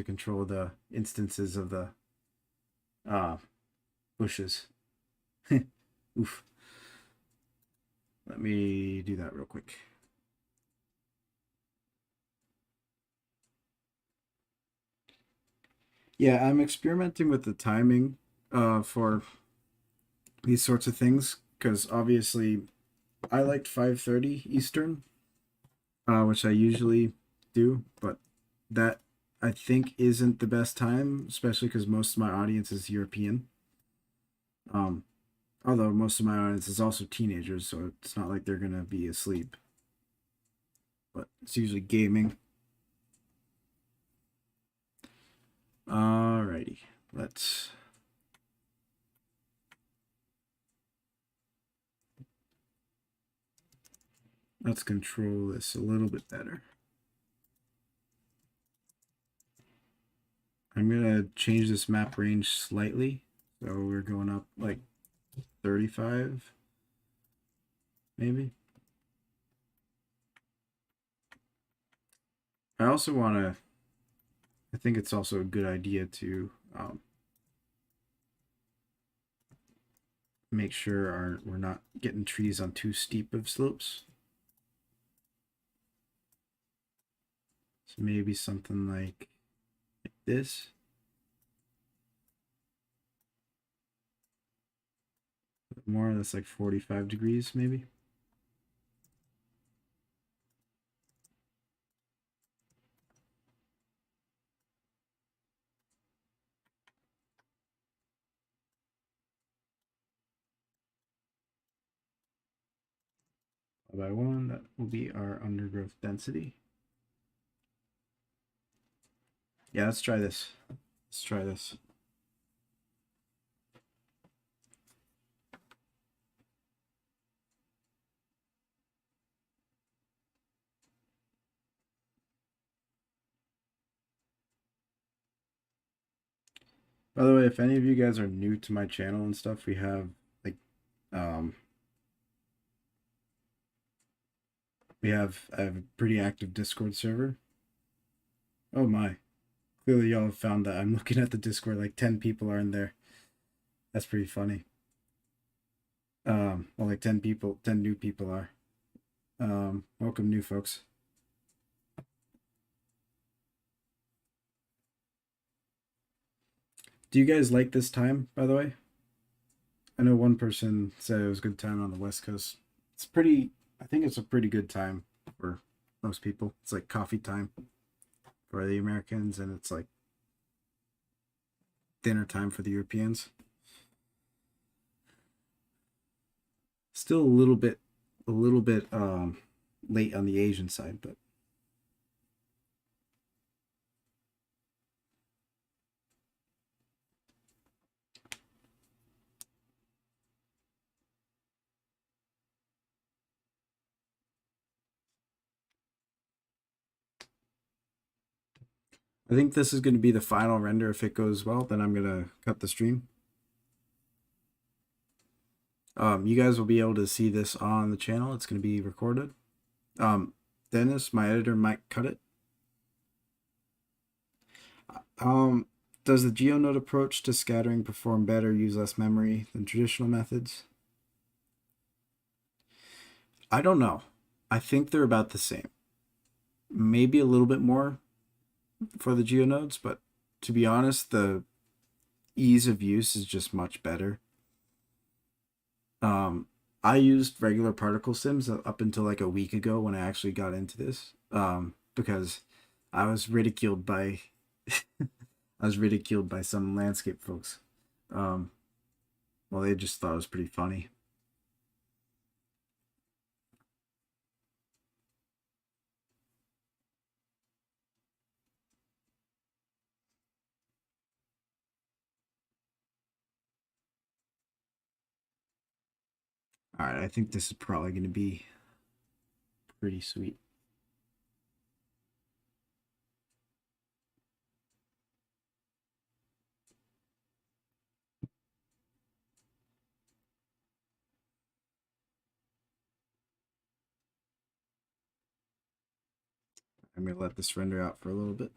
control the instances of the uh bushes. Oof. Let me do that real quick. Yeah, I'm experimenting with the timing for these sorts of things because obviously I liked 5:30 Eastern, which I usually do, but that I think isn't the best time, especially because most of my audience is European. Um, Although most of my audience is also teenagers, so it's not like they're gonna be asleep. But it's usually gaming. Alrighty, let's control this a little bit better. I'm gonna change this map range slightly, so we're going up like 35, maybe. I also want to. I think it's also a good idea to make sure we're not getting trees on too steep of slopes. So maybe something like this. More or less like 45 degrees, maybe. By one, that will be our undergrowth density. Yeah, let's try this. Let's try this. By the way, if any of you guys are new to my channel and stuff, we have like um I have a pretty active Discord server. Oh my. Clearly y'all have found that. I'm looking at the Discord, like 10 people are in there. That's pretty funny. Well, like 10 people, 10 new people are. Welcome new folks. Do you guys like this time, by the way? I know one person said it was a good time on the West Coast. It's pretty, I think it's a pretty good time for most people. It's like coffee time for the Americans, and it's like dinner time for the Europeans. Still a little bit late on the Asian side, but I think this is going to be the final render. If it goes well, then I'm going to cut the stream. You guys will be able to see this on the channel. It's going to be recorded. Dennis, my editor, might cut it. Um, does the GeoNode approach to scattering perform better, use less memory than traditional methods? I don't know. I think they're about the same. Maybe a little bit more for the GeoNodes, but to be honest, the ease of use is just much better. I used regular particle sims up until like a week ago when I actually got into this, because I was ridiculed by I was ridiculed by some landscape folks. Um, well, they just thought it was pretty funny. All right, I think this is probably going to be pretty sweet. I'm going to let this render out for a little bit.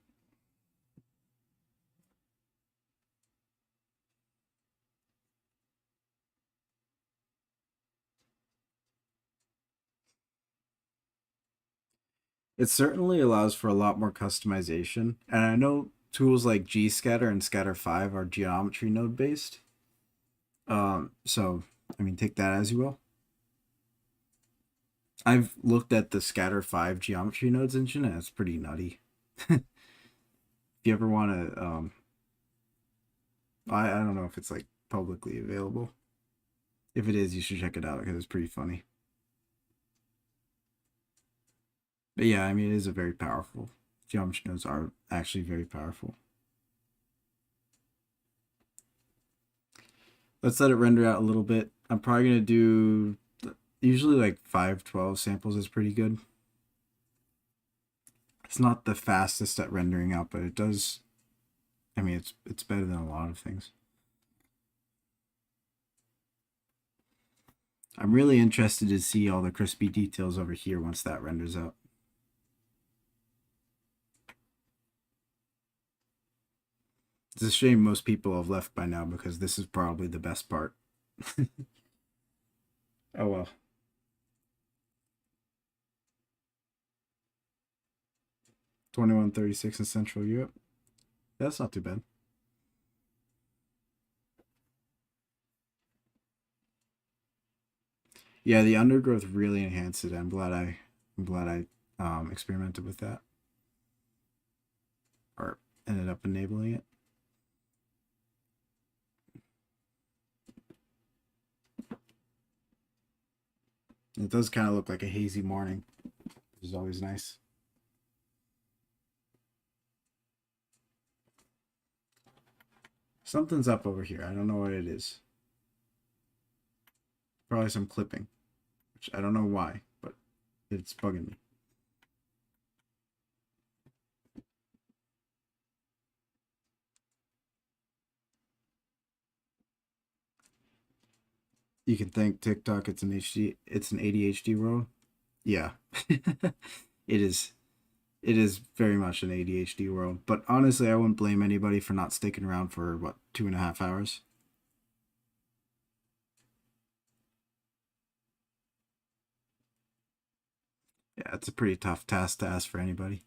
It certainly allows for a lot more customization, and I know tools like Gscatter and Scatter5 are geometry node based. So I mean, take that as you will. I've looked at the Scatter5 geometry nodes engine, and it's pretty nutty. If you ever want to, I don't know if it's like publicly available. If it is, you should check it out because it's pretty funny. But yeah, I mean, it is a very powerful. Geometry nodes are actually very powerful. Let's let it render out a little bit. I'm probably going to do usually like 512 samples is pretty good. It's not the fastest at rendering out, but it does. I mean, it's better than a lot of things. I'm really interested to see all the crispy details over here once that renders out. It's a shame most people have left by now because this is probably the best part. Oh well. 2136 in Central Europe. That's not too bad. Yeah, the undergrowth really enhanced it. I'm glad I experimented with that, or ended up enabling it. It does kind of look like a hazy morning, which is always nice. Something's up over here. I don't know what it is. Probably some clipping, which I don't know why, but it's bugging me. You can thank TikTok. It's an ADHD world. Yeah. It is. It is very much an ADHD world. But honestly, I wouldn't blame anybody for not sticking around for what, 2.5 hours. Yeah, it's a pretty tough task to ask for anybody.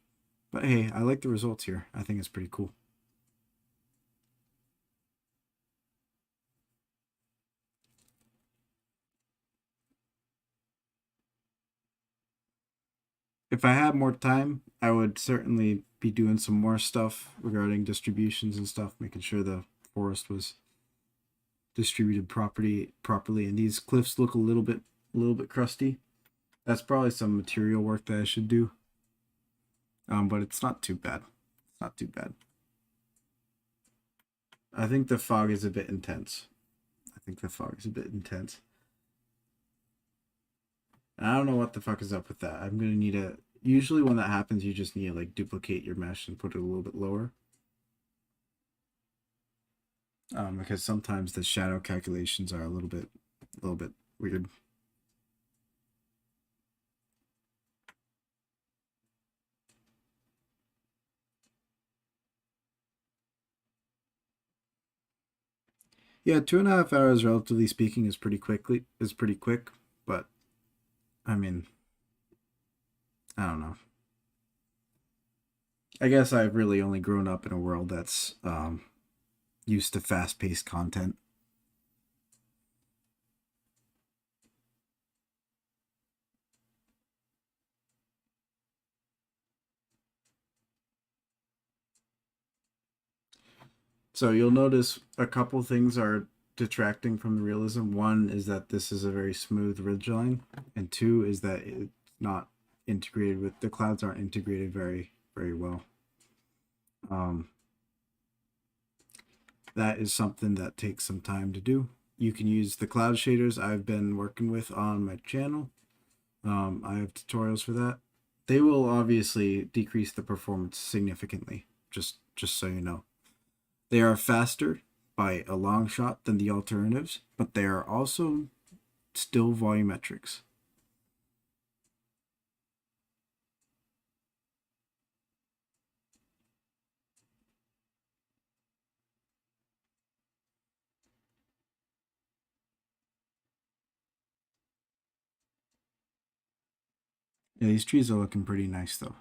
But hey, I like the results here. I think it's pretty cool. If I had more time, I would certainly be doing some more stuff regarding distributions and stuff, making sure the forest was distributed properly. And these cliffs look a little bit crusty. That's probably some material work that I should do. But it's not too bad. It's not too bad. I think the fog is a bit intense. I think the fog is a bit intense. And I don't know what the fuck is up with that. I'm gonna need a. Usually when that happens, you just need to like duplicate your mesh and put it a little bit lower. Because sometimes the shadow calculations are a little bit weird. Yeah, 2.5 hours, relatively speaking, is pretty quick. But I mean, I don't know. I guess I've really only grown up in a world that's used to fast-paced content. So you'll notice a couple things are detracting from the realism. One is that this is a very smooth ridgeline, and two is that it's not integrated with the clouds aren't integrated very well. Um, that is something that takes some time to do. You can use the cloud shaders I've been working with on my channel. I have tutorials for that. They will obviously decrease the performance significantly. Just so you know. They are faster by a long shot than the alternatives, but they are also still volumetrics. Yeah, these trees are looking pretty nice though.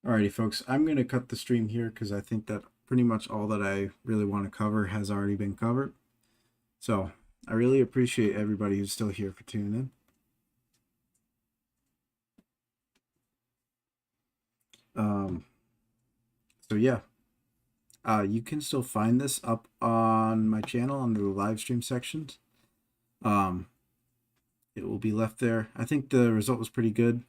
Alrighty, folks, I'm going to cut the stream here because I think that pretty much all that I really want to cover has already been covered. So I really appreciate everybody who's still here for tuning in. So yeah, you can still find this up on my channel under the live stream sections. Um, it will be left there. I think the result was pretty good.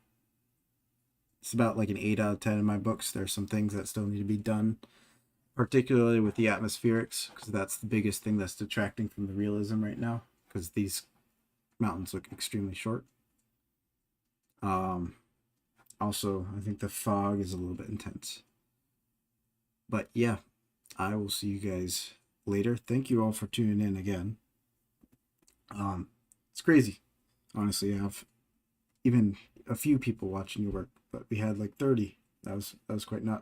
It's about like an 8 out of 10 in my books. There's some things that still need to be done, particularly with the atmospherics, because that's the biggest thing that's detracting from the realism right now, because these mountains look extremely short. Um, Also, I think the fog is a little bit intense. But yeah, I will see you guys later. Thank you all for tuning in again. It's crazy. Honestly, I have even a few people watching your work, but we had like 30. That was quite nuts.